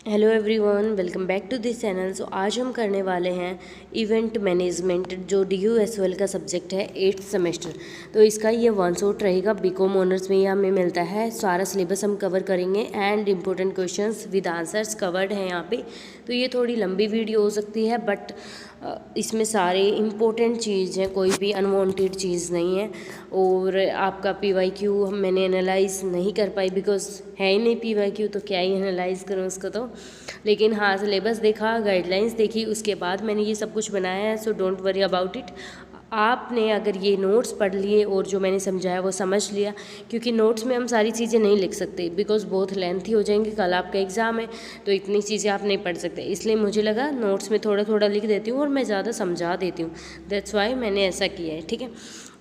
Hello everyone, welcome back to this channel. So आज हम करने वाले हैं इवेंट मैनेजमेंट, जो DUSOL का सब्जेक्ट है 8th सेमेस्टर। तो इसका ये वन शॉट रहेगा। बीकॉम ऑनर्स में ये हमें मिलता है। सारा सिलेबस हम कवर करेंगे and important questions with answers covered हैं यहाँ पे। तो ये थोड़ी लंबी वीडियो हो सकती है, बट इसमें सारे इम्पोर्टेंट चीज़ हैं, कोई भी अनवांटेड चीज़ नहीं है। और आपका PYQ मैंने एनालाइज नहीं कर पाई, बिकॉज है ही नहीं PYQ, तो क्या ही एनालाइज करूँ उसको। तो लेकिन हाँ, सिलेबस देखा, गाइडलाइंस देखी, उसके बाद मैंने ये सब कुछ बनाया है। So don't worry about it. आपने अगर ये नोट्स पढ़ लिए और जो मैंने समझाया वो समझ लिया, क्योंकि नोट्स में हम सारी चीज़ें नहीं लिख सकते, बिकॉज बहुत लेंथी हो जाएंगी। कल आपका एग्ज़ाम है, तो इतनी चीज़ें आप नहीं पढ़ सकते। इसलिए मुझे लगा नोट्स में थोड़ा थोड़ा लिख देती हूँ और मैं ज़्यादा समझा देती हूँ। दैट्स वाई मैंने ऐसा किया है, ठीक है।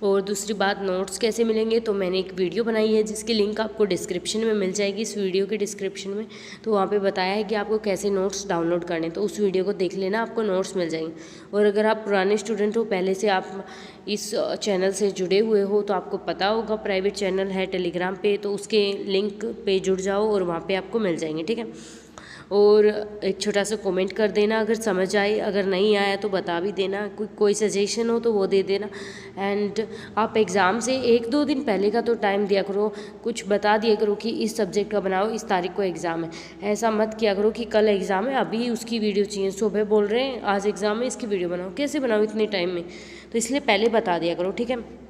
और दूसरी बात, नोट्स कैसे मिलेंगे, तो मैंने एक वीडियो बनाई है जिसकी लिंक आपको डिस्क्रिप्शन में मिल जाएगी, इस वीडियो के डिस्क्रिप्शन में। तो वहाँ पे बताया है कि आपको कैसे नोट्स डाउनलोड करने, तो उस वीडियो को देख लेना, आपको नोट्स मिल जाएंगे। और अगर आप पुराने स्टूडेंट हो, पहले से आप इस चैनल से जुड़े हुए हो, तो आपको पता होगा प्राइवेट चैनल है टेलीग्राम पे, तो उसके लिंक पे जुड़ जाओ और वहाँ पे आपको मिल जाएंगे, ठीक है। और एक छोटा सा कमेंट कर देना अगर समझ आए, अगर नहीं आया तो बता भी देना। कोई सजेशन हो तो वो दे देना। एंड आप एग्ज़ाम से 1-2 दिन पहले का तो टाइम दिया करो, कुछ बता दिया करो कि इस सब्जेक्ट का बनाओ, इस तारीख को एग्ज़ाम है। ऐसा मत किया करो कि कल एग्ज़ाम है, अभी उसकी वीडियो चाहिए। सुबह बोल रहे हैं आज एग्ज़ाम है, इसकी वीडियो बनाओ। कैसे बनाओ इतने टाइम में? तो इसलिए पहले बता दिया करो, ठीक है।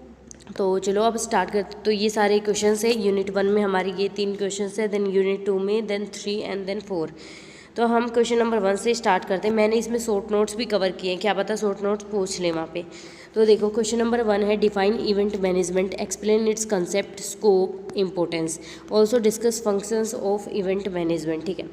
तो चलो अब स्टार्ट करते। तो ये सारे क्वेश्चंस है यूनिट 1 में, हमारी ये 3 क्वेश्चंस है, देन यूनिट 2 में, देन 3 एंड देन 4। तो हम क्वेश्चन नंबर 1 से स्टार्ट करते हैं। मैंने इसमें शॉर्ट नोट्स भी कवर किए हैं, क्या पता शॉर्ट नोट्स पूछ लें वहाँ पे। तो देखो, क्वेश्चन नंबर 1 है define event management, explain it's concept, scope, importance, also discuss functions of event management, ठीक है।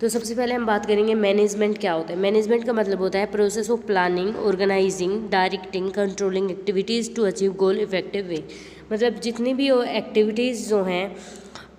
तो सबसे पहले हम बात करेंगे मैनेजमेंट क्या होता है। मैनेजमेंट का मतलब होता है process of planning, organizing, directing, controlling activities to achieve goal effective way. मतलब जितनी भी एक्टिविटीज़ जो हैं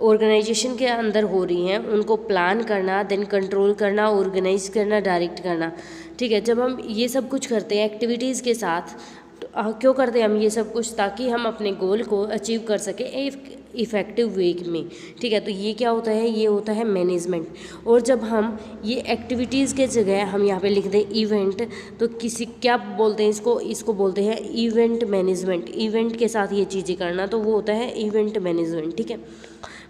ऑर्गेनाइजेशन के अंदर हो रही हैं, उनको प्लान करना, देन कंट्रोल करना, ऑर्गेनाइज करना, डायरेक्ट करना, ठीक है। जब हम ये सब कुछ करते हैं एक्टिविटीज़ के साथ, तो क्यों करते हैं हम ये सब कुछ? ताकि हम अपने गोल को अचीव कर सकें इफ़ेक्टिव वे में, ठीक है। तो ये क्या होता है? ये होता है मैनेजमेंट। और जब हम ये एक्टिविटीज़ के जगह हम यहाँ पे लिख दें इवेंट, तो किसी क्या बोलते हैं इसको बोलते हैं इवेंट मैनेजमेंट। इवेंट के साथ ये चीज़ें करना, तो वो होता है इवेंट मैनेजमेंट, ठीक है।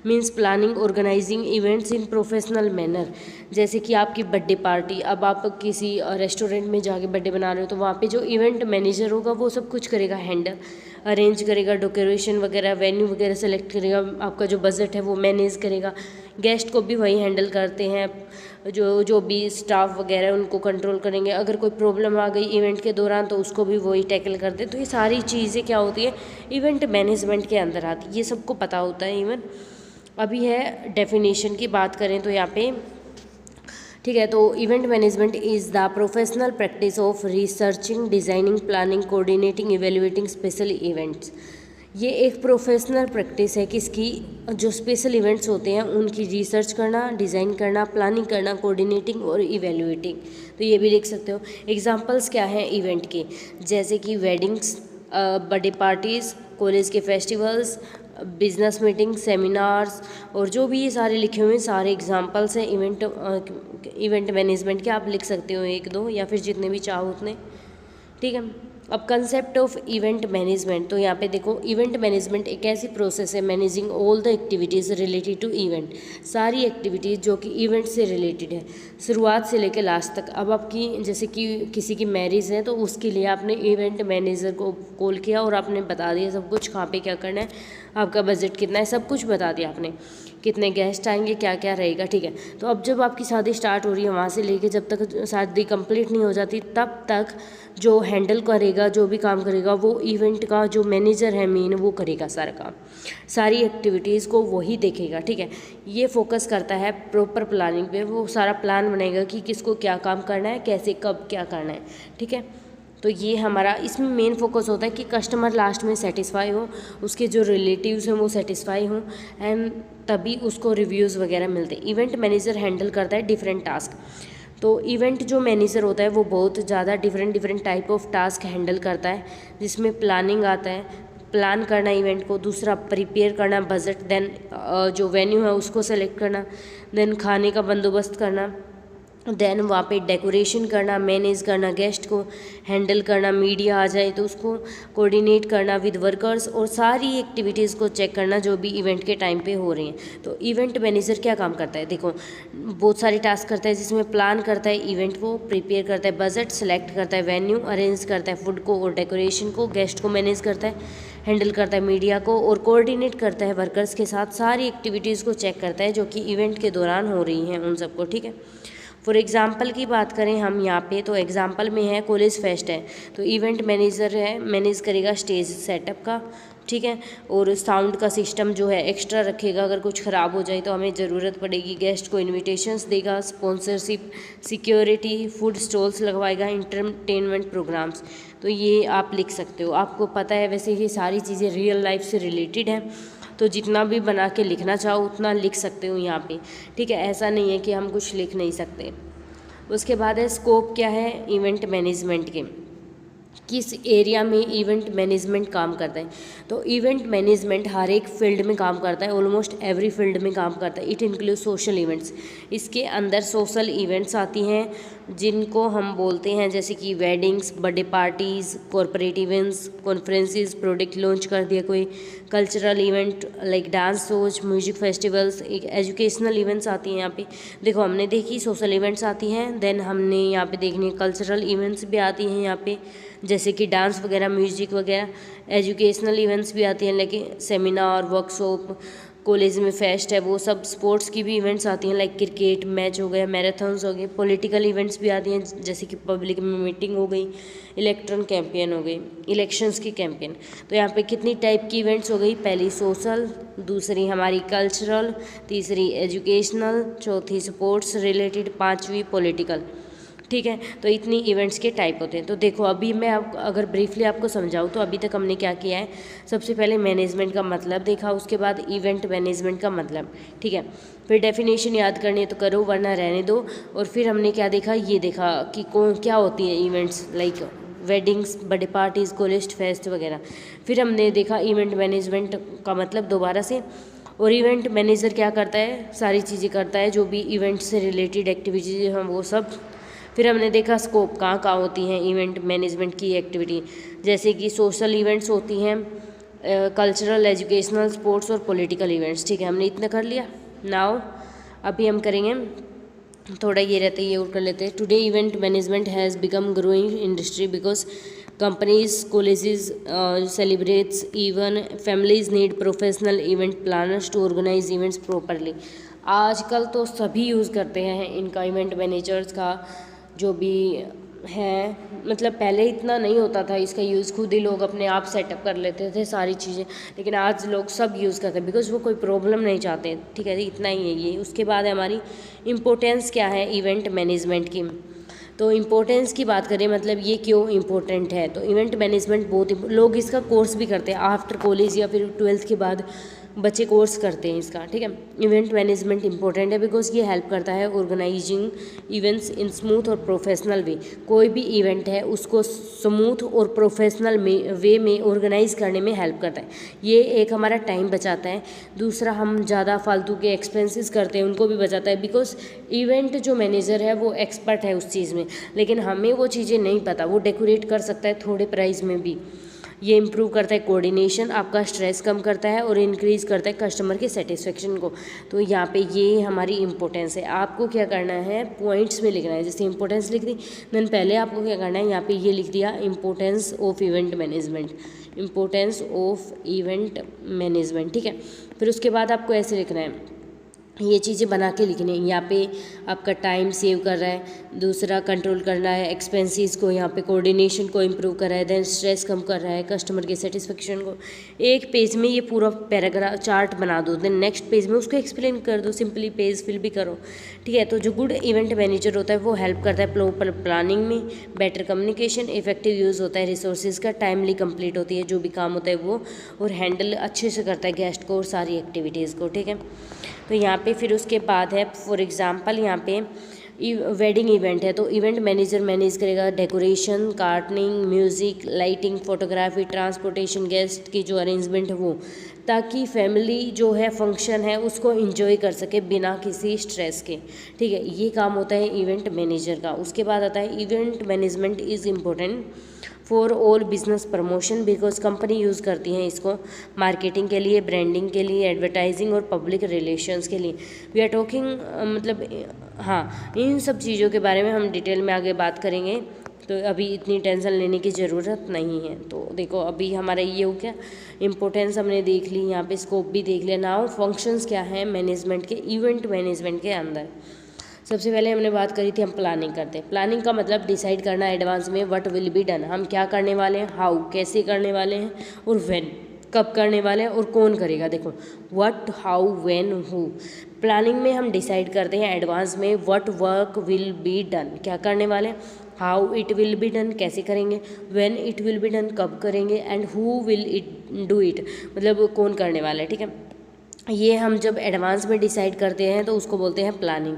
Means planning organizing events in professional manner. जैसे कि आपकी बर्थडे पार्टी, अब आप किसी रेस्टोरेंट में जाके बर्थडे बना रहे हो, तो वहाँ पे जो इवेंट मैनेजर होगा वो सब कुछ करेगा, हैंडल अरेंज करेगा, डेकोरेशन वगैरह, वेन्यू वगैरह सेलेक्ट करेगा, आपका जो बजट है वो मैनेज करेगा। गेस्ट को भी वही हैंडल करते हैं, जो भी स्टाफ वगैरह उनको कंट्रोल करेंगे। अगर कोई प्रॉब्लम आ गई इवेंट के दौरान, तो उसको भी वही टैकल करते हैं। तो ये सारी चीज़ें क्या होती है? इवेंट मैनेजमेंट के अंदर आती है। ये सबको पता होता है। इवन अभी है डेफिनेशन की बात करें तो यहाँ पे, ठीक है। तो event management is the professional practice of researching, designing, planning, coordinating, evaluating special events. ये एक प्रोफेशनल प्रैक्टिस है किसकी? जो स्पेशल इवेंट्स होते हैं उनकी रिसर्च करना, डिज़ाइन करना, प्लानिंग करना, कोऑर्डिनेटिंग और इवेल्युएटिंग। तो ये भी लिख सकते हो। एग्जांपल्स क्या हैं इवेंट के? जैसे कि वेडिंग्स, बर्थडे पार्टीज़, कॉलेज के फेस्टिवल्स, बिजनेस मीटिंग, सेमिनार्स, और जो भी ये सारे लिखे हुए हैं सारे एग्जांपल्स हैं इवेंट मैनेजमेंट के। आप लिख सकते हो 1-2 या फिर जितने भी चाहो उतने, ठीक है। अब कंसेप्ट ऑफ इवेंट मैनेजमेंट, तो यहाँ पे देखो, इवेंट मैनेजमेंट एक ऐसी प्रोसेस है managing all the activities related to event. सारी एक्टिविटीज़ जो कि इवेंट से रिलेटेड है, शुरुआत से लेकर लास्ट तक। अब आपकी जैसे कि किसी की मैरिज है, तो उसके लिए आपने इवेंट मैनेजर को कॉल किया और आपने बता दिया सब कुछ, कहाँ पे क्या करना है, आपका बजट कितना है, सब कुछ बता दिया आपने, कितने गेस्ट आएंगे, क्या क्या रहेगा, ठीक है। तो अब जब आपकी शादी स्टार्ट हो रही है, वहाँ से लेके जब तक शादी कंप्लीट नहीं हो जाती, तब तक जो हैंडल करेगा, जो भी काम करेगा, वो इवेंट का जो मैनेजर है मेन, वो करेगा सारा काम, सारी एक्टिविटीज़ को वही देखेगा, ठीक है। ये फोकस करता है प्रॉपर प्लानिंग पे। वो सारा प्लान बनाएगा कि किसको क्या काम करना है, कैसे कब क्या करना है, ठीक है। तो ये हमारा इसमें मेन फोकस होता है कि कस्टमर लास्ट में सेटिस्फाई हो, उसके जो रिलेटिव्स हैं वो सेटिस्फाई हों, एंड तभी उसको रिव्यूज़ वगैरह मिलते हैं। इवेंट मैनेजर हैंडल करता है डिफरेंट टास्क। तो इवेंट जो मैनेजर होता है वो बहुत ज़्यादा different type of task handle करता है, जिसमें प्लानिंग आता है, प्लान करना इवेंट को, दूसरा प्रिपेयर करना बजट, देन जो वेन्यू है उसको सेलेक्ट करना, देन खाने का बंदोबस्त करना, देन वहाँ पे डेकोरेशन करना, मैनेज करना, गेस्ट को हैंडल करना, मीडिया आ जाए तो उसको कोऑर्डिनेट करना विद वर्कर्स, और सारी एक्टिविटीज़ को चेक करना जो भी इवेंट के टाइम पे हो रही हैं। तो इवेंट मैनेजर क्या काम करता है, देखो बहुत सारे टास्क करता है, जिसमें प्लान करता है इवेंट को, प्रिपेयर करता है बजट, सेलेक्ट करता है वेन्यू, अरेंज करता है फूड को और डेकोरेशन को, गेस्ट को मैनेज करता है, हैंडल करता है मीडिया को, और कोऑर्डिनेट करता है वर्कर्स के साथ, सारी एक्टिविटीज़ को चेक करता है जो कि इवेंट के दौरान हो रही हैं उन सबको। ठीक है, फॉर एग्जांपल की बात करें हम यहाँ पे, तो एग्जांपल में है कॉलेज फेस्ट है, तो इवेंट मैनेजर है, मैनेज करेगा स्टेज सेटअप का, ठीक है, और साउंड का सिस्टम जो है एक्स्ट्रा रखेगा, अगर कुछ ख़राब हो जाए तो हमें ज़रूरत पड़ेगी, गेस्ट को इनविटेशंस देगा, स्पॉन्सरशिप, सिक्योरिटी, फूड स्टॉल्स लगवाएगा, इंटरटेनमेंट प्रोग्राम्स। तो ये आप लिख सकते हो, आपको पता है वैसे ये सारी चीज़ें रियल लाइफ से रिलेटेड हैं, तो जितना भी बना के लिखना चाहो उतना लिख सकते हो यहाँ पे। ठीक है, ऐसा नहीं है कि हम कुछ लिख नहीं सकते। उसके बाद है स्कोप क्या है इवेंट मैनेजमेंट के, किस एरिया में इवेंट मैनेजमेंट काम करता है। तो इवेंट मैनेजमेंट हर एक फील्ड में काम करता है, ऑलमोस्ट एवरी फील्ड में काम करता है। इट इंक्लूड सोशल इवेंट्स, इसके अंदर सोशल इवेंट्स आती हैं जिनको हम बोलते हैं जैसे कि weddings, birthday parties, corporate events, conferences, product launch कर दिया कोई, cultural event like dance shows, music festivals, एक एजुकेशनल इवेंट्स आती हैं यहाँ पे। देखो हमने देखी सोशल इवेंट्स आती हैं, देन हमने यहाँ पे देखनी कल्चरल इवेंट्स भी आती हैं यहाँ पे, जैसे कि डांस वगैरह, म्यूजिक वगैरह। एजुकेशनल इवेंट्स भी आती हैं, लेकिन सेमिनार, वर्कशॉप, कॉलेज में फेस्ट है वो सब। स्पोर्ट्स की भी इवेंट्स आती हैं लाइक क्रिकेट मैच हो गया, मैराथन्स हो गए। पॉलिटिकल इवेंट्स भी आती हैं जैसे कि पब्लिक में मीटिंग हो गई, इलेक्ट्रॉन कैंपेन हो गई, इलेक्शंस की कैंपेन। तो यहाँ पे कितनी टाइप की इवेंट्स हो गई, पहली सोशल, दूसरी हमारी कल्चरल, तीसरी एजुकेशनल, चौथी स्पोर्ट्स रिलेटेड, पाँचवीं पॉलिटिकल। ठीक है, तो इतनी इवेंट्स के टाइप होते हैं। तो देखो अभी मैं अगर ब्रीफली आपको समझाऊँ तो अभी तक हमने क्या किया है, सबसे पहले मैनेजमेंट का मतलब देखा, उसके बाद इवेंट मैनेजमेंट का मतलब, ठीक है, फिर डेफिनेशन याद करनी है तो करो वरना रहने दो। और फिर हमने क्या देखा, ये देखा कि कौन क्या होती है events like weddings, birthday parties, college fest वगैरह। फिर हमने देखा इवेंट मैनेजमेंट का मतलब दोबारा से, और इवेंट मैनेजर क्या करता है, सारी चीज़ें करता है जो भी इवेंट से रिलेटेड एक्टिविटीज़ हैं वो सब। फिर हमने देखा स्कोप कहाँ कहाँ होती हैं इवेंट मैनेजमेंट की एक्टिविटी, जैसे कि सोशल इवेंट्स होती हैं, कल्चरल, एजुकेशनल, स्पोर्ट्स और पॉलिटिकल इवेंट्स। ठीक है, हमने इतना कर लिया। नाउ अभी हम करेंगे थोड़ा ये रहता है, ये और कर लेते हैं। Today event management has become growing industry because companies, colleges celebrates, even families need professional event planners to organize events properly. आजकल तो सभी यूज़ करते हैं इनका, इवेंट मैनेजर्स का जो भी है, मतलब पहले इतना नहीं होता था इसका यूज़, खुद ही लोग अपने आप सेटअप कर लेते थे सारी चीज़ें, लेकिन आज लोग सब यूज़ करते हैं बिकॉज वो कोई प्रॉब्लम नहीं चाहते। ठीक है, इतना ही है ये। उसके बाद है हमारी इम्पोर्टेंस क्या है इवेंट मैनेजमेंट की। तो इम्पोर्टेंस की बात करें, मतलब ये क्यों इम्पोर्टेंट है, तो इवेंट मैनेजमेंट बहुत लोग इसका कोर्स भी करते हैं आफ्टर कॉलेज या फिर 12th के बाद बच्चे कोर्स करते हैं इसका। ठीक है, इवेंट मैनेजमेंट इंपॉर्टेंट है बिकॉज ये हेल्प करता है ऑर्गेनाइजिंग इवेंट्स इन स्मूथ और प्रोफेशनल वे। कोई भी इवेंट है उसको स्मूथ और प्रोफेशनल वे में ऑर्गेनाइज करने में हेल्प करता है। ये एक हमारा टाइम बचाता है, दूसरा हम ज़्यादा फालतू के एक्सपेंसेस करते हैं उनको भी बचाता है बिकॉज इवेंट जो मैनेजर है वो एक्सपर्ट है उस चीज़ में, लेकिन हमें वो चीज़ें नहीं पता, वो डेकोरेट कर सकता है थोड़े प्राइस में भी। ये इम्प्रूव करता है कोऑर्डिनेशन, आपका स्ट्रेस कम करता है और इंक्रीज़ करता है कस्टमर के सेटिस्फेक्शन को। तो यहाँ पे ये हमारी इंपॉर्टेंस है। आपको क्या करना है, पॉइंट्स में लिखना है, जैसे इंपॉर्टेंस लिख दी, देन पहले आपको क्या करना है, यहाँ पे ये लिख दिया importance of event management, importance of event management. ठीक है, फिर उसके बाद आपको ऐसे लिखना है, ये चीज़ें बना के लिखनी है। यहाँ पे आपका टाइम सेव कर रहा है, दूसरा कंट्रोल करना है एक्सपेंसेस को, यहाँ पे कोऑर्डिनेशन को इम्प्रूव कर रहा है, देन स्ट्रेस कम कर रहा है, कस्टमर के सेटिस्फेक्शन को। एक पेज में ये पूरा पैराग्राफ चार्ट बना दो, देन नेक्स्ट पेज में उसको एक्सप्लेन कर दो, सिंपली पेज फिल भी करो। ठीक है, तो जो गुड इवेंट मैनेजर होता है वो हेल्प करता है प्रॉपर प्लानिंग में, बेटर कम्युनिकेशन, इफेक्टिव यूज़ होता है रिसोर्सेज का, टाइमली कंप्लीट होती है जो भी काम होता है वो, और हैंडल अच्छे से करता है गेस्ट को और सारी एक्टिविटीज़ को। ठीक है, तो यहाँ पे फिर उसके बाद है फॉर एग्ज़ाम्पल यहाँ पे वेडिंग इवेंट है तो इवेंट मैनेजर मैनेज करेगा decoration, catering, music, lighting, photography, transportation, guest की जो अरेंजमेंट है वो, ताकि फैमिली जो है फंक्शन है उसको एंजॉय कर सके बिना किसी स्ट्रेस के। ठीक है, ये काम होता है इवेंट मैनेजर का। उसके बाद आता है event management is important for all business promotion, because company use करती हैं इसको मार्केटिंग के लिए, ब्रांडिंग के लिए, एडवर्टाइजिंग और पब्लिक रिलेशंस के लिए। वी आर टॉकिंग मतलब हाँ, इन सब चीज़ों के बारे में हम डिटेल में आगे बात करेंगे, तो अभी इतनी टेंशन लेने की ज़रूरत नहीं है। तो देखो अभी हमारा ये हो गया, इम्पोर्टेंस हमने देख ली, यहाँ पे स्कोप भी देख लिया। नाउ फंक्शंस क्या हैं मैनेजमेंट के, इवेंट मैनेजमेंट के अंदर। सबसे पहले हमने बात करी थी हम प्लानिंग करते हैं। प्लानिंग का मतलब डिसाइड करना एडवांस में व्हाट विल बी डन, हम क्या करने वाले हैं, हाउ कैसे करने वाले हैं, और व्हेन कब करने वाले हैं और कौन करेगा। देखो what, how, when, who. Planning में हम डिसाइड करते हैं एडवांस में what work will be done, क्या करने वाले हैं, how it will be done, कैसे करेंगे, when it will be done, कब करेंगे, and who will it do it, मतलब कौन करने वाला है। ठीक है, ये हम जब एडवांस में डिसाइड करते हैं तो उसको बोलते हैं प्लानिंग।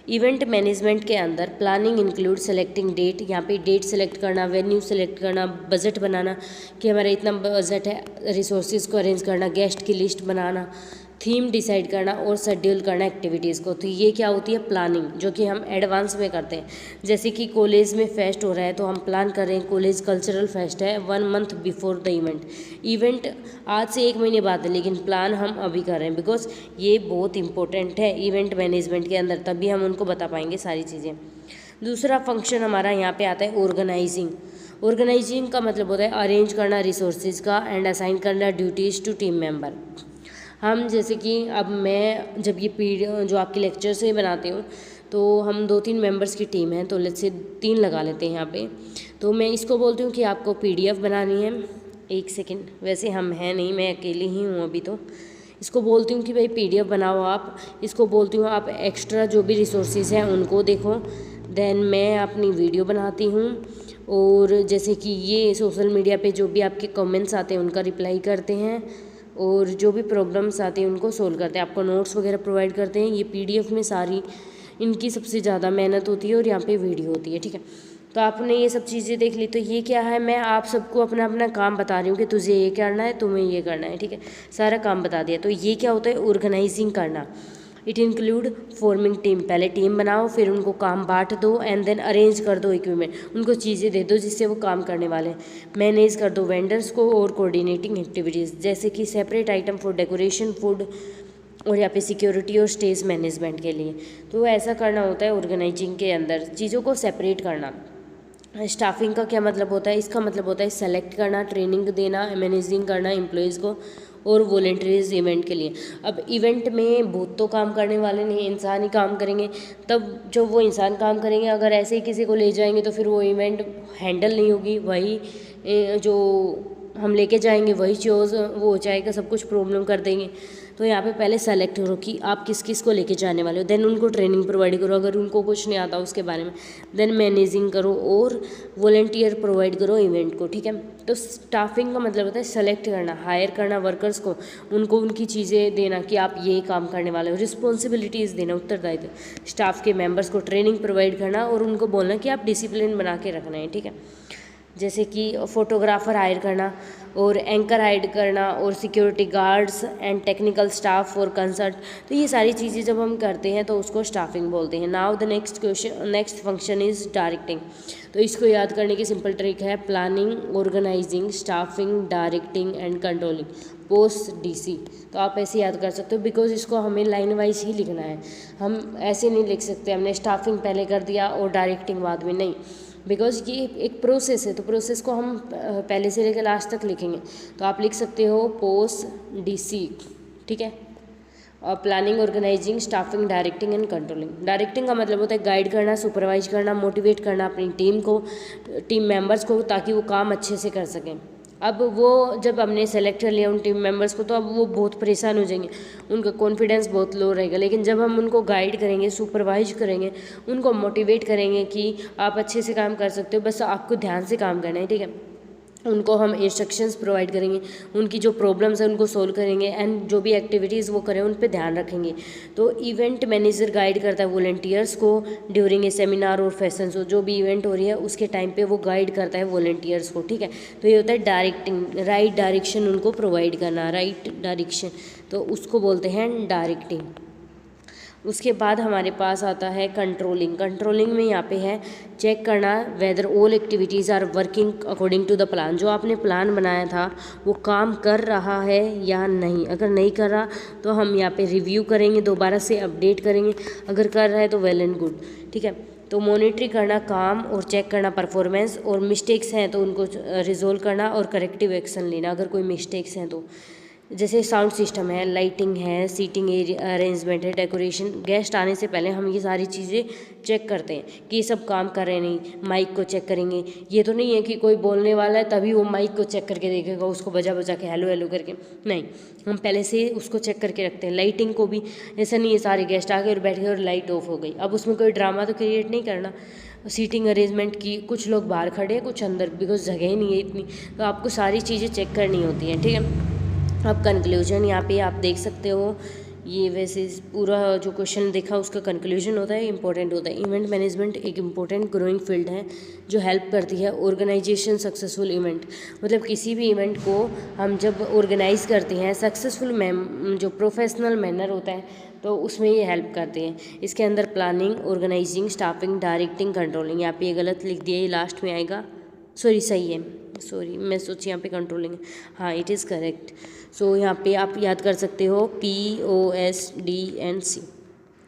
इवेंट मैनेजमेंट के अंदर प्लानिंग इंक्लूड सेलेक्टिंग डेट, यहाँ पे डेट सेलेक्ट करना, वेन्यू सेलेक्ट करना, बजट बनाना कि हमारा इतना बजट है, रिसोर्सेज को अरेंज करना, गेस्ट की लिस्ट बनाना, थीम डिसाइड करना और शेड्यूल करना एक्टिविटीज़ को। तो ये क्या होती है प्लानिंग, जो कि हम एडवांस में करते हैं। जैसे कि कॉलेज में फेस्ट हो रहा है तो हम प्लान कर रहे हैं, कॉलेज कल्चरल फेस्ट है 1 month before the event. Event आज से 1 महीने बाद है लेकिन प्लान हम अभी कर रहे हैं, बिकॉज ये बहुत इंपॉर्टेंट है इवेंट मैनेजमेंट के अंदर, तभी हम उनको बता पाएंगे सारी चीज़ें। दूसरा फंक्शन हमारा यहाँ पे आता है ऑर्गेनाइजिंग। ऑर्गेनाइजिंग का मतलब होता है अरेंज करना रिसोर्सेज का एंड असाइन करना ड्यूटीज़ टू टीम मेंबर। हम जैसे कि अब मैं जब ये जो आपके लेक्चर से बनाती हूँ तो हम 2-3 मेंबर्स की टीम है, तो लेट्स से 3 लगा लेते हैं यहाँ पे। तो मैं इसको बोलती हूँ कि आपको PDF बनानी है, 1 सेकेंड, वैसे हम हैं नहीं, मैं अकेली ही हूँ अभी। तो इसको बोलती हूँ कि भाई PDF बनाओ आप, इसको बोलती हूँ आप एक्स्ट्रा जो भी रिसोर्सेज हैं उनको देखो। देन मैं अपनी वीडियो बनाती हूँ, और जैसे कि ये सोशल मीडिया पे जो भी आपके कमेंट्स आते हैं उनका रिप्लाई करते हैं, और जो भी प्रॉब्लम्स आती हैं उनको सोल्व करते हैं, आपको नोट्स वगैरह प्रोवाइड करते हैं। ये PDF में सारी इनकी सबसे ज़्यादा मेहनत होती है और यहाँ पे वीडियो होती है। ठीक है, तो आपने ये सब चीज़ें देख ली। तो ये क्या है, मैं आप सबको अपना अपना काम बता रही हूँ कि तुझे ये करना है, तुम्हें ये करना है। ठीक है, सारा काम बता दिया। तो ये क्या होता है ऑर्गेनाइजिंग करना। इट इंक्लूड फॉर्मिंग टीम, पहले टीम बनाओ, फिर उनको काम बांट दो एंड देन अरेंज कर दो इक्विपमेंट, उनको चीज़ें दे दो जिससे वो काम करने वाले हैं। मैनेज कर दो वेंडर्स को और कोऑर्डिनेटिंग एक्टिविटीज़, जैसे कि separate item for decoration, food, और यहाँ पे सिक्योरिटी और स्टेज मैनेजमेंट के लिए। तो ऐसा करना होता है ऑर्गेनाइजिंग के अंदर, चीज़ों को सेपरेट करना। स्टाफिंग का क्या मतलब होता है, इसका मतलब होता है सेलेक्ट करना, ट्रेनिंग देना, मैनेजिंग करना एम्प्लॉयज़ को, और वॉलेंटरीज इवेंट के लिए। अब इवेंट में भूत तो काम करने वाले नहीं, इंसान ही काम करेंगे। तब जब वो इंसान काम करेंगे, अगर ऐसे ही किसी को ले जाएंगे तो फिर वो इवेंट हैंडल नहीं होगी, वही जो हम लेके जाएंगे वही चीज़ वो हो जाएगा, सब कुछ प्रॉब्लम कर देंगे। तो यहाँ पे पहले सेलेक्ट करो कि आप किस किस को लेके जाने वाले हो, देन उनको ट्रेनिंग प्रोवाइड करो अगर उनको कुछ नहीं आता उसके बारे में, देन मैनेजिंग करो और वॉलंटियर प्रोवाइड करो इवेंट को। ठीक है, तो स्टाफिंग का मतलब होता है सेलेक्ट करना, हायर करना वर्कर्स को, उनको उनकी चीज़ें देना कि आप ये काम करने वाले हो, रिस्पॉन्सिबिलिटीज़ देना, उत्तरदायित्व। स्टाफ के मेंबर्स को ट्रेनिंग प्रोवाइड करना और उनको बोलना कि आप डिसिप्लिन बना के रखना है। ठीक है, जैसे कि फोटोग्राफर हायर करना और एंकर हायर करना और security guards and technical staff for concert. तो ये सारी चीज़ें जब हम करते हैं तो उसको स्टाफिंग बोलते हैं। Now the next function is directing. तो इसको याद करने की सिंपल ट्रिक है planning, organizing, staffing, directing and controlling, post DC। तो आप ऐसे याद कर सकते हो, बिकॉज इसको हमें लाइन वाइज ही लिखना है, हम ऐसे नहीं लिख सकते हमने स्टाफिंग पहले कर दिया और डायरेक्टिंग बाद में, नहीं, बिकॉज ये एक प्रोसेस है, तो प्रोसेस को हम पहले से लेकर लास्ट तक लिखेंगे। तो आप लिख सकते हो पोस्ट DC। ठीक है, और planning, organizing, staffing, directing and controlling. Directing का मतलब होता है गाइड करना, सुपरवाइज करना, मोटिवेट करना अपनी टीम को, टीम मेंबर्स को, ताकि वो काम अच्छे से कर सकें। अब वो जब हमने सेलेक्ट कर लिया उन टीम मेंबर्स को तो अब वो बहुत परेशान हो जाएंगे, उनका कॉन्फिडेंस बहुत लो रहेगा। लेकिन जब हम उनको गाइड करेंगे, सुपरवाइज करेंगे, उनको मोटिवेट करेंगे कि आप अच्छे से काम कर सकते हो, बस आपको ध्यान से काम करना है। ठीक है, उनको हम इंस्ट्रक्शंस प्रोवाइड करेंगे, उनकी जो प्रॉब्लम्स हैं उनको सोल्व करेंगे, एंड जो भी एक्टिविटीज़ वो करें उन पे ध्यान रखेंगे। तो इवेंट मैनेजर गाइड करता है वॉलंटियर्स को ड्यूरिंग ए सेमिनार और फैशन शो, जो भी इवेंट हो रही है उसके टाइम पे वो गाइड करता है वॉलंटियर्स को, ठीक है। तो ये होता है डायरेक्टिंग, राइट डायरेक्शन उनको प्रोवाइड करना, राइट डायरेक्शन, तो उसको बोलते हैं डायरेक्टिंग। उसके बाद हमारे पास आता है कंट्रोलिंग। कंट्रोलिंग में यहाँ पे है चेक करना whether all activities are working according to the plan, जो आपने प्लान बनाया था वो काम कर रहा है या नहीं। अगर नहीं कर रहा तो हम यहाँ पे रिव्यू करेंगे, दोबारा से अपडेट करेंगे, अगर कर रहा है तो वेल एंड गुड, ठीक है। तो मॉनिटरिंग करना काम और चेक करना परफॉर्मेंस, और मिस्टेक्स हैं तो उनको रिजोल्व करना और करेक्टिव एक्शन लेना अगर कोई मिस्टेक्स हैं तो। जैसे साउंड सिस्टम है, लाइटिंग है, सीटिंग अरेंजमेंट है, डेकोरेशन, गेस्ट आने से पहले हम ये सारी चीज़ें चेक करते हैं कि ये सब काम कर रहे हैं नहीं। माइक को चेक करेंगे, ये तो नहीं है कि कोई बोलने वाला है तभी वो माइक को चेक करके देखेगा, उसको बजा बजा के हेलो हेलो करके, नहीं, हम पहले से उसको चेक करके रखते हैं। लाइटिंग को भी ऐसा नहीं है सारे गेस्ट आ गए और बैठ गए और लाइट ऑफ हो गई, अब उसमें कोई ड्रामा तो क्रिएट नहीं करना। सीटिंग अरेंजमेंट की, कुछ लोग बाहर खड़े हैं कुछ अंदर, बिकॉज जगह ही नहीं है इतनी, तो आपको सारी चीज़ें चेक करनी होती हैं, ठीक है। अब कंक्लूजन यहाँ पे आप देख सकते हो, ये वैसे पूरा जो क्वेश्चन देखा उसका कंक्लूजन होता है, इंपॉर्टेंट होता है। इवेंट मैनेजमेंट एक इंपॉर्टेंट ग्रोइंग फील्ड है जो हेल्प करती है ऑर्गेनाइजेशन सक्सेसफुल इवेंट, मतलब किसी भी इवेंट को हम जब ऑर्गेनाइज करते हैं सक्सेसफुल जो प्रोफेशनल मैनर होता है तो उसमें ये हेल्प करते हैं। इसके अंदर planning, organizing, staffing, directing, controlling. यहाँ पे ये गलत लिख दिया, ये लास्ट में आएगा, सॉरी सही है, सॉरी मैं सोची यहाँ पे कंट्रोलिंग, हाँ इट इज़ करेक्ट। सो यहाँ पे आप याद कर सकते हो POSDNC,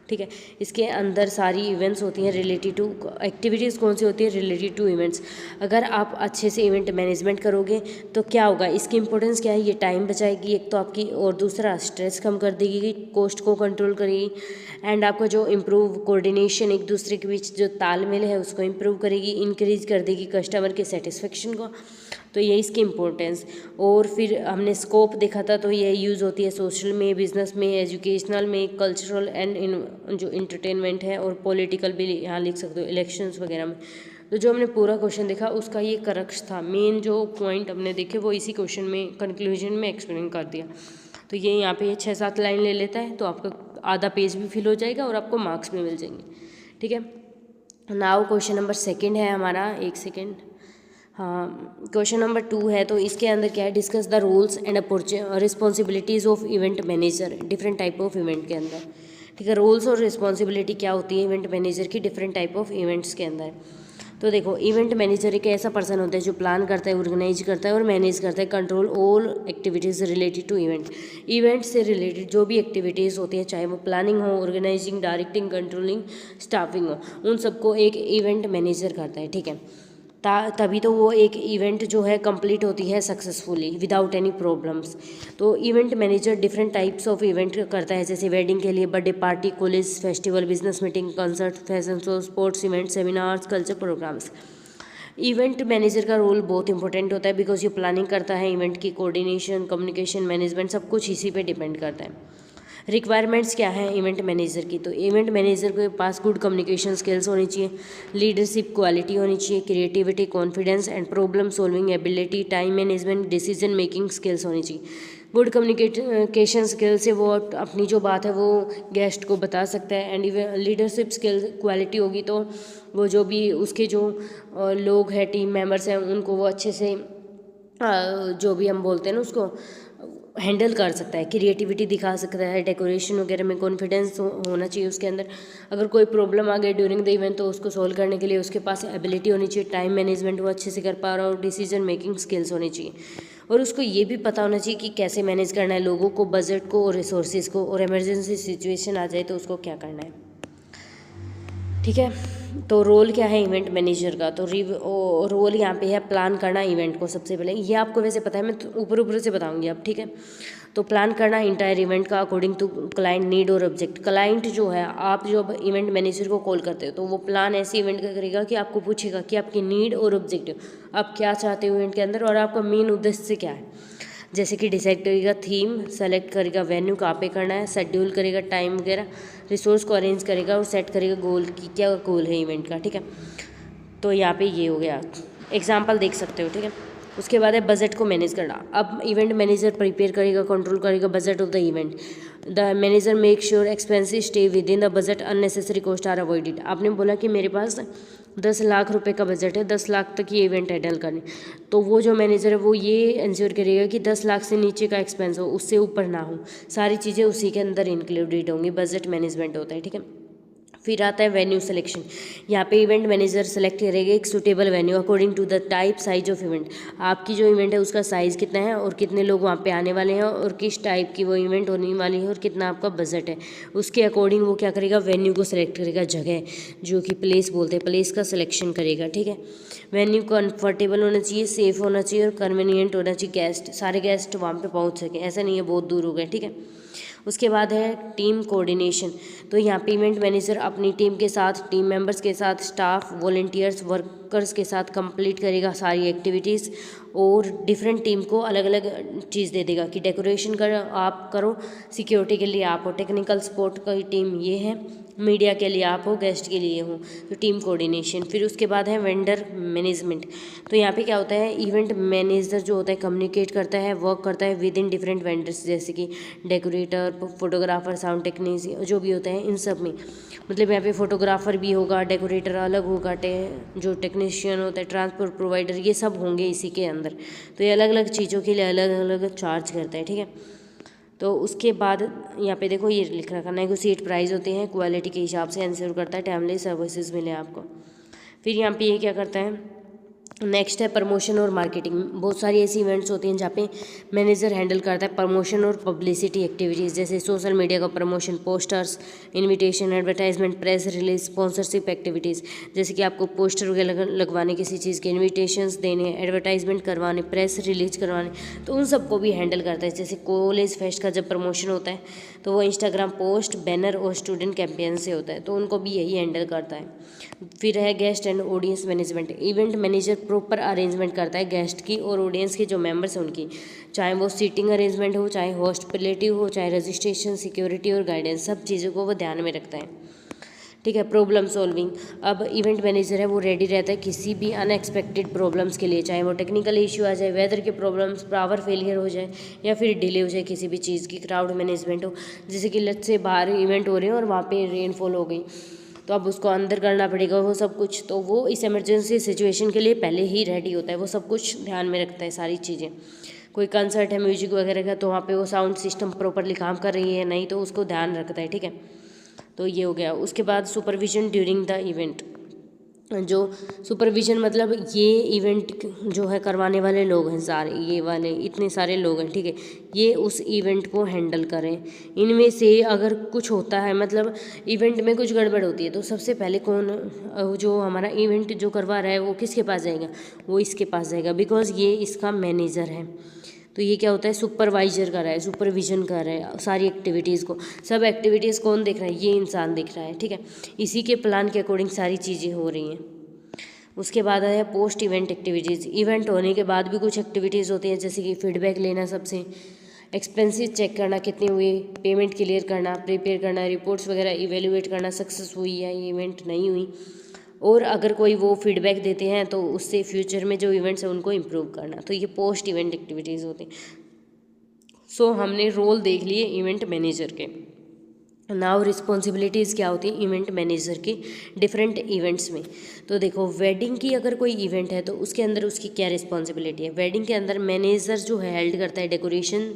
ठीक है। इसके अंदर सारी इवेंट्स होती हैं रिलेटेड टू एक्टिविटीज़, कौन सी होती है रिलेटेड टू इवेंट्स। अगर आप अच्छे से इवेंट मैनेजमेंट करोगे तो क्या होगा, इसकी इंपॉर्टेंस क्या है, ये टाइम बचाएगी एक तो आपकी, और दूसरा स्ट्रेस कम कर देगी, कॉस्ट को कंट्रोल करेगी, एंड आपका जो इम्प्रूव कोऑर्डिनेशन, एक दूसरे के बीच जो तालमेल है उसको इम्प्रूव करेगी, इंक्रीज कर देगी कस्टमर के सेटिस्फेक्शन को। तो ये इसकी इम्पोर्टेंस। और फिर हमने स्कोप देखा था, तो ये यूज़ होती है सोशल में, बिजनेस में, एजुकेशनल में, कल्चरल एंड जो इंटरटेनमेंट है, और पॉलिटिकल भी यहाँ लिख सकते हो, इलेक्शंस वगैरह में। तो जो हमने पूरा क्वेश्चन देखा उसका ये करक्स था, मेन जो पॉइंट हमने देखे वो इसी क्वेश्चन में कंक्लूजन में एक्सप्लेन कर दिया। तो ये यहाँ पे 6-7 लाइन ले लेता है तो आपका आधा पेज भी फिल हो जाएगा और आपको मार्क्स भी मिल जाएंगे, ठीक है। नाउ क्वेश्चन नंबर 2 है हमारा, एक सेकेंड, हाँ क्वेश्चन नंबर 2 है। तो इसके अंदर क्या है, discuss the roles and responsibilities of event manager, different type of event के अंदर, ठीक है। रोल्स और रिस्पॉन्सिबिलिटी क्या होती है इवेंट मैनेजर की डिफरेंट टाइप ऑफ इवेंट्स के अंदर। तो देखो, इवेंट मैनेजर एक ऐसा पर्सन होता है जो प्लान करता है, ऑर्गेनाइज करता है और मैनेज करता है, control all activities related to event. Event से रिलेटेड जो भी एक्टिविटीज़ होती हैं, चाहे वो प्लानिंग हो, ऑर्गेनाइजिंग, डायरेक्टिंग, कंट्रोलिंग, स्टाफिंग हो, उन सबको एक इवेंट मैनेजर करता है, ठीक है। तभी तो वो एक इवेंट जो है कंप्लीट होती है सक्सेसफुली विदाउट एनी प्रॉब्लम्स। तो event manager different types of event करता है, जैसे वेडिंग के लिए, birthday party, college festival, business meeting, concert, fashion show, sports event, seminars, culture programs. Event manager का रोल बहुत इंपॉर्टेंट होता है बिकॉज ये प्लानिंग करता है, इवेंट की कोऑर्डिनेशन, कम्युनिकेशन, मैनेजमेंट सब कुछ इसी पे डिपेंड करता है। रिक्वायरमेंट्स क्या है इवेंट मैनेजर की, तो इवेंट मैनेजर के पास गुड कम्युनिकेशन स्किल्स होनी चाहिए, लीडरशिप क्वालिटी होनी चाहिए, creativity, confidence and problem solving ability, time management, decision making skills होनी चाहिए। गुड कम्युनिकेशन स्किल से वो अपनी जो बात है वो गेस्ट को बता सकता है, एंड लीडरशिप स्किल क्वालिटी होगी तो वो जो भी उसके जो लोग हैं, टीम मेंबर्स हैं, उनको वो अच्छे से जो भी हम बोलते हैं ना उसको हैंडल कर सकता है, क्रिएटिविटी दिखा सकता है, डेकोरेशन वगैरह में कॉन्फिडेंस होना चाहिए उसके अंदर। अगर कोई प्रॉब्लम आ गई ड्यूरिंग द इवेंट तो उसको सॉल्व करने के लिए उसके पास एबिलिटी होनी चाहिए, टाइम मैनेजमेंट वो अच्छे से कर पा रहा हो, डिसीजन मेकिंग स्किल्स होनी चाहिए, और उसको ये भी पता होना चाहिए कि कैसे मैनेज करना है लोगों को, बजट को और रिसोर्सेज को, और इमरजेंसी सिचुएशन आ जाए तो उसको क्या करना है, ठीक है। तो रोल क्या है इवेंट मैनेजर का, तो रोल यहाँ पे है प्लान करना इवेंट को। सबसे पहले ये आपको वैसे पता है, मैं ऊपर ऊपर से बताऊंगी अब, ठीक है। तो प्लान करना इंटायर इवेंट का अकॉर्डिंग टू क्लाइंट नीड और ऑब्जेक्ट। क्लाइंट जो है, आप जो इवेंट मैनेजर को कॉल करते हो तो वो प्लान ऐसे इवेंट का करेगा कि आपको पूछेगा कि आपकी नीड और ऑब्जेक्टिव, आप क्या चाहते हो इवेंट के अंदर और आपका मेन उद्देश्य क्या है। जैसे कि डिसाइड करेगा थीम, सेलेक्ट करेगा वेन्यू कहाँ पे करना है, शेड्यूल करेगा टाइम वगैरह, रिसोर्स को अरेंज करेगा और सेट करेगा गोल की क्या गोल है इवेंट का, ठीक है। तो यहाँ पे ये हो गया, एग्जांपल देख सकते हो, ठीक है। उसके बाद है बजट को मैनेज करना। अब इवेंट मैनेजर प्रिपेयर करेगा, कंट्रोल करेगा budget of the event. The manager make sure expenses stay within the budget, unnecessary cost are avoided. आपने बोला कि मेरे पास 10 लाख रुपए का बजट है, 10 लाख तक ये इवेंट हैंडल करने, तो वो जो मैनेजर है वो ये इंश्योर करेगा कि 10 लाख से नीचे का एक्सपेंस हो, उससे ऊपर ना हो, सारी चीज़ें उसी के अंदर इंक्लूडेड होंगी। बजट मैनेजमेंट होता है, ठीक है। फिर आता है वेन्यू सिलेक्शन। यहाँ पे इवेंट मैनेजर सेलेक्ट करेगा एक suitable venue according to the type size of event. आपकी जो इवेंट है उसका साइज़ कितना है और कितने लोग वहाँ पे आने वाले हैं और किस टाइप की वो इवेंट होने वाली है और कितना आपका बजट है, उसके अकॉर्डिंग वो क्या करेगा, वेन्यू को सिलेक्ट करेगा, जगह जो कि प्लेस बोलते हैं, प्लेस का सिलेक्शन करेगा, ठीक है। वेन्यू कंफर्टेबल होना चाहिए, सेफ होना चाहिए और कन्वीनियंट होना चाहिए, गेस्ट सारे गेस्ट वहाँ पे पहुँच सकें, ऐसा नहीं है बहुत दूर हो गए, ठीक है। उसके बाद है टीम कोऑर्डिनेशन। तो यहाँ पे इवेंट मैनेजर अपनी टीम के साथ, टीम मेंबर्स के साथ, स्टाफ, वॉलंटियर्स, वर्कर्स के साथ कंप्लीट करेगा सारी एक्टिविटीज़ और डिफरेंट टीम को अलग अलग चीज़ दे देगा कि डेकोरेशन कर आप करो, सिक्योरिटी के लिए आप हो, टेक्निकल सपोर्ट की टीम ये है, मीडिया के लिए आप हो, गेस्ट के लिए हो, तो टीम कोऑर्डिनेशन। फिर उसके बाद है वेंडर मैनेजमेंट। तो यहाँ पे क्या होता है, इवेंट मैनेजर जो होता है कम्युनिकेट करता है, वर्क करता है विद इन डिफरेंट वेंडर्स, जैसे कि डेकोरेटर, फोटोग्राफर, साउंड टेक्नीशियन जो भी होते हैं इन सब में, मतलब यहाँ पे फोटोग्राफर भी होगा, डेकोरेटर अलग होगा, जो टेक्नीशियन होता है, ट्रांसपोर्ट प्रोवाइडर, ये सब होंगे इसी के अंदर। तो ये अलग अलग चीज़ों के लिए अलग अलग चार्ज करता है, ठीक है। तो उसके बाद यहाँ पे देखो ये लिख रखा, नेगोशिएट प्राइस होते हैं, क्वालिटी के हिसाब से इंश्योर करता है टाइमली सर्विसेज मिले आपको। फिर यहाँ पे ये क्या करता है, नेक्स्ट है प्रमोशन और मार्केटिंग। बहुत सारी ऐसी इवेंट्स होती हैं जहाँ पे मैनेजर हैंडल करता है प्रमोशन और पब्लिसिटी एक्टिविटीज़, जैसे सोशल मीडिया का promotion, posters, invitation, advertisement, press release, sponsorship activities, जैसे कि आपको पोस्टर वगैरह लगवाने किसी चीज़ के, इन्विटेशंस देने, एडवर्टाइजमेंट करवाने, प्रेस रिलीज करवाने, तो उन सबको भी हैंडल करता है। जैसे कॉलेज फेस्ट का जब प्रमोशन होता है तो वो इंस्टाग्राम पोस्ट, बैनर और स्टूडेंट कैंपेन से होता है, तो उनको भी यही हैंडल करता है। फिर है guest and audience management. Event manager proper arrangement करता है गेस्ट की और ऑडियंस के जो मेंबर्स हैं उनकी, चाहे वो सीटिंग अरेंजमेंट हो, चाहे हॉस्पिटलिटी हो, चाहे रजिस्ट्रेशन, सिक्योरिटी और गाइडेंस, सब चीज़ों को वो ध्यान में रखता है, ठीक है। Problem solving. अब इवेंट मैनेजर है वो रेडी रहता है किसी भी अनएक्सपेक्टेड प्रॉब्लम्स के लिए, चाहे वो टेक्निकल इशू आ जाए, वेदर के प्रॉब्लम्स, पावर फेलियर हो जाए या फिर डिले हो जाए किसी भी चीज़ की, क्राउड मैनेजमेंट हो, जैसे कि लेट्स से बाहर इवेंट हो रहे हैं और वहाँ पे रेनफॉल हो गई तो अब उसको अंदर करना पड़ेगा वो सब कुछ, तो वो इस इमरजेंसी सिचुएशन के लिए पहले ही रेडी होता है, वो सब कुछ ध्यान में रखता है सारी चीज़ें। कोई कंसर्ट है म्यूजिक वगैरह का तो वहाँ पे वो साउंड सिस्टम प्रॉपरली काम कर रही है नहीं, तो उसको ध्यान रखता है, ठीक है। तो ये हो गया। उसके बाद सुपरविजन ड्यूरिंग द इवेंट। जो सुपरविजन मतलब ये इवेंट जो है करवाने वाले लोग हैं सारे, ये वाले इतने सारे लोग हैं, ठीक है, ये उस इवेंट को हैंडल करें। इनमें से अगर कुछ होता है, मतलब इवेंट में कुछ गड़बड़ होती है, तो सबसे पहले कौन, जो हमारा इवेंट जो करवा रहा है वो किसके पास जाएगा, वो इसके पास जाएगा, बिकॉज ये इसका मैनेजर है। तो ये क्या होता है, सुपरवाइजर कर रहा है, सुपरविजन कर रहा है सारी एक्टिविटीज़ को। सब एक्टिविटीज़ कौन देख रहा है, ये इंसान देख रहा है, ठीक है। इसी के प्लान के अकॉर्डिंग सारी चीज़ें हो रही हैं। उसके बाद है पोस्ट इवेंट एक्टिविटीज़। इवेंट होने के बाद भी कुछ एक्टिविटीज़ होती हैं, जैसे कि फीडबैक लेना सबसे, एक्सपेंसेस चेक करना कितने हुए, पेमेंट क्लियर करना, प्रिपेयर करना, रिपोर्ट्स वगैरह इवेल्युएट करना, सक्सेस हुई या ये इवेंट नहीं हुई, और अगर कोई वो फीडबैक देते हैं तो उससे फ्यूचर में जो इवेंट्स हैं उनको इम्प्रूव करना। तो ये पोस्ट इवेंट एक्टिविटीज़ होती हैं। सो हमने रोल देख लिए इवेंट मैनेजर के। नाउ रिस्पॉन्सिबिलिटीज़ क्या होती है इवेंट मैनेजर की डिफरेंट इवेंट्स में। तो देखो, वेडिंग की अगर कोई इवेंट है तो उसके अंदर उसकी क्या रिस्पॉन्सिबिलिटी है। वेडिंग के अंदर मैनेजर जो है हेल्ड करता है डेकोरेशन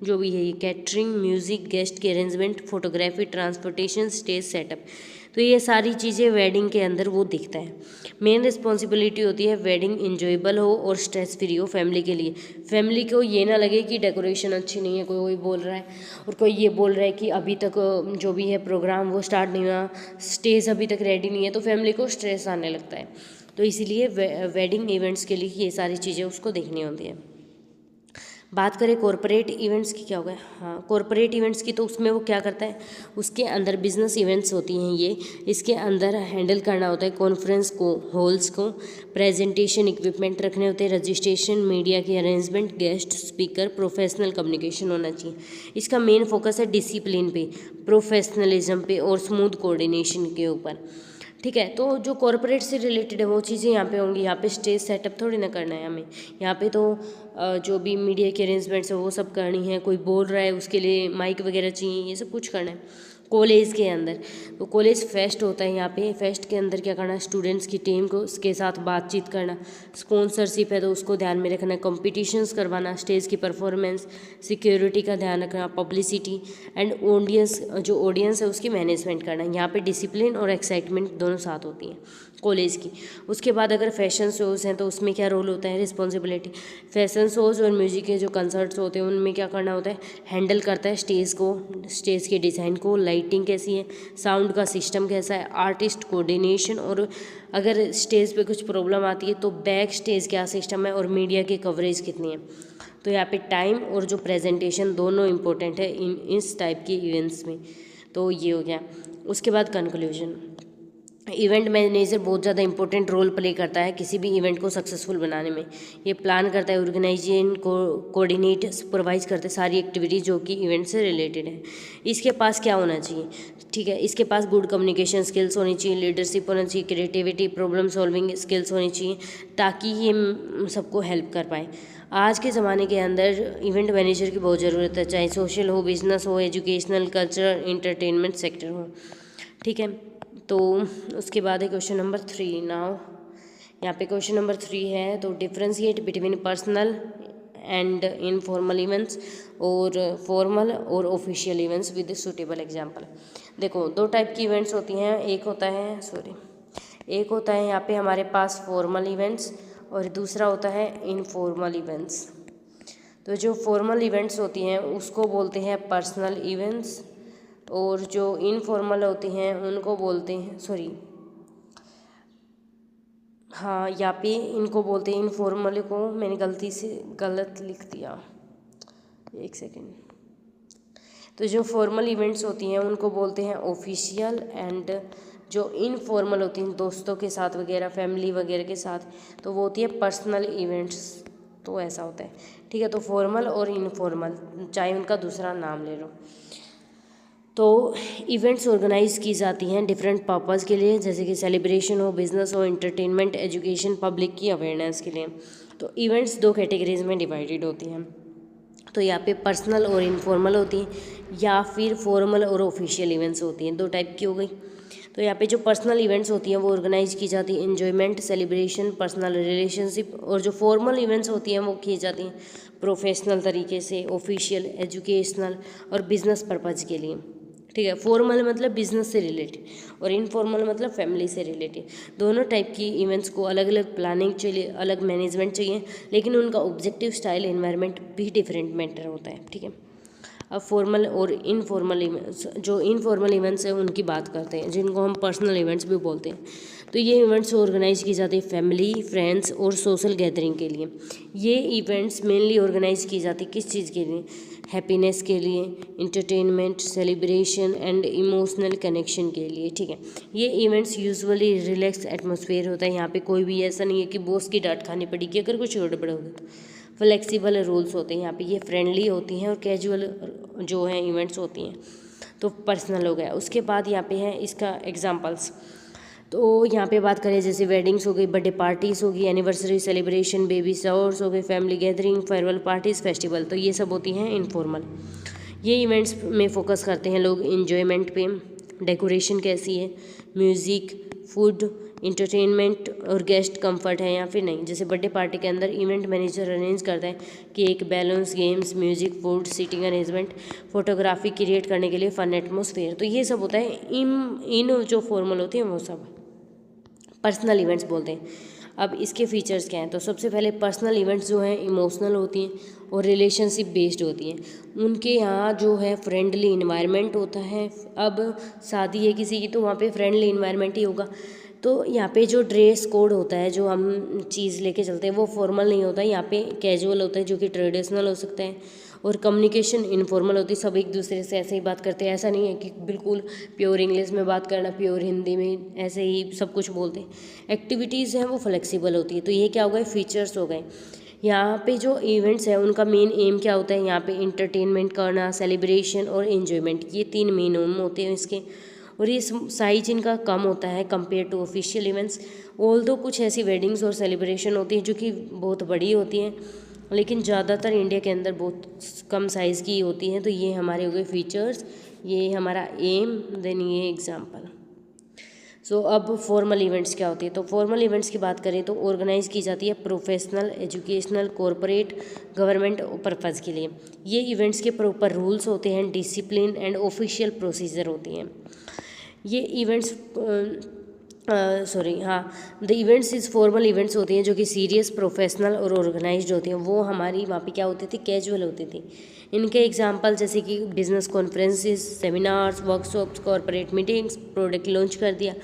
जो भी है, कैटरिंग, म्यूज़िक, गेस्ट की arrangement, photography, transportation, stage setup, तो ये सारी चीज़ें वेडिंग के अंदर वो दिखता है। मेन रिस्पॉन्सिबिलिटी होती है वेडिंग इंजॉयबल हो और स्ट्रेस फ्री हो फैमिली के लिए। फैमिली को ये ना लगे कि डेकोरेशन अच्छी नहीं है, कोई बोल रहा है और कोई ये बोल रहा है कि अभी तक जो भी है प्रोग्राम वो स्टार्ट नहीं हुआ, स्टेज अभी तक रेडी नहीं है, तो फैमिली को स्ट्रेस आने लगता है। तो इसीलिए वेडिंग इवेंट्स के लिए ये सारी चीज़ें उसको देखनी होती है। बात करें कॉरपोरेट इवेंट्स की, क्या होगा, हाँ कॉरपोरेट इवेंट्स की, तो उसमें वो क्या करता है, उसके अंदर बिजनेस इवेंट्स होती हैं ये, इसके अंदर हैंडल करना होता है कॉन्फ्रेंस को, हॉल्स को, प्रेजेंटेशन इक्विपमेंट रखने होते हैं, रजिस्ट्रेशन, मीडिया की arrangement, guest speaker, professional communication होना चाहिए। इसका मेन फोकस है डिसिप्लिन पे, प्रोफेशनलिज्म पे और स्मूथ कोऑर्डिनेशन के ऊपर, ठीक है। तो जो कॉरपोरेट से रिलेटेड है वो चीज़ें यहाँ पे होंगी। यहाँ पे स्टेज सेटअप थोड़ी ना करना है हमें, यहाँ पे तो जो भी मीडिया के अरेंजमेंट्स है वो सब करनी है, कोई बोल रहा है उसके लिए माइक वगैरह चाहिए, ये सब कुछ करना है कॉलेज के अंदर। तो कॉलेज फेस्ट होता है, यहाँ पे फेस्ट के अंदर क्या करना है, स्टूडेंट्स की टीम को उसके साथ बातचीत करना, स्पॉन्सरशिप है तो उसको ध्यान में रखना, कंपटीशंस करवाना, स्टेज की परफॉर्मेंस, सिक्योरिटी का ध्यान रखना, पब्लिसिटी एंड ऑडियंस, जो ऑडियंस है उसकी मैनेजमेंट करना। यहाँ पे डिसिप्लिन और एक्साइटमेंट दोनों साथ होती हैं कॉलेज की। उसके बाद अगर फैशन शोज़ हैं तो उसमें क्या रोल होता है, रिस्पॉन्सिबिलिटी। फैशन शोज़ और म्यूजिक के जो कंसर्ट्स होते हैं उनमें क्या करना होता है, हैंडल करता है स्टेज को, स्टेज के डिज़ाइन को, लाइटिंग कैसी है, साउंड का सिस्टम कैसा है, आर्टिस्ट कोऑर्डिनेशन, और अगर स्टेज पे कुछ प्रॉब्लम आती है तो बैक स्टेज क्या सिस्टम है, और मीडिया की कवरेज कितनी है। तो यहाँ पे टाइम और जो प्रेजेंटेशन दोनों इम्पोर्टेंट है इस टाइप के इवेंट्स में। तो ये हो गया। उसके बाद कंक्लूजन। इवेंट मैनेजर बहुत ज़्यादा इंपॉर्टेंट रोल प्ले करता है किसी भी इवेंट को सक्सेसफुल बनाने में। ये प्लान करता है, ऑर्गेनाइजेशन को कोऑर्डिनेट सुपरवाइज करते हैं सारी एक्टिविटीज़ जो कि इवेंट से रिलेटेड है। इसके पास क्या होना चाहिए, ठीक है, इसके पास गुड कम्युनिकेशन स्किल्स होनी चाहिए, लीडरशिप होना चाहिए, क्रिएटिविटी, प्रॉब्लम सॉल्विंग स्किल्स होनी चाहिए, ताकि ये सबको हेल्प कर पाए। आज के ज़माने के अंदर इवेंट मैनेजर की बहुत ज़रूरत है, चाहे सोशल हो, बिजनेस हो, एजुकेशनल, कल्चरल, इंटरटेनमेंट सेक्टर हो, ठीक है। तो उसके बाद है क्वेश्चन नंबर 3 नाउ। यहाँ पे क्वेश्चन नंबर 3 है, तो differentiate between personal and informal events और फॉर्मल और official events with suitable example. देखो, दो टाइप की इवेंट्स होती हैं, एक होता है यहाँ पे हमारे पास फॉर्मल इवेंट्स और दूसरा होता है इनफॉर्मल इवेंट्स। तो जो फॉर्मल इवेंट्स होती हैं उसको बोलते हैं पर्सनल इवेंट्स, और जो इनफॉर्मल होती हैं उनको बोलते हैं यहाँ पे इनको बोलते हैं, इनफॉर्मल को मैंने गलती से गलत लिख दिया, एक सेकेंड। तो जो फॉर्मल इवेंट्स होती हैं उनको बोलते हैं ऑफिशियल, एंड जो इनफॉर्मल होती हैं दोस्तों के साथ वगैरह, फैमिली वगैरह के साथ, तो वो होती है पर्सनल इवेंट्स। तो ऐसा होता है, ठीक है। तो फॉर्मल और इनफॉर्मल चाहे उनका दूसरा नाम ले लो। तो इवेंट्स ऑर्गेनाइज की जाती हैं डिफरेंट पर्पज़ के लिए, जैसे कि सेलिब्रेशन हो, बिजनेस हो, एंटरटेनमेंट, एजुकेशन, पब्लिक की अवेयरनेस के लिए। तो इवेंट्स दो कैटेगरीज में डिवाइडेड होती हैं। तो यहाँ पे पर्सनल और इनफॉर्मल होती हैं, या फिर फॉर्मल और ऑफिशियल इवेंट्स होती हैं, दो टाइप की हो गई। तो यहाँ पे जो पर्सनल इवेंट्स होती हैं वो ऑर्गेनाइज की जाती है एन्जॉयमेंट, सेलिब्रेशन, पर्सनल रिलेशनशिप, और जो फॉर्मल इवेंट्स होती हैं वो की जाती हैं प्रोफेशनल तरीके से, ऑफिशियल, एजुकेशनल और बिजनेस पर्पज़ के लिए, ठीक है। फॉर्मल मतलब बिजनेस से रिलेटेड और इनफॉर्मल मतलब फैमिली से रिलेटेड। दोनों टाइप की इवेंट्स को अलग अलग प्लानिंग चाहिए, अलग मैनेजमेंट चाहिए, लेकिन उनका ऑब्जेक्टिव, स्टाइल, एनवायरनमेंट भी डिफरेंट मैटर होता है, ठीक है। अब फॉर्मल और इनफॉर्मल इवेंट्स, जो इनफॉर्मल इवेंट्स हैं उनकी बात करते हैं, जिनको हम पर्सनल इवेंट्स भी बोलते हैं। तो ये इवेंट्स ऑर्गेनाइज की जाती है फैमिली, फ्रेंड्स और सोशल गैदरिंग के लिए। ये इवेंट्स मेनली ऑर्गेनाइज की जाती है किस चीज़ के लिए, हैप्पीनेस के लिए, entertainment, celebration and emotional connection के लिए, ठीक है। ये इवेंट्स यूजुअली रिलैक्स एटमॉस्फेयर होता है, यहाँ पे कोई भी ऐसा नहीं है कि बॉस की डांट खानी पड़ेगी अगर कुछ गड़बड़ होगा। तो फ्लेक्सिबल रूल्स होते हैं यहाँ पे, ये फ्रेंडली होती हैं और कैजुअल जो हैं इवेंट्स होती हैं। तो पर्सनल हो गया। उसके बाद यहाँ पे है इसका एग्जांपल्स। तो यहाँ पे बात करें जैसे वेडिंग्स हो गई, बर्थडे पार्टीज़ होगी, एनिवर्सरी सेलिब्रेशन, बेबी शावर्स हो गए, family gathering, farewell parties, festival, तो ये सब होती हैं इनफॉर्मल। ये इवेंट्स में फोकस करते हैं लोग इन्जॉयमेंट पे, डेकोरेशन कैसी है, म्यूज़िक, फूड, इंटरटेनमेंट और गेस्ट कंफर्ट है या फिर नहीं। जैसे बर्थडे पार्टी के अंदर इवेंट मैनेजर अरेंज करता है cake, balloons, games, music, food, seating arrangement, photography create करने के लिए फन एटमॉस्फेयर। तो ये सब होता है इन जो फॉर्मल होती हैं वो सब पर्सनल इवेंट्स बोलते हैं। अब इसके फीचर्स क्या हैं, तो सबसे पहले पर्सनल इवेंट्स जो हैं इमोशनल होती हैं और रिलेशनशिप बेस्ड होती हैं। उनके यहाँ जो है फ्रेंडली इन्वायरमेंट होता है। अब शादी है किसी की तो वहाँ पे फ्रेंडली इन्वायरमेंट ही होगा। तो यहाँ पे जो ड्रेस कोड होता है, जो हम चीज़ लेके चलते हैं, वो फॉर्मल नहीं होता है, यहाँ पे कैजुअल होता है जो कि ट्रेडिशनल हो सकता है। और कम्युनिकेशन इनफॉर्मल होती है, सब एक दूसरे से ऐसे ही बात करते हैं, ऐसा नहीं है कि बिल्कुल प्योर इंग्लिश में बात करना, प्योर हिंदी में ऐसे ही सब कुछ बोलते हैं। एक्टिविटीज़ हैं वो फ्लेक्सिबल होती है। तो ये क्या हो गए, फीचर्स हो गए। यहाँ पे जो इवेंट्स हैं उनका मेन एम क्या होता है, यहाँ पे इंटरटेनमेंट करना, सेलिब्रेशन और एन्जॉयमेंट, ये तीन मेन एम होते हैं इसके। और ये साइज इनका कम होता है compare to official events. Although कुछ ऐसी वेडिंग्स और सेलिब्रेशन होती हैं जो कि बहुत बड़ी होती हैं, लेकिन ज़्यादातर इंडिया के अंदर बहुत कम साइज़ की होती हैं। तो ये हमारे हो गए फीचर्स, ये हमारा एम, देन ये एग्जाम्पल। सो अब फॉर्मल इवेंट्स क्या होती है? तो फॉर्मल इवेंट्स की बात करें तो ऑर्गेनाइज की जाती है professional, educational, corporate, government purpose के लिए। ये इवेंट्स के प्रॉपर रूल्स होते हैं, डिसिप्लिन एंड ऑफिशियल प्रोसीजर होती हैं। ये events the events is formal events होती हैं जो कि सीरियस, प्रोफेशनल और ऑर्गेनाइज्ड होती हैं। वो हमारी वहाँ पे क्या होती थी? कैजुअल होती थी। इनके एग्जांपल जैसे कि business conferences, seminars, workshops, corporate meetings, product launch कर दिया।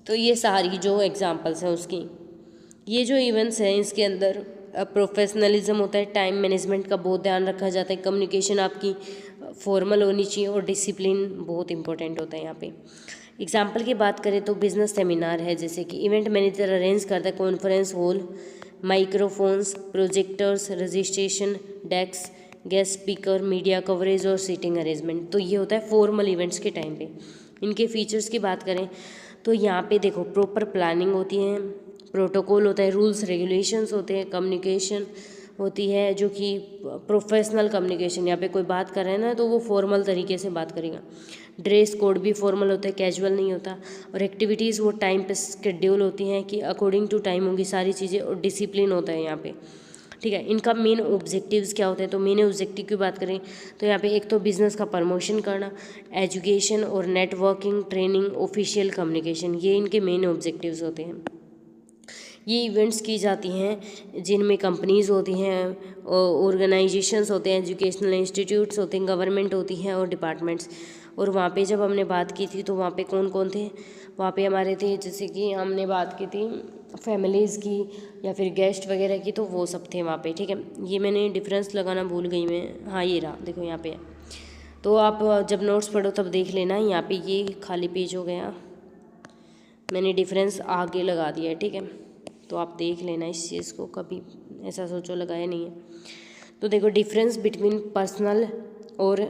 तो ये सारी जो एग्जांपल्स हैं उसकी, ये जो इवेंट्स हैं इसके अंदर प्रोफेशनलिज्म होता है, टाइम मैनेजमेंट का बहुत ध्यान रखा जाता है, कम्युनिकेशन आपकी फॉर्मल होनी चाहिए और डिसिप्लिन बहुत इंपॉर्टेंट होता है यहाँ पे। एग्जाम्पल की बात करें तो बिजनेस सेमिनार है, जैसे कि इवेंट मैनेजर अरेंज करता है conference hall, microphones, projectors, registration desk, guest speaker, media coverage और सीटिंग अरेंजमेंट। तो ये होता है फॉर्मल इवेंट्स के टाइम पे। इनके फीचर्स की बात करें तो यहाँ पे देखो प्रॉपर प्लानिंग होती है, प्रोटोकॉल होता है, रूल्स रेगुलेशंस होते हैं, कम्युनिकेशन होती है जो कि प्रोफेशनल कम्युनिकेशन। यहाँ पे कोई बात कर रहे हैं ना तो वो फॉर्मल तरीके से बात करेगा। ड्रेस कोड भी फॉर्मल होता है, कैजुअल नहीं होता। और एक्टिविटीज़ वो टाइम पे शेड्यूल होती हैं कि अकॉर्डिंग टू टाइम होंगी सारी चीज़ें, और डिसिप्लिन होता है यहाँ पे, ठीक है। इनका मेन ऑब्जेक्टिव्स क्या होते हैं? तो मेन ऑब्जेक्टिव की बात करें तो यहाँ पे एक तो बिज़नेस का प्रमोशन करना, एजुकेशन और नेटवर्किंग, ट्रेनिंग, ऑफिशियल कम्युनिकेशन, ये इनके मेन ऑब्जेक्टिव्स होते हैं। ये इवेंट्स की जाती हैं जिनमें कंपनीज़ होती हैं, ऑर्गेनाइजेशंस होते हैं, एजुकेशनल इंस्टीट्यूट्स होते हैं, गवर्नमेंट होती हैं और डिपार्टमेंट्स। और वहाँ पे जब हमने बात की थी तो वहाँ पे कौन कौन थे? वहाँ पे हमारे थे, जैसे कि हमने बात की थी फैमिलीज़ की या फिर गेस्ट वगैरह की, तो वो सब थे वहाँ पे, ठीक है। ये मैंने डिफरेंस लगाना भूल गई मैं, हाँ ये रहा, देखो यहाँ पे है। तो आप जब नोट्स पढ़ो तब देख लेना, यहाँ पे ये खाली पेज हो गया, मैंने डिफरेंस आगे लगा दिया है, ठीक है। तो आप देख लेना इस चीज़ को, कभी ऐसा सोचो लगाया नहीं है। तो देखो डिफरेंस बिटवीन पर्सनल और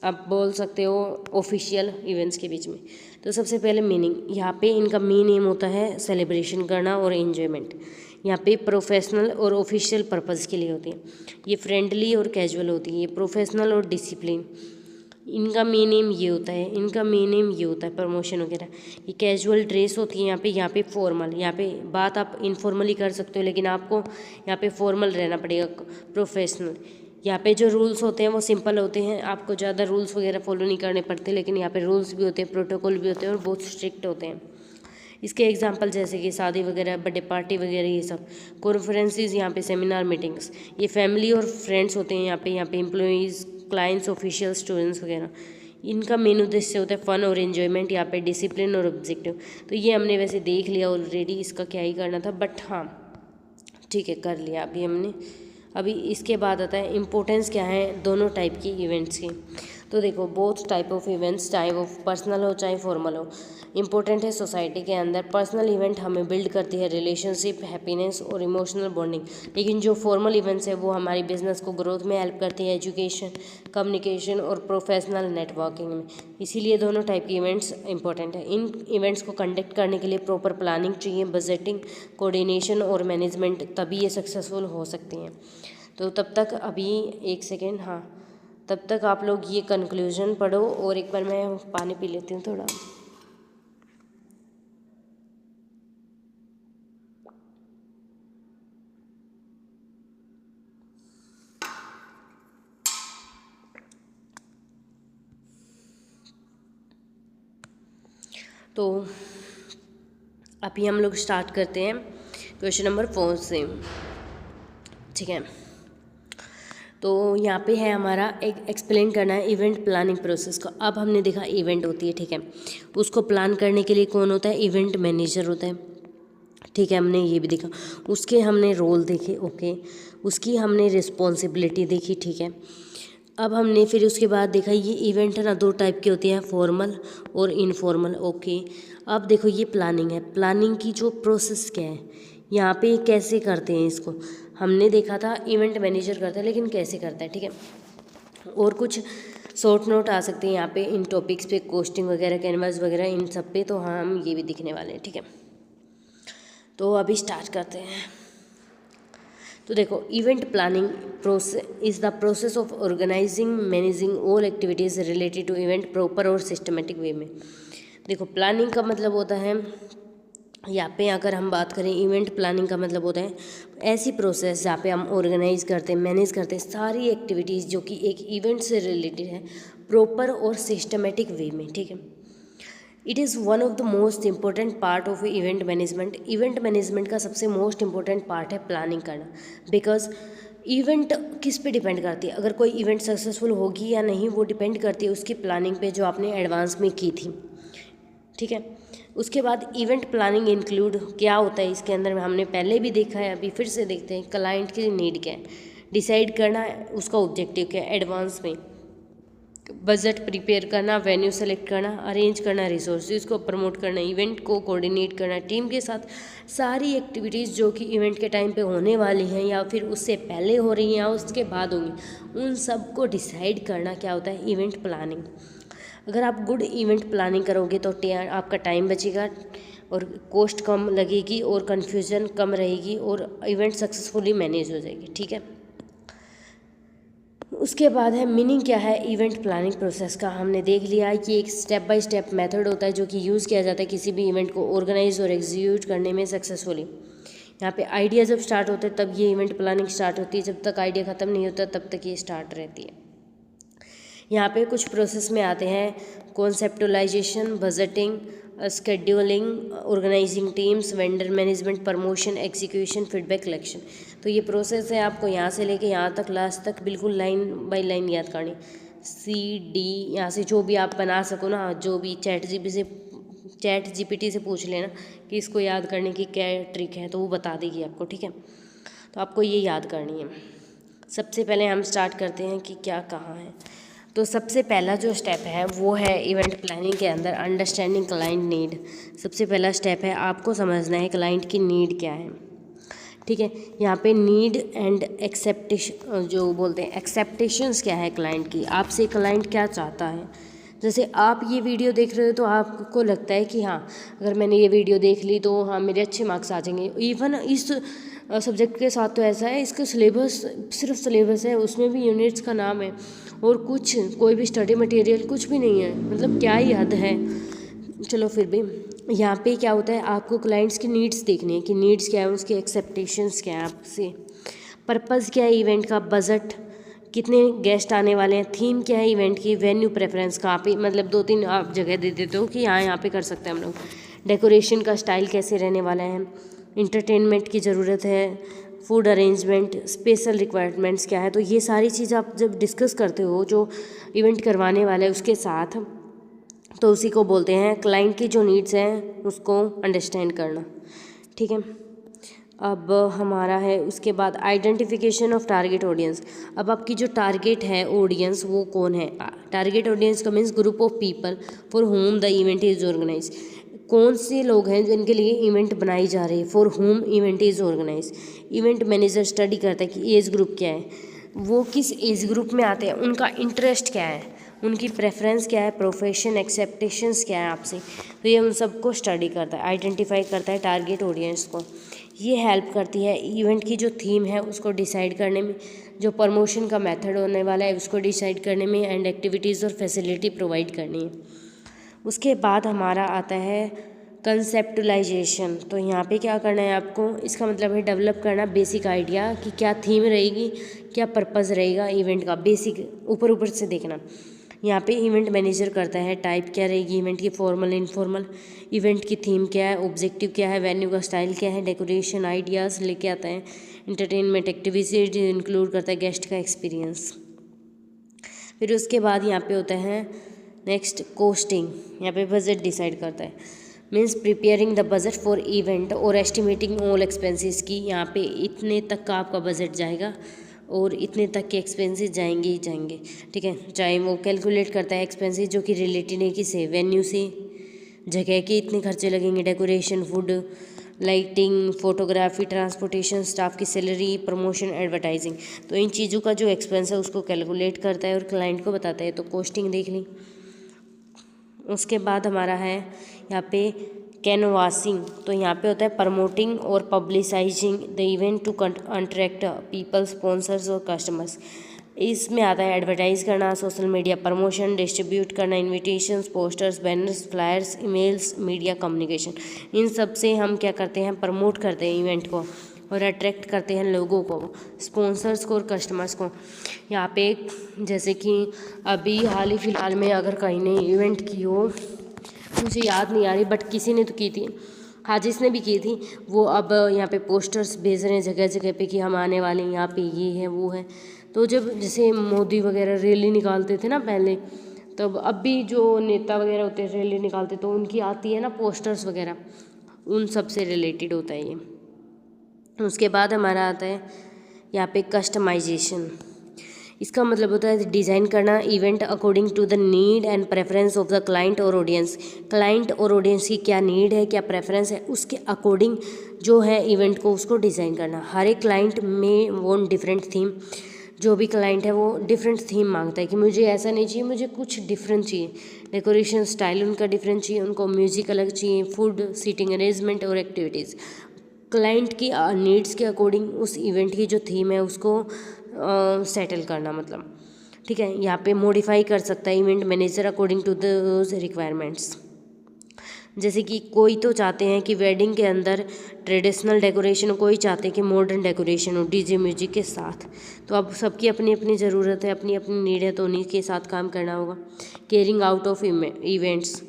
आप बोल सकते हो ऑफिशियल इवेंट्स के बीच में। तो सबसे पहले मीनिंग, यहाँ पे इनका मेन एम होता है सेलिब्रेशन करना और एंजॉयमेंट। यहाँ पे प्रोफेशनल और ऑफिशियल पर्पज़ के लिए होती है। ये फ्रेंडली और कैजुअल होती है। ये प्रोफेशनल और डिसिप्लिन, इनका मेन एम ये होता है। इनका मेन एम ये होता है प्रमोशन वगैरह। ये कैजुअल ड्रेस होती है यहाँ पे फॉर्मल। यहाँ पे बात आप इनफॉर्मली कर सकते हो, लेकिन आपको यहाँ पे फॉर्मल रहना पड़ेगा, प्रोफेशनल। यहाँ पे जो रूल्स होते हैं वो सिंपल होते हैं, आपको ज़्यादा रूल्स वगैरह फॉलो नहीं करने पड़ते, लेकिन यहाँ पे रूल्स भी होते हैं, प्रोटोकॉल भी होते हैं और बहुत स्ट्रिक्ट होते हैं। इसके एग्जांपल जैसे कि शादी वगैरह, बर्थडे पार्टी वगैरह, ये सब कॉन्फ्रेंसेस, यहाँ पे सेमिनार, मीटिंग्स। ये फैमिली और फ्रेंड्स होते हैं यहाँ पे एम्प्लॉयज़, क्लाइंट्स, ऑफिशियल, स्टूडेंट्स वगैरह। इनका मेन उद्देश्य होता है फन और एन्जॉयमेंट, यहाँ पे डिसिप्लिन और ऑब्जेक्टिव। तो ये हमने वैसे देख लिया ऑलरेडी, इसका क्या ही करना था, बट हाँ ठीक है कर लिया अभी हमने। अभी इसके बाद आता है इम्पोर्टेंस क्या है दोनों टाइप की इवेंट्स की। तो देखो बोथ टाइप ऑफ इवेंट्स, चाहे वो पर्सनल हो चाहे फॉर्मल हो, इम्पोर्टेंट है सोसाइटी के अंदर। पर्सनल इवेंट हमें बिल्ड करती है रिलेशनशिप, हैप्पीनेस और इमोशनल बॉन्डिंग, लेकिन जो फॉर्मल इवेंट्स है वो हमारी बिजनेस को ग्रोथ में हेल्प करती है, एजुकेशन, कम्युनिकेशन और प्रोफेशनल नेटवर्किंग में। इसीलिए दोनों टाइप की इवेंट्स इंपॉर्टेंट है। इन इवेंट्स को कंडक्ट करने के लिए प्रॉपर प्लानिंग चाहिए, बजटिंग, कोऑर्डिनेशन और मैनेजमेंट, तभी ये सक्सेसफुल हो सकती हैं। तो तब तक अभी एक सेकेंड, हाँ तब तक आप लोग ये कंक्लूजन पढ़ो, और एक बार मैं पानी पी लेती हूँ थोड़ा। तो अभी हम लोग स्टार्ट करते हैं क्वेश्चन नंबर 4 से, ठीक है। तो यहाँ पे है हमारा एक एक्सप्लेन करना है इवेंट प्लानिंग प्रोसेस को। अब हमने देखा इवेंट होती है, ठीक है, उसको प्लान करने के लिए कौन होता है? इवेंट मैनेजर होता है, ठीक है। हमने ये भी देखा, उसके हमने रोल देखे, ओके, उसकी हमने रिस्पॉन्सिबिलिटी देखी, ठीक है। अब हमने फिर उसके बाद देखा ये इवेंट है ना दो टाइप के होते हैं, फॉर्मल और इनफॉर्मल, ओके। अब देखो ये प्लानिंग है, प्लानिंग की जो प्रोसेस क्या है, यहाँ पे कैसे करते हैं इसको हमने देखा था इवेंट मैनेजर करता है, लेकिन कैसे करता है, ठीक है। और कुछ शॉर्ट नोट आ सकते हैं यहाँ पे इन टॉपिक्स पे, कोस्टिंग वगैरह, कैनवास वगैरह, इन सब पे। तो हम ये भी दिखने वाले हैं, ठीक है। तो अभी स्टार्ट करते हैं। तो देखो, event planning process is the process of organizing managing all activities related to event proper और सिस्टमेटिक वे में। देखो, प्लानिंग का मतलब होता है, यहाँ पे अगर हम बात करें इवेंट प्लानिंग का मतलब होता है ऐसी प्रोसेस जहाँ पे हम ऑर्गेनाइज करते हैं, मैनेज करते हैं सारी एक्टिविटीज़ जो कि एक इवेंट से रिलेटेड है, प्रॉपर और सिस्टमेटिक वे में, ठीक है। It is one of the most important part of event management. Event management का सबसे मोस्ट इम्पोर्टेंट पार्ट है प्लानिंग करना, बिकॉज इवेंट किस पे डिपेंड करती है, अगर कोई इवेंट सक्सेसफुल होगी या नहीं वो डिपेंड करती है उसकी प्लानिंग पे जो आपने एडवांस में की थी, ठीक है। उसके बाद इवेंट प्लानिंग इंक्लूड क्या होता है इसके अंदर में हमने पहले भी देखा है, अभी फिर से देखते हैं। क्लाइंट की नीड क्या है, डिसाइड करना उसका ऑब्जेक्टिव क्या है एडवांस में, बजट प्रिपेयर करना, वेन्यू सेलेक्ट करना, अरेंज करना, रिसोर्सेज को प्रमोट करना, इवेंट को कोऑर्डिनेट करना, टीम के साथ सारी एक्टिविटीज़ जो कि इवेंट के टाइम पे होने वाली हैं या फिर उससे पहले हो रही हैं या उसके बाद होंगी, उन सब को डिसाइड करना क्या होता है इवेंट प्लानिंग। अगर आप गुड इवेंट प्लानिंग करोगे तो आपका टाइम बचेगा और कॉस्ट कम लगेगी और कन्फ्यूज़न कम रहेगी और इवेंट सक्सेसफुली मैनेज हो जाएगी, ठीक है। उसके बाद है मीनिंग क्या है इवेंट प्लानिंग प्रोसेस का, हमने देख लिया है कि एक स्टेप बाय स्टेप मेथड होता है जो कि यूज़ किया जाता है किसी भी इवेंट को ऑर्गेनाइज और एग्जीक्यूट करने में सक्सेसफुली। यहाँ पे आइडिया जब स्टार्ट होता है तब ये इवेंट प्लानिंग स्टार्ट होती है, जब तक आइडिया ख़त्म नहीं होता तब तक ये स्टार्ट रहती है। यहाँ पे कुछ प्रोसेस में आते हैं conceptualisation, budgeting, scheduling, organising teams, vendor management, promotion, execution, feedback collection. तो ये प्रोसेस है, आपको यहाँ से लेके यहाँ तक लास्ट तक बिल्कुल लाइन बाय लाइन याद करनी, CD, यहाँ से जो भी आप बना सको ना, जो भी चैट जीपीटी से पूछ लेना कि इसको याद करने की क्या ट्रिक है तो वो बता देगी आपको, ठीक है। तो आपको ये याद करनी है। सबसे पहले हम स्टार्ट करते हैं कि क्या कहाँ है। तो सबसे पहला जो स्टेप है वो है इवेंट प्लानिंग के अंदर अंडरस्टैंडिंग क्लाइंट नीड। सबसे पहला स्टेप है आपको समझना है क्लाइंट की नीड क्या है, ठीक है। यहाँ पे नीड एंड एक्सेप्टेशन जो बोलते हैं, एक्सेप्टेशंस क्या है क्लाइंट की, आपसे क्लाइंट क्या चाहता है। जैसे आप ये वीडियो देख रहे हो तो आपको लगता है कि हाँ अगर मैंने ये वीडियो देख ली तो हाँ मेरे अच्छे मार्क्स आ जाएंगे। इवन इस सब्जेक्ट के साथ तो ऐसा है, इसका सिलेबस सिर्फ सिलेबस है, उसमें भी यूनिट्स का नाम है और कुछ कोई भी स्टडी मटेरियल कुछ भी नहीं है, मतलब क्या ही हद है। चलो फिर भी यहाँ पे क्या होता है, आपको क्लाइंट्स की नीड्स देखनी है कि नीड्स क्या है, उसके एक्सेप्टेशंस क्या है आपसे, पर्पज़ क्या है इवेंट का, बजट, कितने गेस्ट आने वाले हैं, थीम क्या है इवेंट की, वेन्यू प्रेफरेंस कहाँ पे, मतलब 2-3 आप जगह दे देते हो कि यहाँ पे कर सकते हैं हम लोग, डेकोरेशन का स्टाइल कैसे रहने वाला है, इंटरटेनमेंट की ज़रूरत है, फूड अरेंजमेंट, स्पेशल रिक्वायरमेंट्स क्या है। तो ये सारी चीज़ आप जब डिस्कस करते हो जो इवेंट करवाने वाले उसके साथ, तो उसी को बोलते हैं क्लाइंट की जो नीड्स हैं उसको अंडरस्टैंड करना, ठीक है। अब हमारा है उसके बाद आइडेंटिफिकेशन ऑफ टारगेट ऑडियंस। अब आपकी जो टारगेट है ऑडियंस वो कौन है, टारगेट ऑडियंस का means group of people for whom the event is organize. कौन से लोग हैं जिनके लिए इवेंट बनाई जा रही है, for whom event is organize. Event manager study करता है कि एज ग्रुप क्या है, वो किस एज ग्रुप में आते हैं, उनका इंटरेस्ट क्या है, उनकी प्रेफरेंस क्या है, प्रोफेशन, एक्सेप्टेशंस क्या है आपसे। तो ये उन सबको स्टडी करता है, आइडेंटिफाई करता है टारगेट ऑडियंस को। ये हेल्प करती है इवेंट की जो थीम है उसको डिसाइड करने में, जो प्रमोशन का मेथड होने वाला है उसको डिसाइड करने में, एंड एक्टिविटीज़ और फैसिलिटी प्रोवाइड करनी है। उसके बाद हमारा आता है कंसेप्टुलाइजेशन। तो यहाँ पे क्या करना है आपको, इसका मतलब है डेवलप करना बेसिक आइडिया कि क्या थीम रहेगी, क्या पर्पज़ रहेगा इवेंट का, बेसिक ऊपर ऊपर से देखना। यहाँ पे इवेंट मैनेजर करता है टाइप क्या रहेगी इवेंट की, फॉर्मल इनफॉर्मल, इवेंट की थीम क्या है, ऑब्जेक्टिव क्या है, वेन्यू का स्टाइल क्या है, डेकोरेशन आइडियाज़ लेके आता है, इंटरटेनमेंट एक्टिविटीज इंक्लूड करता है, गेस्ट का एक्सपीरियंस। फिर उसके बाद यहाँ पे होता है नेक्स्ट कोस्टिंग। यहाँ पे बजट डिसाइड करता है, means preparing the budget for event और एस्टिमेटिंग ऑल एक्सपेंसेस की। यहाँ पे इतने तक का आपका बजट जाएगा और इतने तक के एक्सपेंसेस जाएंगे ही जाएंगे, ठीक है। चाहे वो कैलकुलेट करता है एक्सपेंसेस जो कि रिलेटेड है किसे, वेन्यू से, जगह के इतने खर्चे लगेंगे, decoration, food, lighting, photography, transportation, staff की सैलरी, प्रमोशन, एडवर्टाइजिंग। तो इन चीज़ों का जो एक्सपेंस है उसको कैलकुलेट करता है और क्लाइंट को बताता है। तो कॉस्टिंग देख ली। उसके बाद हमारा है यहाँ पे कैनवासिंग। तो यहाँ पे होता है प्रमोटिंग और publicising the event to attract people, sponsors और कस्टमर्स। इसमें आता है एडवर्टाइज करना, सोशल मीडिया प्रमोशन, डिस्ट्रीब्यूट करना, invitations, posters, banners, flyers, emails, media communication. इन सब से हम क्या करते हैं, प्रमोट करते हैं इवेंट को और अट्रैक्ट करते हैं लोगों को, स्पॉन्सर्स को और कस्टमर्स को। यहाँ पे जैसे कि अभी हाल ही फ़िलहाल में अगर कहीं ने इवेंट की हो, मुझे याद नहीं आ रही बट किसी ने तो की थी, हाँ जिसने भी की थी वो अब यहाँ पे पोस्टर्स भेज रहे हैं जगह जगह पे कि हम आने वाले हैं, यहाँ पे ये है वो है। तो जब जैसे मोदी वगैरह रैली निकालते थे ना पहले, तब अब भी जो नेता वगैरह होते हैं रैली निकालते तो उनकी आती है ना पोस्टर्स वगैरह, उन सब से रिलेटेड होता है ये। उसके बाद हमारा आता है यहाँ पे कस्टमाइजेशन। इसका मतलब होता है डिज़ाइन करना event according to the need and preference of the client और ऑडियंस। क्लाइंट और ऑडियंस की क्या नीड है, क्या प्रेफरेंस है, उसके अकॉर्डिंग जो है इवेंट को उसको डिज़ाइन करना। हर एक क्लाइंट में वो डिफरेंट थीम, जो भी क्लाइंट है वो डिफरेंट थीम मांगता है कि मुझे ऐसा नहीं चाहिए, मुझे कुछ डिफरेंट चाहिए। डेकोरेशन स्टाइल उनका डिफरेंट चाहिए, उनको म्यूज़िक अलग चाहिए, फूड, सीटिंग अरेंजमेंट और एक्टिविटीज़। क्लाइंट की नीड्स के अकॉर्डिंग उस इवेंट की जो थीम है उसको सेटल करना, मतलब ठीक है। यहाँ पे मॉडिफाई कर सकता है event manager according to those requirements. जैसे कि कोई तो चाहते हैं कि वेडिंग के अंदर ट्रेडिशनल डेकोरेशन हो, कोई चाहते हैं कि मॉडर्न डेकोरेशन हो डीजे म्यूजिक के साथ। तो अब सबकी अपनी अपनी ज़रूरत है, अपनी अपनी नीड है, तो उन्हीं के साथ काम करना होगा। केयरिंग आउट ऑफ इवेंट्स,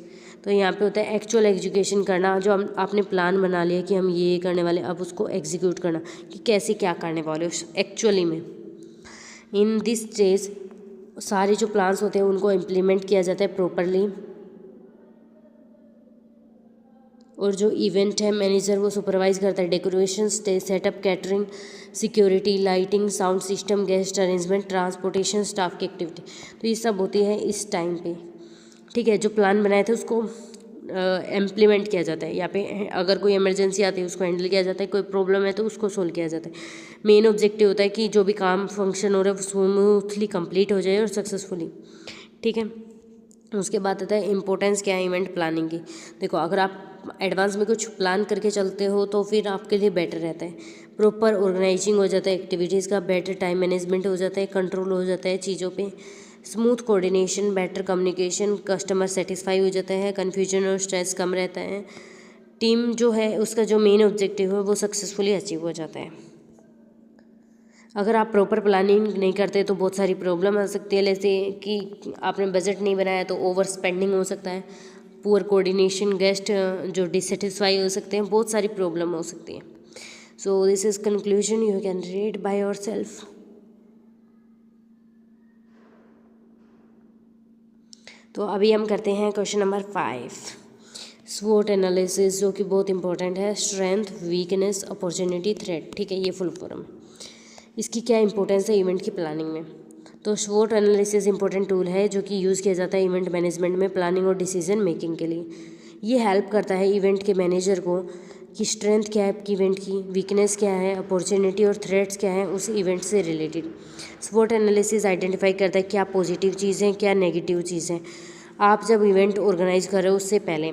तो यहाँ पे होता है एक्चुअल एग्जीक्यूशन करना। जो हम आपने प्लान बना लिया कि हम ये करने वाले, अब उसको एग्जीक्यूट करना कि कैसे क्या करने वाले उस एक्चुअली में। इन दिस स्टेज सारे जो प्लान्स होते हैं उनको इम्प्लीमेंट किया जाता है प्रॉपरली। और जो इवेंट है मैनेजर वो सुपरवाइज करता है decoration, stage setup, catering, security, lighting, sound system, guest arrangement, transportation, staff की एक्टिविटी। तो ये सब होती है इस टाइम पे, ठीक है। जो प्लान बनाए थे उसको इम्प्लीमेंट किया जाता है। यहाँ पे अगर कोई इमरजेंसी आती है उसको हैंडल किया जाता है, कोई प्रॉब्लम है तो उसको सोल्व किया जाता है। मेन ऑब्जेक्टिव होता है कि जो भी काम फंक्शन हो रहा है वो स्मूथली कंप्लीट हो जाए और सक्सेसफुली, ठीक है। उसके बाद आता है इम्पोर्टेंस क्या है इवेंट प्लानिंग की। देखो अगर आप एडवांस में कुछ प्लान करके चलते हो तो फिर आपके लिए बेटर रहता है। प्रॉपर ऑर्गेनाइजिंग हो जाता है एक्टिविटीज़ का, बेटर टाइम मैनेजमेंट हो जाता है, कंट्रोल हो जाता है चीज़ों पे, smooth coordination, better communication, customer satisfy हो जाता है, कन्फ्यूजन और स्ट्रेस कम रहता है, टीम जो है उसका जो मेन ऑब्जेक्टिव है वो सक्सेसफुली अचीव हो जाता है। अगर आप प्रॉपर प्लानिंग नहीं करते तो बहुत सारी प्रॉब्लम आ सकती है, जैसे कि आपने बजट नहीं बनाया तो ओवर स्पेंडिंग हो सकता है, पुअर कोऑर्डिनेशन, गेस्ट जो डिससेटिस्फाई हो सकते हैं, बहुत सारी प्रॉब्लम हो सकती है। So this is conclusion, you can read by your self. तो अभी हम करते हैं क्वेश्चन नंबर 5, स्वोट एनालिसिस, जो कि बहुत इंपॉर्टेंट है। स्ट्रेंथ, वीकनेस, अपॉर्चुनिटी, थ्रेट, ठीक है, ये फुल फॉर्म। इसकी क्या इंपॉर्टेंस है इवेंट की प्लानिंग में। तो स्वोट एनालिसिस इंपॉर्टेंट टूल है जो कि यूज़ किया जाता है इवेंट मैनेजमेंट में प्लानिंग और डिसीजन मेकिंग के लिए। ये हेल्प करता है इवेंट के मैनेजर को कि स्ट्रेंथ क्या है आपकी इवेंट की, वीकनेस क्या है, अपॉर्चुनिटी और थ्रेट्स क्या है उस इवेंट से रिलेटेड। स्वोट एनालिसिस आइडेंटिफाई करता है क्या पॉजिटिव चीज़ें, क्या नेगेटिव चीज़ें आप जब इवेंट ऑर्गेनाइज कर रहे हो उससे पहले।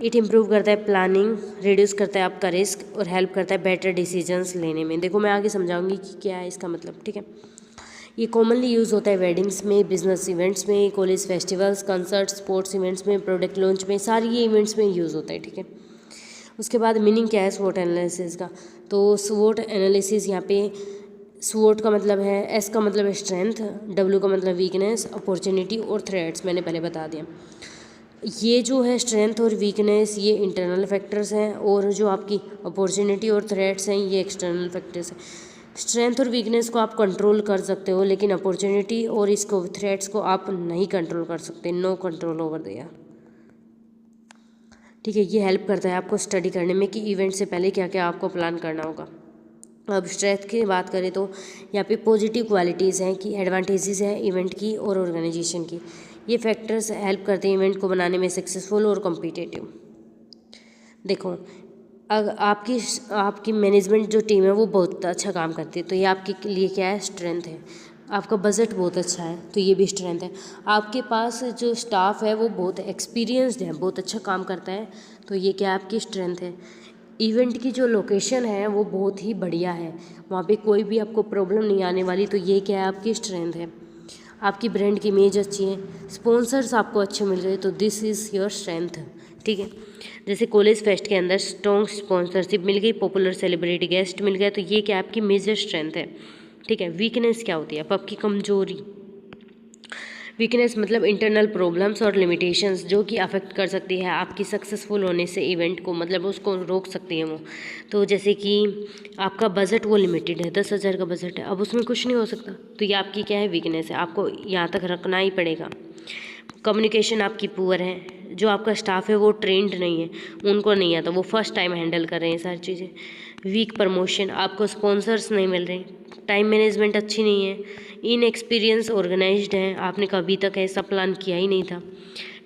इट इम्प्रूव करता है प्लानिंग, रिड्यूस करता है आपका रिस्क और हेल्प करता है बेटर डिसीजंस लेने में। देखो मैं आगे समझाऊंगी कि क्या है इसका मतलब, ठीक है। ये कॉमनली यूज़ होता है वेडिंग्स में, बिजनेस इवेंट्स में, college festivals, concert, sports events में, प्रोडक्ट लॉन्च में, सारी ये इवेंट्स में यूज़ होता है, ठीक है। उसके बाद मीनिंग क्या है स्वोट एनालिसिस का। तो स्वोट एनालिसिस यहाँ पे स्वोट का मतलब है, एस का मतलब है स्ट्रेंथ, डब्ल्यू का मतलब वीकनेस, अपॉर्चुनिटी और थ्रेट्स मैंने पहले बता दिया। ये जो है स्ट्रेंथ और वीकनेस ये इंटरनल फैक्टर्स हैं और जो आपकी अपॉर्चुनिटी और थ्रेट्स हैं ये एक्सटर्नल फैक्टर्स हैं। स्ट्रेंथ और वीकनेस को आप कंट्रोल कर सकते हो लेकिन अपॉर्चुनिटी और इसको थ्रेट्स को आप नहीं कंट्रोल कर सकते, नो कंट्रोल ओवर देयर, ठीक है। ये हेल्प करता है आपको स्टडी करने में कि इवेंट से पहले क्या क्या आपको प्लान करना होगा। अब स्ट्रेंथ की बात करें तो यहाँ पे पॉजिटिव क्वालिटीज़ हैं कि एडवांटेजेस हैं इवेंट की और ऑर्गेनाइजेशन की। ये फैक्टर्स हेल्प करते हैं इवेंट को बनाने में सक्सेसफुल और कॉम्पिटिटिव। देखो आपकी आपकी मैनेजमेंट जो टीम है वो बहुत अच्छा काम करती है, तो ये आपके लिए क्या है, स्ट्रेंथ है। आपका बजट बहुत अच्छा है, तो ये भी स्ट्रेंथ है। आपके पास जो स्टाफ है वो बहुत एक्सपीरियंस्ड है, बहुत अच्छा काम करता है, तो ये क्या आपकी स्ट्रेंथ है। इवेंट की जो लोकेशन है वो बहुत ही बढ़िया है, वहाँ पे कोई भी आपको प्रॉब्लम नहीं आने वाली, तो ये क्या है, आपकी स्ट्रेंथ है। आपकी ब्रांड की इमेज अच्छी है, स्पॉन्सर्स आपको अच्छे मिल गए, तो दिस इज़ योर स्ट्रेंथ। ठीक है, जैसे कॉलेज फेस्ट के अंदर स्ट्रॉन्ग स्पॉन्सरशिप मिल गई, पॉपुलर सेलिब्रिटी गेस्ट मिल गया, तो ये क्या आपकी मेजर स्ट्रेंथ है। ठीक है, वीकनेस क्या होती है, अब आपकी कमजोरी। वीकनेस मतलब इंटरनल प्रॉब्लम्स और लिमिटेशंस जो कि अफेक्ट कर सकती है आपकी सक्सेसफुल होने से इवेंट को, मतलब उसको रोक सकती है वो। तो जैसे कि आपका बजट वो लिमिटेड है, 10,000 का बजट है, अब उसमें कुछ नहीं हो सकता, तो ये आपकी क्या है, वीकनेस है, आपको यहाँ तक रखना ही पड़ेगा। कम्युनिकेशन आपकी पुअर है, जो आपका स्टाफ है वो ट्रेंड नहीं है, उनको नहीं आता, वो फर्स्ट टाइम हैंडल कर रहे हैं सारी चीज़ें। वीक प्रमोशन, आपको स्पॉन्सर्स नहीं मिल रहे, टाइम मैनेजमेंट अच्छी नहीं है, इनएक्सपीरियंस ऑर्गेनाइज्ड है, आपने कभी तक ऐसा प्लान किया ही नहीं था।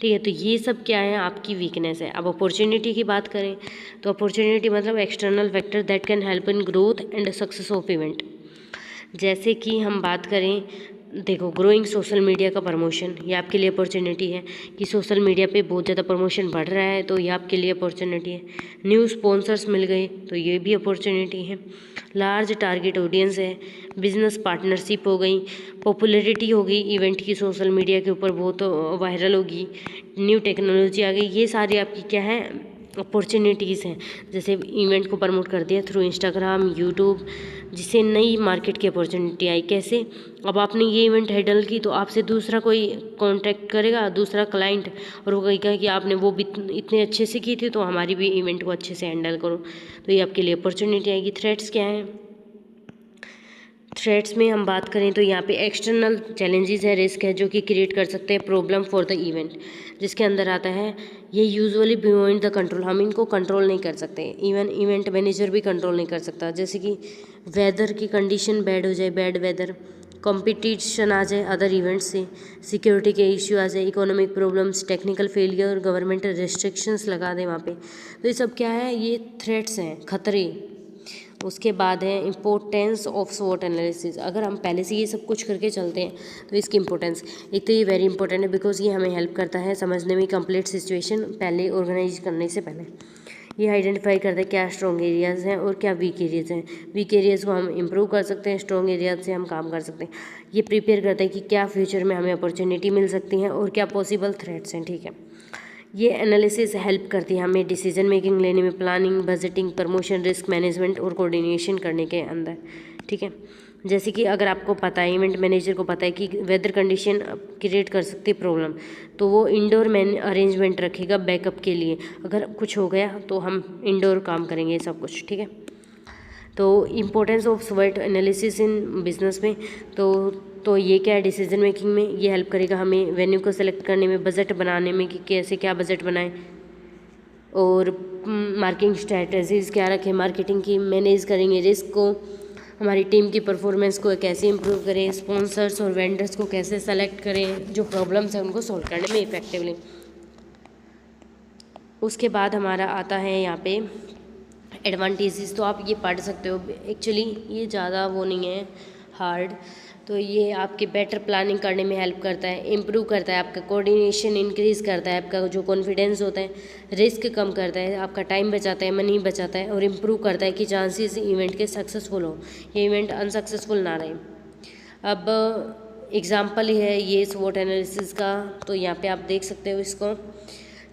ठीक है, तो ये सब क्या है, आपकी वीकनेस है। अब अपॉर्चुनिटी की बात करें तो अपॉर्चुनिटी मतलब external factor that can help in growth and success of event. जैसे कि हम बात करें, देखो ग्रोइंग सोशल मीडिया का प्रमोशन, ये आपके लिए अपॉर्चुनिटी है कि सोशल मीडिया पे बहुत ज़्यादा प्रमोशन बढ़ रहा है, तो ये आपके लिए अपॉर्चुनिटी है। न्यू स्पॉन्सर्स मिल गए, तो ये भी अपॉर्चुनिटी है। लार्ज टारगेट ऑडियंस है, बिजनेस पार्टनरशिप हो गई, पॉपुलैरिटी हो गई इवेंट की, सोशल मीडिया के ऊपर बहुत वायरल होगी, न्यू टेक्नोलॉजी आ गई, ये सारी आपकी क्या है, अपॉर्चुनिटीज़ हैं। जैसे इवेंट को प्रमोट कर दिया थ्रू इंस्टाग्राम, यूट्यूब, जिससे नई मार्केट की अपॉर्चुनिटी आई। कैसे, अब आपने ये इवेंट हैंडल की तो आपसे दूसरा कोई कांटेक्ट करेगा, दूसरा क्लाइंट, और वो कहेगा कि आपने वो भी इतने अच्छे से की थी, तो हमारी भी इवेंट को अच्छे से हैंडल करो, तो ये आपके लिए अपॉर्चुनिटी आएगी। थ्रेट्स क्या हैं, थ्रेट्स में हम बात करें तो यहाँ पे एक्सटर्नल चैलेंजेस है, रिस्क है जो कि क्रिएट कर सकते हैं प्रॉब्लम फॉर द इवेंट, जिसके अंदर आता है ये यूजुअली बियॉन्ड द कंट्रोल, हम इनको कंट्रोल नहीं कर सकते, इवन इवेंट मैनेजर भी कंट्रोल नहीं कर सकता। जैसे कि वेदर की कंडीशन बैड हो जाए, बैड वेदर, कंपटीशन आ जाए अदर इवेंट्स से, सिक्योरिटी के इश्यू आ जाए, economic problems, technical failure, governmental restrictions लगा दें वहाँ पे, तो ये सब क्या है, ये थ्रेट्स हैं, खतरे। उसके बाद है इम्पोर्टेंस ऑफ स्वॉट एनालिसिस। अगर हम पहले से ये सब कुछ करके चलते हैं तो इसकी इंपॉर्टेंस, एक तो ये वेरी इंपॉर्टेंट है बिकॉज ये हमें हेल्प करता है समझने में कंप्लीट सिचुएशन पहले ऑर्गेनाइज करने से पहले। ये आइडेंटिफाई करता है क्या स्ट्रॉन्ग एरियाज़ हैं और क्या वीक एरियाज़ हैं, वीक एरियाज़ को हम इम्प्रूव कर सकते हैं, स्ट्रॉन्ग एरियाज से हम काम कर सकते हैं। ये प्रिपेयर करता है कि क्या फ्यूचर में हमें अपॉर्चुनिटी मिल सकती हैं और क्या पॉसिबल थ्रेट्स हैं। ठीक है, ये एनालिसिस हेल्प करती है हमें डिसीजन मेकिंग लेने में, planning, budgeting, promotion, risk management और कोऑर्डिनेशन करने के अंदर। ठीक है, जैसे कि अगर आपको पता है, इवेंट मैनेजर को पता है कि वेदर कंडीशन क्रिएट कर सकती है प्रॉब्लम, तो वो इंडोर मैन अरेंजमेंट रखेगा बैकअप के लिए, अगर कुछ हो गया तो हम इंडोर काम करेंगे सब कुछ। ठीक है, तो इम्पोर्टेंस ऑफ स्वॉट एनालिसिस इन बिजनेस में, तो ये क्या है, डिसीजन मेकिंग में ये हेल्प करेगा हमें, वेन्यू को सेलेक्ट करने में, बजट बनाने में कि कैसे क्या बजट बनाएं, और मार्केटिंग स्ट्रैटेजीज क्या रखें, मार्केटिंग की मैनेज करेंगे, रिस्क को, हमारी टीम की परफॉर्मेंस को कैसे इंप्रूव करें, स्पॉन्सर्स और वेंडर्स को कैसे सेलेक्ट करें, जो प्रॉब्लम्स हैं उनको सॉल्व करने में इफेक्टिवली। उसके बाद हमारा आता है यहाँ पे एडवांटेजेस, तो आप ये पढ़ सकते हो, एक्चुअली ये ज़्यादा वो नहीं है हार्ड, तो ये आपके बेटर प्लानिंग करने में हेल्प करता है, इम्प्रूव करता है, आपका कोऑर्डिनेशन इंक्रीज़ करता है, आपका जो कॉन्फिडेंस होता है, रिस्क कम करता है, आपका टाइम बचाता है, मनी बचाता है, और इम्प्रूव करता है कि चांसेस इवेंट के सक्सेसफुल हो, ये इवेंट अनसक्सेसफुल ना रहे। अब एग्जाम्पल है ये स्वॉट एनालिसिस का, तो यहाँ पे आप देख सकते हो इसको,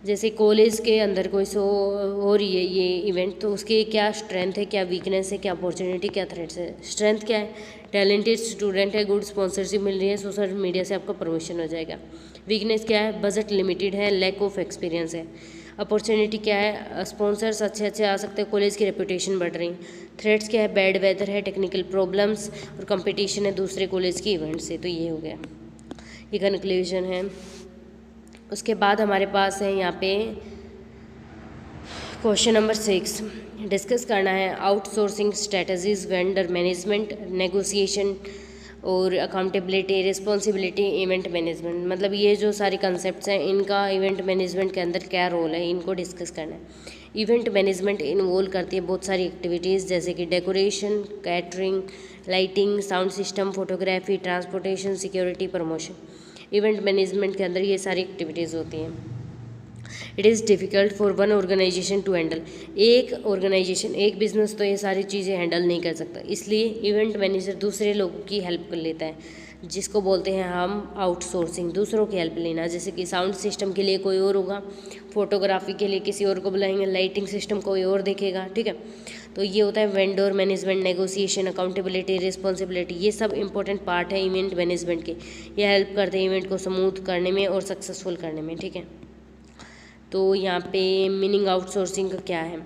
जैसे कॉलेज के अंदर कोई हो रही है ये इवेंट, तो उसके क्या स्ट्रेंथ है, क्या वीकनेस है, क्या अपॉर्चुनिटी, क्या थ्रेट्स है। स्ट्रेंथ क्या है, टैलेंटेड स्टूडेंट है, गुड स्पॉन्सरशिप मिल रही है, सोशल मीडिया से आपका प्रमोशन हो जाएगा। वीकनेस क्या है, बजट लिमिटेड है, लैक ऑफ एक्सपीरियंस है। अपॉर्चुनिटी क्या है, स्पॉन्सर्स अच्छे अच्छे आ सकते हैं, कॉलेज की रेपुटेशन बढ़ रही। थ्रेट्स क्या है, बैड वेदर है, टेक्निकल प्रॉब्लम्स और कंपटीशन है दूसरे कॉलेज की इवेंट से। तो ये हो गया, ये कंक्लूजन है। उसके बाद हमारे पास है यहाँ पे क्वेश्चन नंबर 6 डिस्कस करना है, outsourcing strategies, vendor management, negotiation और अकाउंटेबिलिटी, रिस्पॉन्सिबिलिटी, इवेंट मैनेजमेंट, मतलब ये जो सारी कंसेप्ट हैं इनका इवेंट मैनेजमेंट के अंदर क्या रोल है, इनको डिस्कस करना है। इवेंट मैनेजमेंट इन्वॉल्व करती है बहुत सारी एक्टिविटीज़, जैसे कि decoration, catering, lighting, sound system, photography, transportation, security, promotion. Event management के अंदर ये सारी एक्टिविटीज़ होती हैं। It is difficult for one organization to handle, एक ऑर्गेनाइजेशन, एक बिजनेस तो ये सारी चीज़ें हैंडल नहीं कर सकता, इसलिए इवेंट मैनेजर दूसरे लोगों की हेल्प कर लेता है, जिसको बोलते हैं हम आउटसोर्सिंग, दूसरों की हेल्प लेना। जैसे कि साउंड सिस्टम के लिए कोई और होगा, फोटोग्राफी के लिए किसी और को बुलाएंगे, लाइटिंग सिस्टम कोई और देखेगा, ठीक है। तो ये होता है vendor management, negotiation, accountability, responsibility, ये सब इंपॉर्टेंट पार्ट है इवेंट मैनेजमेंट के। ये हेल्प करते हैं इवेंट को स्मूथ करने में और सक्सेसफुल करने में, ठीक है। तो यहाँ पे मीनिंग आउटसोर्सिंग का क्या है,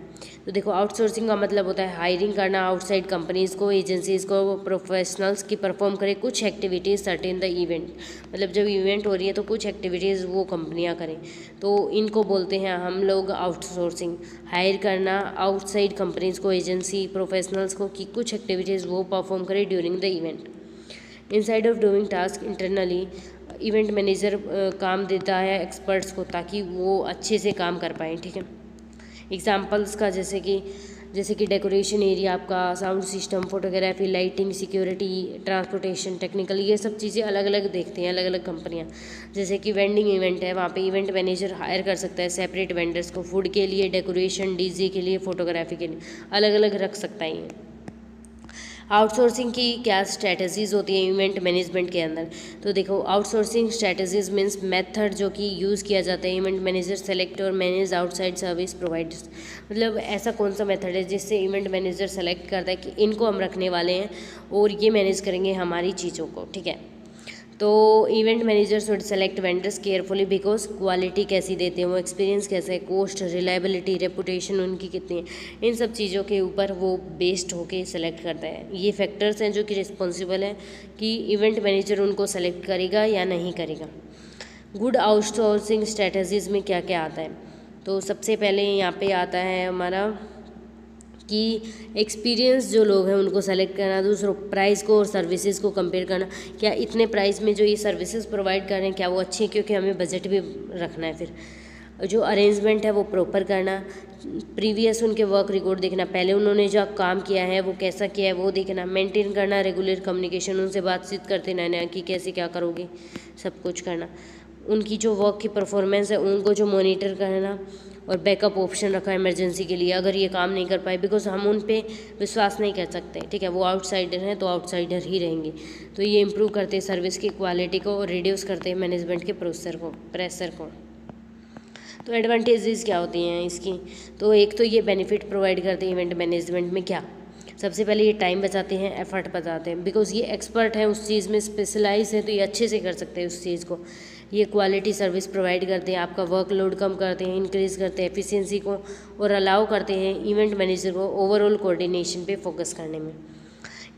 तो देखो आउटसोर्सिंग का मतलब होता है हायरिंग करना आउटसाइड कंपनीज़ को, एजेंसीज़ को, प्रोफेशनल्स की परफॉर्म करे कुछ एक्टिविटीज़ सर्टेन द इवेंट, मतलब जब इवेंट हो रही है तो कुछ एक्टिविटीज़ वो कंपनियां करें, तो इनको बोलते हैं हम लोग आउटसोर्सिंग। हायर करना आउटसाइड कंपनीज़ को, एजेंसी, प्रोफेशनल्स को कि कुछ एक्टिविटीज़ वो परफॉर्म करे during the event. Inside of doing task internally, event manager काम देता है एक्सपर्ट्स को ताकि वो अच्छे से काम कर पाएँ, ठीक है। एग्जाम्पल्स का जैसे कि डेकोरेशन एरिया आपका, sound system, photography, lighting, security, transportation, technical, ये सब चीज़ें अलग अलग देखते हैं अलग अलग कंपनियां। जैसे कि वेंडिंग इवेंट है, वहाँ पे इवेंट मैनेजर हायर कर सकता है सेपरेट वेंडर्स को, फूड के लिए, डेकोरेशन, डीजे के लिए, फोटोग्राफी के लिए, अलग अलग रख सकता है ये। आउटसोर्सिंग की क्या स्ट्रैटेजीज़ होती हैं इवेंट मैनेजमेंट के अंदर, तो देखो आउटसोर्सिंग स्ट्रैटेजीज मीन्स मेथड जो कि यूज़ किया जाता है इवेंट मैनेजर सेलेक्ट और मैनेज आउटसाइड सर्विस प्रोवाइडर्स, मतलब ऐसा कौन सा मेथड है जिससे इवेंट मैनेजर सेलेक्ट करता है कि इनको हम रखने वाले हैं और ये मैनेज करेंगे हमारी चीज़ों को, ठीक है। तो event manager should select vendors carefully because quality कैसी देते हैं वो, एक्सपीरियंस कैसा है, कॉस्ट, रिलायबिलिटी, रेपुटेशन उनकी कितनी है, इन सब चीज़ों के ऊपर वो बेस्ड होके सेलेक्ट करता है। ये फैक्टर्स हैं जो कि रिस्पॉन्सिबल है कि इवेंट मैनेजर उनको सेलेक्ट करेगा या नहीं करेगा। गुड आउटसोर्सिंग स्ट्रैटेजीज़ में क्या क्या आता है, तो सबसे पहले यहाँ पे आता है हमारा कि एक्सपीरियंस जो लोग हैं उनको सेलेक्ट करना, दूसरों प्राइस को और सर्विसेज को कंपेयर करना, क्या इतने प्राइस में जो ये सर्विसेज प्रोवाइड कर रहे हैं क्या वो अच्छी है, क्योंकि हमें बजट भी रखना है। फिर जो अरेंजमेंट है वो प्रॉपर करना, प्रीवियस उनके वर्क रिकॉर्ड देखना, पहले उन्होंने जो काम किया है वो कैसा किया है वो देखना, मेंटेन करना, रेगुलर कम्युनिकेशन, उनसे बातचीत करते रहना कि कैसे क्या करोगे, सब कुछ करना, उनकी जो वर्क की परफॉर्मेंस है उनको जो मॉनिटर करना, और बैकअप ऑप्शन रखा इमरजेंसी के लिए अगर ये काम नहीं कर पाए, बिकॉज हम उन पे विश्वास नहीं कर सकते, ठीक है, वो आउटसाइडर हैं तो आउटसाइडर ही रहेंगे। तो ये इम्प्रूव करते हैं सर्विस की क्वालिटी को और रिड्यूस करते हैं मैनेजमेंट के प्रेशर को। तो एडवांटेजेस क्या होती हैं इसकी, तो एक तो ये बेनिफिट प्रोवाइड करते हैं इवेंट मैनेजमेंट में, क्या सबसे पहले ये टाइम बचाते हैं, एफर्ट बचाते हैं, बिकॉज ये एक्सपर्ट हैं उस चीज़ में, स्पेशलाइज है तो ये अच्छे से कर सकते हैं उस चीज़ को। ये क्वालिटी सर्विस प्रोवाइड करते हैं, आपका वर्कलोड कम करते हैं, इंक्रीज करते हैं एफिशिएंसी को और अलाउ करते हैं इवेंट मैनेजर को ओवरऑल कोऑर्डिनेशन पे फोकस करने में।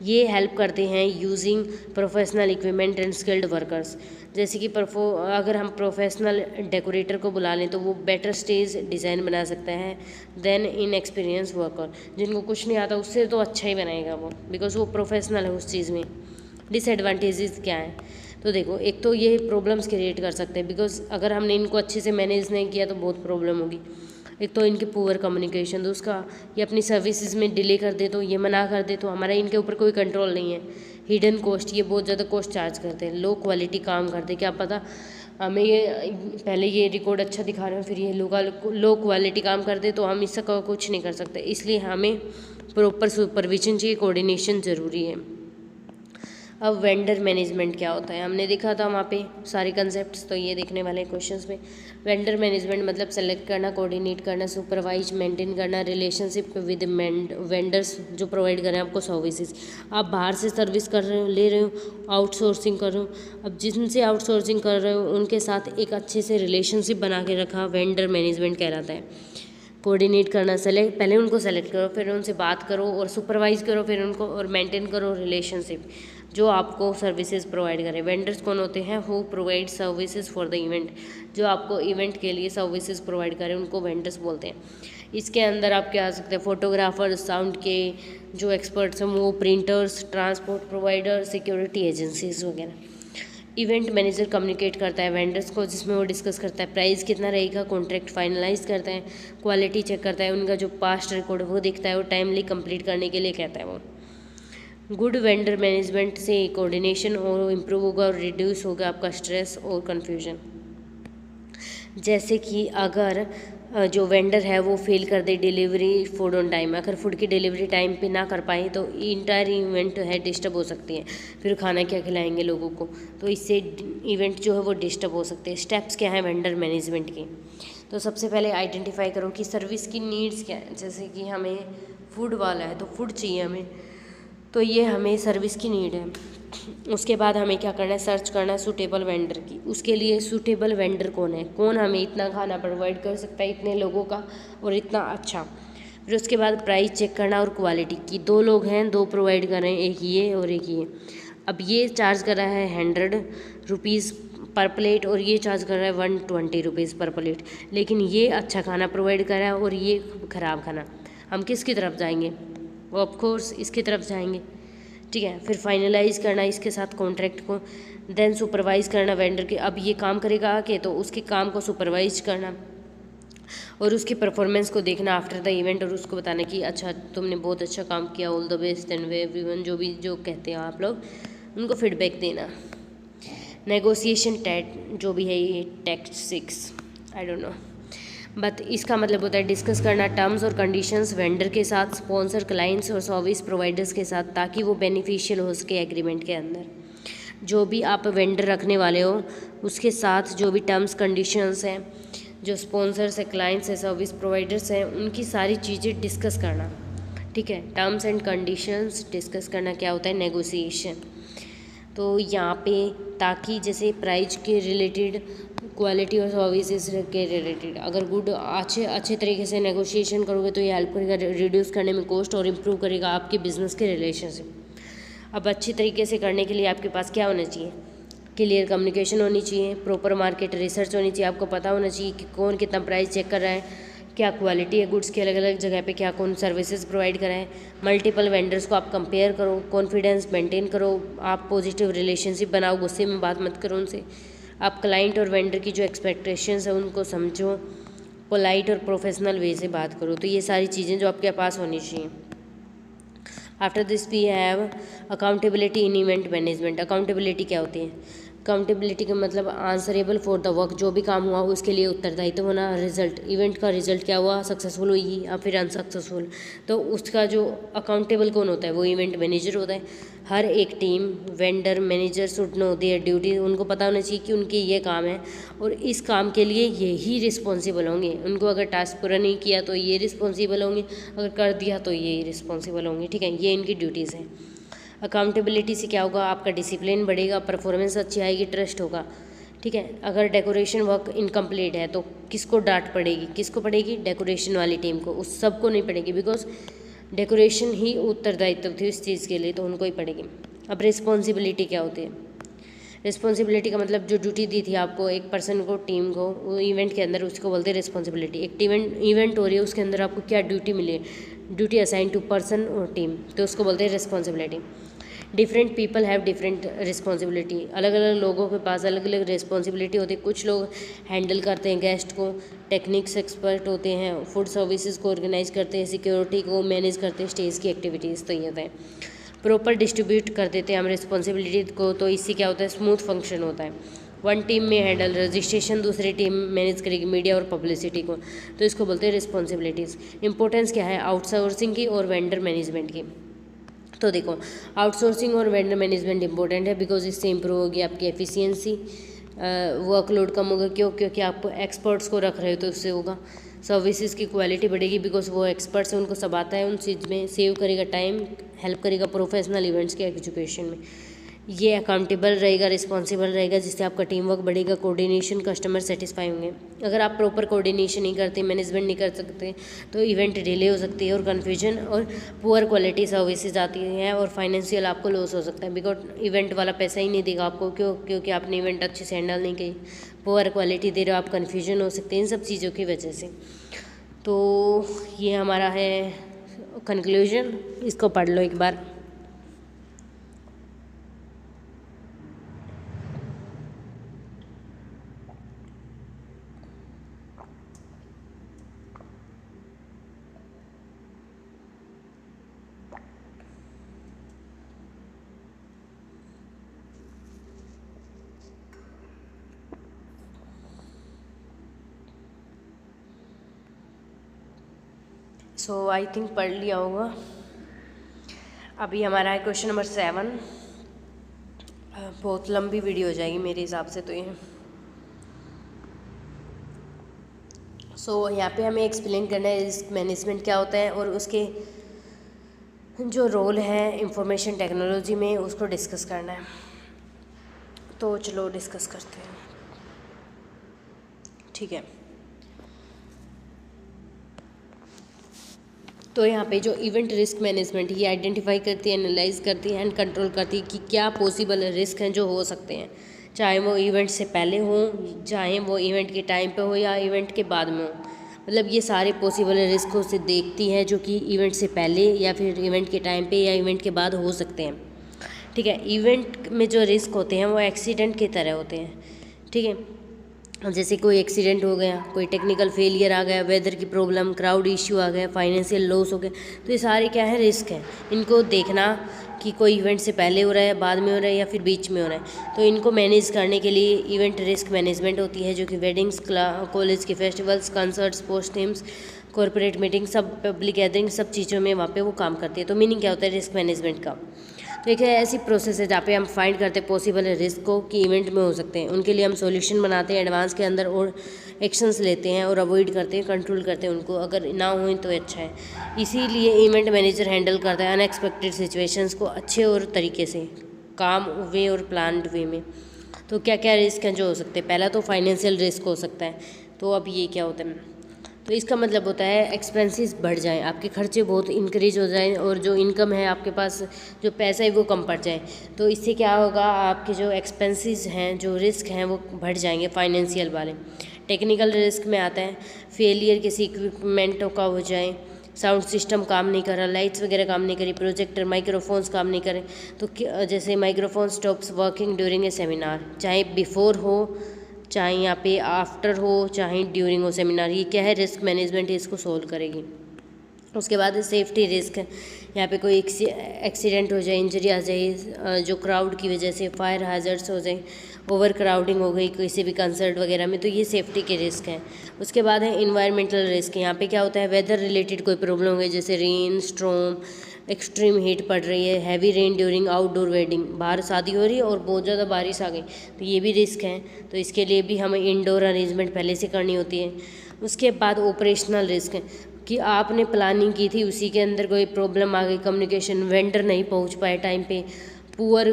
ये हेल्प करते हैं using professional equipment and skilled workers, जैसे कि अगर हम प्रोफेशनल डेकोरेटर को बुला लें तो वो बेटर स्टेज डिज़ाइन बना सकता है देन इन एक्सपीरियंस वर्कर, जिनको कुछ नहीं आता उससे तो अच्छा ही बनाएगा वो, बिकॉज वो प्रोफेशनल है उस चीज़ में। डिसएडवांटेजेस क्या हैं, तो देखो एक तो ये प्रॉब्लम्स क्रिएट कर सकते हैं, बिकॉज अगर हमने इनको अच्छे से मैनेज नहीं किया तो बहुत प्रॉब्लम होगी। एक तो इनकी पुअर कम्युनिकेशन, तो उसका ये अपनी सर्विसेज में डिले कर दे तो ये मना कर दे तो हमारा इनके ऊपर कोई कंट्रोल नहीं है। हिडन कॉस्ट, ये बहुत ज़्यादा कॉस्ट चार्ज करते हैं, लो क्वालिटी काम करते हैं, क्या पता हमें ये पहले ये रिकॉर्ड अच्छा दिखा रहे हैं फिर ये लो क्वालिटी काम कर दे तो हम इसका कुछ नहीं कर सकते, इसलिए हमें प्रॉपर सुपरविजन चाहिए, कोऑर्डिनेशन ज़रूरी है। अब वेंडर मैनेजमेंट क्या होता है, हमने देखा था वहाँ पे सारे कंसेप्ट्स, तो ये देखने वाले क्वेश्चंस में। वेंडर मैनेजमेंट मतलब सेलेक्ट करना, कोऑर्डिनेट करना, सुपरवाइज, मेंटेन करना रिलेशनशिप विद वेंडर्स जो प्रोवाइड कर रहे हैं आपको सर्विसेज। आप बाहर से सर्विस कर रहे हो, ले रहे हो, आउटसोर्सिंग कर रहे हो, अब जिनसे आउटसोर्सिंग कर रहे हो उनके साथ एक अच्छे से रिलेशनशिप बना के रखा, वेंडर मैनेजमेंट कहलाता है। कोऑर्डिनेट करना, पहले उनको सेलेक्ट करो, फिर उनसे बात करो और सुपरवाइज करो, फिर उनको और मेंटेन करो रिलेशनशिप जो आपको सर्विसेज प्रोवाइड करें। वेंडर्स कौन होते हैं, who provide services for the event, जो आपको इवेंट के लिए सर्विसेज प्रोवाइड करें उनको वेंडर्स बोलते हैं। इसके अंदर आपके आ सकते हैं फोटोग्राफर, साउंड के जो एक्सपर्ट्स हैं वो, printers, transport provider, security agencies वगैरह। इवेंट मैनेजर कम्युनिकेट करता है वेंडर्स को, जिसमें वो डिस्कस करता है प्राइस कितना रहेगा, कॉन्ट्रैक्ट फाइनलाइज करता है, क्वालिटी चेक करता है, उनका जो पास्ट रिकॉर्ड वो देखता है और टाइमली कंप्लीट करने के लिए कहता है वो। गुड वेंडर मैनेजमेंट से कोऑर्डिनेशन और इम्प्रूव होगा और रिड्यूस होगा आपका स्ट्रेस और कन्फ्यूजन। जैसे कि अगर जो वेंडर है वो फेल कर दे डिलीवरी फूड ऑन टाइम, अगर फूड की डिलीवरी टाइम पे ना कर पाए तो इंटायर इवेंट है डिस्टर्ब हो सकती है, फिर खाना क्या खिलाएंगे लोगों को, तो इससे इवेंट जो है वो डिस्टर्ब हो सकते हैं। स्टेप्स क्या है वेंडर मैनेजमेंट के? तो सबसे पहले आइडेंटिफाई करो कि सर्विस की नीड्स क्या है। जैसे कि हमें फूड वाला है तो फूड चाहिए हमें, तो ये हमें सर्विस की नीड है। उसके बाद हमें क्या करना है, सर्च करना है सूटेबल वेंडर की। उसके लिए सूटेबल वेंडर कौन है, कौन हमें इतना खाना प्रोवाइड कर सकता है इतने लोगों का और इतना अच्छा। फिर उसके बाद प्राइस चेक करना और क्वालिटी की। 2 लोग हैं, 2 प्रोवाइड कर रहे हैं, एक ये और एक ये। अब ये चार्ज कर रहा है 100 रुपीज़ पर प्लेट और ये चार्ज कर रहा है 120 रुपीज़ पर प्लेट, लेकिन ये अच्छा खाना प्रोवाइड कर रहा है और ये ख़राब खाना। हम किसकी तरफ जाएंगे? ऑफ कोर्स इसकी तरफ जाएंगे। ठीक है, फिर फाइनलाइज करना इसके साथ कॉन्ट्रैक्ट को, देन सुपरवाइज करना वेंडर के। अब ये काम करेगा आके तो उसके काम को सुपरवाइज करना और उसकी परफॉर्मेंस को देखना आफ्टर द इवेंट और उसको बताना कि अच्छा तुमने बहुत अच्छा काम किया, all the best and everyone, जो कहते हैं आप लोग उनको फीडबैक देना। नेगोशिएशन टैट जो भी है ये tact 6 I don't know, but इसका मतलब होता है डिस्कस करना टर्म्स और कंडीशंस वेंडर के साथ, स्पॉन्सर, क्लाइंट्स और सर्विस प्रोवाइडर्स के साथ, ताकि वो बेनिफिशियल हो सके एग्रीमेंट के अंदर। जो भी आप वेंडर रखने वाले हो उसके साथ जो भी टर्म्स कंडीशंस हैं, जो स्पॉन्सर्स है, क्लाइंट्स है, सर्विस प्रोवाइडर्स हैं, उनकी सारी चीज़ें डिस्कस करना। ठीक है, टर्म्स एंड कंडीशंस डिस्कस करना क्या होता है, नेगोशिएशन। तो यहाँ पे ताकि जैसे प्राइस के रिलेटेड, क्वालिटी और सर्विसेज के रिलेटेड अगर गुड अच्छे तरीके से नेगोशिएशन करोगे तो ये हेल्प करेगा रिड्यूस करने में कॉस्ट और इम्प्रूव करेगा आपके बिजनेस के रिलेशनशिप। अब अच्छी तरीके से करने के लिए आपके पास क्या होना चाहिए, क्लियर कम्युनिकेशन होनी चाहिए, प्रॉपर मार्केट रिसर्च होनी चाहिए, आपको पता होना चाहिए कि कौन कितना प्राइस चेक कर रहा है, क्या क्वालिटी है गुड्स की अलग अलग जगह पे, क्या कौन सर्विसेज प्रोवाइड कर रहे हैं। मल्टीपल वेंडर्स को आप कंपेयर करो, कॉन्फिडेंस मेंटेन करो, आप पॉजिटिव रिलेशनशिप बनाओ, गुस्से में बात मत करो उनसे। आप क्लाइंट और वेंडर की जो एक्सपेक्टेशंस है उनको समझो, पोलाइट और प्रोफेशनल वे से बात करो। तो ये सारी चीज़ें जो आपके पास होनी चाहिए। After this we have accountability in event management. Accountability क्या होती है? अकाउंटेबिलिटी का मतलब आंसरेबल फॉर द वर्क, जो भी काम हुआ उसके लिए उत्तरदायित्व होना। रिजल्ट, इवेंट का रिजल्ट क्या हुआ, सक्सेसफुल हुई या फिर अनसक्सेसफुल, तो उसका जो अकाउंटेबल कौन होता है, वो इवेंट मैनेजर होता है। हर एक team, vendor, manager should know there duty, उनको पता होना चाहिए कि उनके ये काम है और इस काम के लिए ये ही रिस्पॉन्सिबल होंगे। उनको अगर टास्क पूरा नहीं किया तो ये रिस्पॉन्सिबल होंगे, अगर कर दिया तो ये रिस्पॉन्सिबल होंगे। ठीक है, ये इनकी ड्यूटीज़ हैं। अकाउंटेबिलिटी से क्या होगा, आपका डिसिप्लिन बढ़ेगा, परफॉर्मेंस अच्छी आएगी, ट्रस्ट होगा। ठीक है, अगर डेकोरेशन वर्क इनकम्प्लीट है तो किसको डांट पड़ेगी, किसको पड़ेगी, डेकोरेशन वाली टीम को, उस सबको नहीं पड़ेगी, बिकॉज डेकोरेशन ही उत्तरदायित्व थी इस चीज़ के लिए, तो उनको ही पड़ेगी। अब रिस्पॉन्सिबिलिटी क्या होती है? रिस्पॉन्सिबिलिटी का मतलब जो ड्यूटी दी थी आपको एक पर्सन को, टीम को, वो इवेंट के अंदर, उसको बोलते हैं रिस्पॉन्सिबिलिटी। एक इवेंट हो रही है उसके अंदर आपको क्या ड्यूटी मिली है, ड्यूटी असाइन टू पर्सन और टीम, तो उसको बोलते हैं responsibility. Different people have different responsibility, अलग अलग लोगों के पास अलग अलग रिस्पॉन्सिबिलिटी होती है। कुछ लोग हैंडल करते हैं गेस्ट को, टेक्निक्स एक्सपर्ट होते हैं, फूड सर्विसेज को ऑर्गेनाइज करते हैं, सिक्योरिटी को मैनेज करते हैं, स्टेज की एक्टिविटीज़, तो ये होता है। प्रॉपर डिस्ट्रीब्यूट कर देते हैं हम रिस्पॉन्सिबिलिटी को, तो इससे क्या होता है, स्मूथ फंक्शन होता है। वन टीम में हैंडल रजिस्ट्रेशन, दूसरी टीम मैनेज करेगी मीडिया और पब्लिसिटी को, तो इसको बोलते हैं रिस्पॉन्सिबिलिटीज़। इंपॉर्टेंस क्या है आउटसोर्सिंग की और वेंडर मैनेजमेंट की? तो देखो, आउटसोर्सिंग और वेंडर मैनेजमेंट इंपॉर्टेंट है बिकॉज इससे इंप्रूव होगी आपकी एफिशिएंसी, वर्कलोड कम होगा। क्यों? क्योंकि आप एक्सपर्ट्स को रख रहे हो तो इससे होगा। सर्विसेज की क्वालिटी बढ़ेगी बिकॉज वो एक्सपर्ट्स हैं, उनको सब आता है उन चीज़ में, सेव करेगा टाइम, हेल्प करेगा प्रोफेशनल इवेंट्स के एजुकेशन में। ये अकाउंटेबल रहेगा, रिस्पॉन्सिबल रहेगा, जिससे आपका टीम वर्क बढ़ेगा, कोऑर्डिनेशन, कस्टमर सेटिस्फाई होंगे। अगर आप प्रॉपर कोऑर्डिनेशन नहीं करते, मैनेजमेंट नहीं कर सकते, तो इवेंट डिले हो सकती है और कन्फ्यूजन और पुअर क्वालिटी सर्विसेज आती हैं और फाइनेंशियल आपको लॉस हो सकता है बिकॉज इवेंट वाला पैसा ही नहीं देगा आपको। क्योंकि आपने इवेंट अच्छे से हैंडल नहीं की, पुअर क्वालिटी दे रहे हो आप, कन्फ्यूजन हो सकते हैं इन सब चीज़ों की वजह से। तो ये हमारा है कंक्लूजन, इसको पढ़ लो एक बार। सो आई थिंक पढ़ लिया होगा। अभी हमारा है क्वेश्चन नंबर 7। बहुत लंबी वीडियो हो जाएगी मेरे हिसाब से तो ये। सो यहाँ पे हमें एक्सप्लेन करना है रिस्क मैनेजमेंट क्या होता है और उसके जो रोल है इंफॉर्मेशन टेक्नोलॉजी में उसको डिस्कस करना है। तो चलो डिस्कस करते हैं, ठीक है। तो यहाँ पे जो इवेंट रिस्क मैनेजमेंट ये आइडेंटिफाई करती है, एनालाइज करती है एंड कंट्रोल करती है कि क्या पॉसिबल रिस्क हैं जो हो सकते हैं, चाहे वो इवेंट से पहले हो, चाहे वो इवेंट के टाइम पे हो या इवेंट के बाद में हो। मतलब ये सारे पॉसिबल रिस्क से देखती है जो कि इवेंट से पहले या फिर इवेंट के टाइम पे या इवेंट के बाद हो सकते हैं, ठीक है। इवेंट में जो रिस्क होते हैं वो एक्सीडेंट की तरह होते हैं, ठीक है। जैसे कोई एक्सीडेंट हो गया, कोई टेक्निकल फेलियर आ गया, वेदर की प्रॉब्लम, क्राउड इश्यू आ गया, फाइनेंशियल लॉस हो गया, तो ये सारे क्या है, रिस्क है। इनको देखना कि कोई इवेंट से पहले हो रहा है, बाद में हो रहा है या फिर बीच में हो रहा है। तो इनको मैनेज करने के लिए इवेंट रिस्क मैनेजमेंट होती है, जो कि वेडिंग्स, कॉलेज के festivals, concerts, sports teams, corporate meeting, सब पब्लिक गैदरिंग, सब चीज़ों में वहाँ पे वो काम करती है। तो मीनिंग क्या होता है रिस्क मैनेजमेंट का? तो एक ऐसी प्रोसेस है जहाँ पे हम फाइंड करते हैं पॉसिबल रिस्क को कि इवेंट में हो सकते हैं। उनके लिए हम सॉल्यूशन बनाते हैं एडवांस के अंदर और एक्शंस लेते हैं और अवॉइड करते हैं, कंट्रोल करते हैं उनको। अगर ना हो तो अच्छा है। इसीलिए इवेंट मैनेजर हैंडल करता है अनएक्सपेक्टेड सिचुएशंस को अच्छे और तरीके से, काम वे और प्लान्ड वे में। तो क्या क्या रिस्क हैं जो हो सकते हैं? पहला तो फाइनेंशियल रिस्क हो सकता है। तो अब ये क्या होता है? तो इसका मतलब होता है एक्सपेंसेस बढ़ जाएं, आपके खर्चे बहुत इंक्रीज हो जाएं और जो इनकम है आपके पास, जो पैसा है वो कम पड़ जाए। तो इससे क्या होगा, आपके जो एक्सपेंसेस हैं, जो रिस्क हैं वो बढ़ जाएंगे, फाइनेंशियल वाले। टेक्निकल रिस्क में आता है फेलियर किसी इक्विपमेंटों का हो जाए, साउंड सिस्टम काम नहीं कर रहा, लाइट्स वगैरह काम नहीं करी, प्रोजेक्टर, माइक्रोफोन्स काम नहीं करें। तो जैसे microphone stops working during a seminar, चाहे बिफोर हो, चाहे यहाँ पे आफ्टर हो, चाहे ड्यूरिंग हो सेमिनार, ये क्या है, रिस्क मैनेजमेंट इसको सोल्व करेगी। उसके बाद सेफ्टी रिस्क है, यहाँ पे कोई एक्सीडेंट हो जाए, इंजरी आ जाए, जो क्राउड की वजह से फायर हैजर्ड्स हो जाए, ओवर क्राउडिंग हो गई किसी भी कंसर्ट वगैरह में, तो ये सेफ्टी के रिस्क हैं। उसके बाद है इन्वायरमेंटल रिस्क, यहाँ पे क्या होता है, वेदर रिलेटेड कोई प्रॉब्लम हो गई, जैसे रेन, स्ट्रॉम, एक्सट्रीम हीट पड़ रही है, heavy rain during outdoor wedding, बाहर शादी हो रही है और बहुत ज़्यादा बारिश आ गई, तो ये भी रिस्क है। तो इसके लिए भी हमें इंडोर अरेंजमेंट पहले से करनी होती है। उसके बाद ऑपरेशनल रिस्क है कि आपने प्लानिंग की थी, उसी के अंदर कोई प्रॉब्लम आ गई, कम्युनिकेशन, वेंडर नहीं पहुंच पाए टाइम पे, पुअर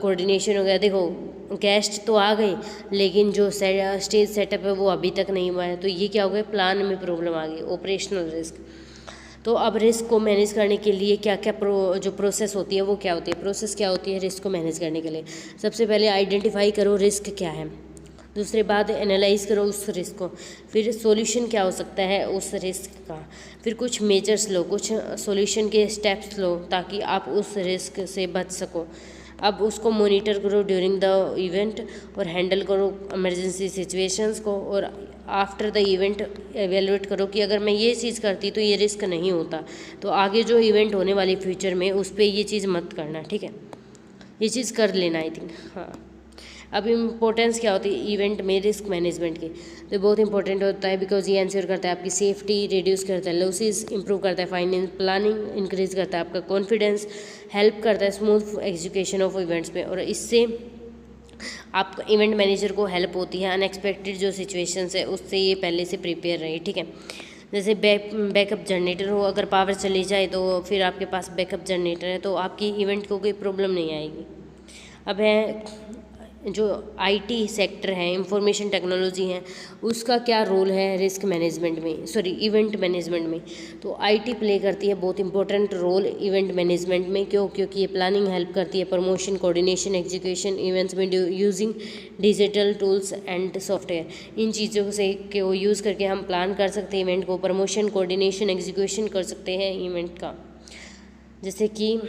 कोऑर्डिनेशन हो गया। देखो गेस्ट तो आ गए लेकिन जो स्टेज सेटअप है वो अभी तक नहीं हुआ है, तो ये क्या हो गया, प्लान में प्रॉब्लम आ गई, ऑपरेशनल रिस्क। तो अब रिस्क को मैनेज करने के लिए क्या क्या जो प्रोसेस होती है वो क्या होती है, प्रोसेस क्या होती है रिस्क को मैनेज करने के लिए? सबसे पहले आइडेंटिफाई करो रिस्क क्या है, दूसरे बाद एनालाइज करो उस रिस्क को, फिर सॉल्यूशन क्या हो सकता है उस रिस्क का, फिर कुछ मेजर्स लो, कुछ सॉल्यूशन के स्टेप्स लो ताकि आप उस रिस्क से बच सको। अब उसको मॉनिटर करो ड्यूरिंग द इवेंट और हैंडल करो इमरजेंसी सिचुएशंस को, और आफ्टर द इवेंट एवेलुएट करो कि अगर मैं ये चीज़ करती तो ये रिस्क नहीं होता, तो आगे जो इवेंट होने वाली फ्यूचर में उस पर ये चीज़ मत करना, ठीक है, ये चीज़ कर लेना आई थिंक। हाँ, अब इम्पोर्टेंस क्या होती है इवेंट में रिस्क मैनेजमेंट की? तो बहुत इंपॉर्टेंट होता है बिकॉज ये इंश्योर करता है आपकी सेफ्टी, रिड्यूस करता है लॉसेस, इंप्रूव करता है फाइनेंस प्लानिंग, इंक्रीज करता है आपका कॉन्फिडेंस, हेल्प करता है स्मूथ एग्जीक्यूशन ऑफ इवेंट्स में, और इससे आपका इवेंट मैनेजर को हेल्प होती है अनएक्सपेक्टेड जो सिचुएशंस है उससे ये पहले से प्रिपेयर रहे, ठीक है। जैसे बैकअप जनरेटर हो, अगर पावर चली जाए तो फिर आपके पास बैकअप जनरेटर है तो आपकी इवेंट को कोई प्रॉब्लम नहीं आएगी। अब है जो आईटी सेक्टर है, इंफॉर्मेशन टेक्नोलॉजी है, उसका क्या रोल है रिस्क मैनेजमेंट में, सॉरी इवेंट मैनेजमेंट में। तो आईटी प्ले करती है बहुत इंपॉर्टेंट रोल इवेंट मैनेजमेंट में। क्यों? क्योंकि ये प्लानिंग हेल्प करती है, प्रमोशन, कोऑर्डिनेशन, एग्जीक्यूशन इवेंट्स में using digital tools and software. इन चीज़ों से को यूज़ करके हम प्लान कर सकते हैं इवेंट को, प्रमोशन, कोऑर्डिनेशन, एग्जीक्यूशन कर सकते हैं इवेंट का। जैसे कि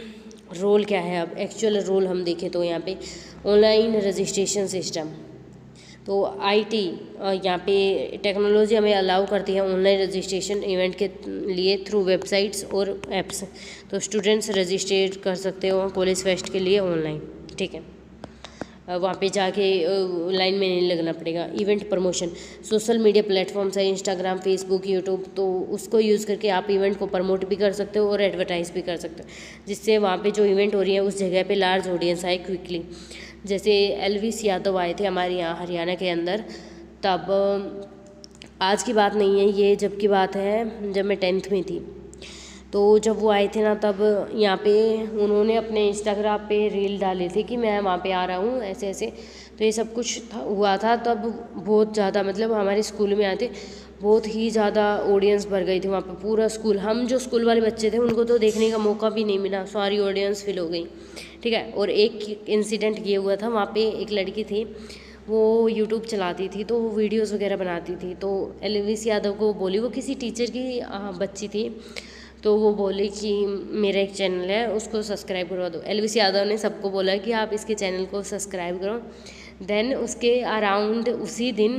रोल क्या है, अब एक्चुअल रोल हम देखें तो यहाँ पे ऑनलाइन रजिस्ट्रेशन सिस्टम। तो आईटी यहाँ पे टेक्नोलॉजी हमें अलाउ करती है ऑनलाइन रजिस्ट्रेशन इवेंट के लिए थ्रू वेबसाइट्स और एप्स। तो स्टूडेंट्स रजिस्ट्रेट कर सकते हो कॉलेज फेस्ट के लिए ऑनलाइन, ठीक है, वहाँ पे जाके लाइन में नहीं लगना पड़ेगा। Event promotion, social media platforms है, इंस्टाग्राम, फेसबुक, यूट्यूब, तो उसको यूज़ करके आप इवेंट को प्रमोट भी कर सकते हो और एडवर्टाइज भी कर सकते हो, जिससे वहाँ पे जो इवेंट हो रही है उस जगह पे लार्ज ऑडियंस आए क्विकली। जैसे एलविस यादव आए थे हमारे यहाँ हरियाणा के अंदर, तब आज की बात नहीं है ये, जब की बात है जब मैं 10th में थी। तो जब वो आए थे ना, तब यहाँ पे उन्होंने अपने इंस्टाग्राम पे रील डाली थी कि मैं वहाँ पे आ रहा हूँ ऐसे ऐसे। तो ये सब कुछ हुआ था तब, बहुत ज़्यादा मतलब हमारे स्कूल में आए थे, बहुत ही ज़्यादा ऑडियंस भर गई थी वहाँ पे, पूरा स्कूल। हम जो स्कूल वाले बच्चे थे उनको तो देखने का मौका भी नहीं मिला, सारी ऑडियंस फिल हो गई, ठीक है। और एक इंसिडेंट ये हुआ था, वहाँ पे एक लड़की थी, वो यूट्यूब चलाती थी, तो वो वीडियोज़ वगैरह बनाती थी। तो एलविस यादव को बोली, वो किसी टीचर की बच्ची थी, तो वो बोली कि मेरा एक चैनल है उसको सब्सक्राइब करवा दो। एलविस यादव ने सबको बोला कि आप इसके चैनल को सब्सक्राइब करो। देन उसके अराउंड उसी दिन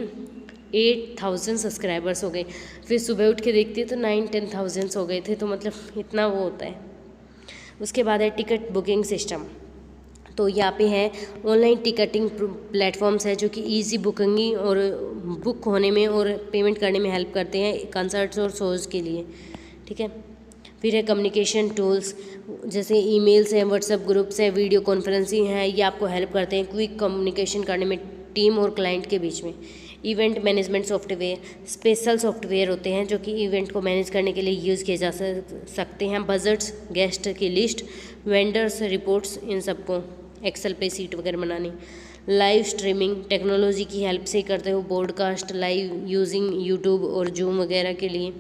8,000 सब्सक्राइबर्स हो गए। फिर सुबह उठ के देखती तो 9-10,000 हो गए थे। तो मतलब इतना वो होता है। उसके बाद है टिकट बुकिंग सिस्टम। तो यहाँ पे है ऑनलाइन टिकटिंग प्लेटफॉर्म्स है जो कि इजी बुकिंग और बुक होने में और पेमेंट करने में हेल्प करते हैं कंसर्ट्स और शोज़ के लिए, ठीक है। फिर है कम्युनिकेशन टूल्स, जैसे ईमेल्स हैं, व्हाट्सएप ग्रुप्स है, वीडियो कॉन्फ्रेंसिंग है, ये आपको हेल्प करते हैं क्विक कम्युनिकेशन करने में टीम और क्लाइंट के बीच में। Event management software, special software होते हैं जो कि इवेंट को मैनेज करने के लिए यूज़ किए जा सकते हैं। बजट्स, गेस्ट की लिस्ट, वेंडर्स रिपोर्ट्स, इन सबको एक्सेल पे सीट वगैरह बनानी। लाइव स्ट्रीमिंग, टेक्नोलॉजी की हेल्प से करते हो ब्रॉडकास्ट लाइव यूजिंग यूट्यूब और जूम वगैरह के लिए।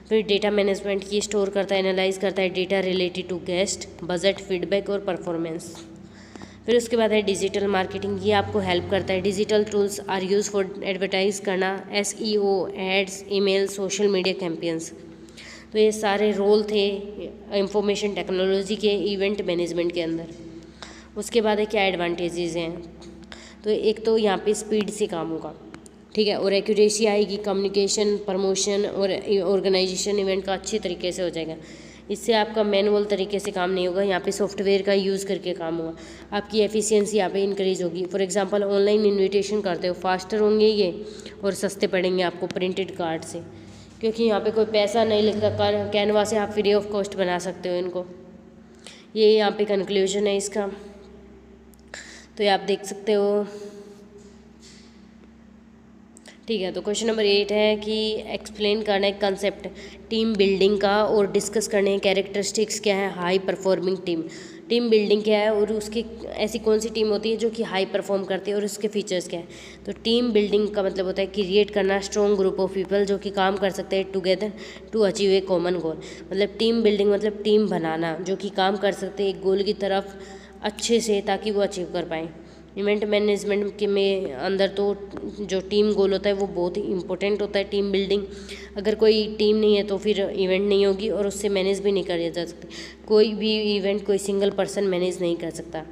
फिर डेटा मैनेजमेंट की स्टोर करता है, एनालाइज करता है data related to guest, budget, feedback और परफॉर्मेंस। फिर उसके बाद है डिजिटल मार्केटिंग, ये आपको हेल्प करता है। Digital tools are use for advertise करना, SEO, ads, email, social media campaigns. तो ये सारे रोल थे इंफॉर्मेशन टेक्नोलॉजी के इवेंट मैनेजमेंट के अंदर। उसके बाद है क्या एडवांटेजेस हैं, तो एक तो यहाँ पे स्पीड से काम होगा, ठीक है, और एक्यूरेसी आएगी, कम्युनिकेशन, प्रमोशन और ऑर्गेनाइजेशन इवेंट का अच्छे तरीके से हो जाएगा। इससे आपका मैनुअल तरीके से काम नहीं होगा, यहाँ पे सॉफ्टवेयर का यूज़ करके काम होगा। आपकी एफिशिएंसी यहाँ पे इंक्रीज होगी। फॉर एग्जांपल ऑनलाइन इनविटेशन करते हो, फास्टर होंगे ये और सस्ते पड़ेंगे आपको प्रिंटेड कार्ड से, क्योंकि यहाँ पे कोई पैसा नहीं लगता। कैनवा से आप फ्री ऑफ कॉस्ट बना सकते हो इनको। ये यहाँ पे कंक्लूजन है इसका, तो ये आप देख सकते हो, ठीक है। तो क्वेश्चन नंबर 8 है कि एक्सप्लेन करना है कंसेप्ट टीम बिल्डिंग का और डिस्कस करने हैं कैरेक्टरिस्टिक्स क्या है high performing team. Team building क्या है और उसकी ऐसी कौन सी टीम होती है जो कि हाई परफॉर्म करती है और उसके फीचर्स क्या है। तो टीम बिल्डिंग का मतलब होता है क्रिएट करना स्ट्रॉन्ग ग्रुप ऑफ पीपल जो कि काम कर सकते हैं together to achieve a common goal. मतलब टीम बिल्डिंग मतलब टीम बनाना जो कि काम कर सकते हैं एक गोल की तरफ अच्छे से, ताकि वो अचीव कर पाएँ। इवेंट मैनेजमेंट के में अंदर तो जो टीम गोल होता है वो बहुत ही इंपॉर्टेंट होता है। टीम बिल्डिंग, अगर कोई टीम नहीं है तो फिर इवेंट नहीं होगी और उससे मैनेज भी नहीं किया जा सकता। कोई भी इवेंट कोई सिंगल पर्सन मैनेज नहीं कर सकता,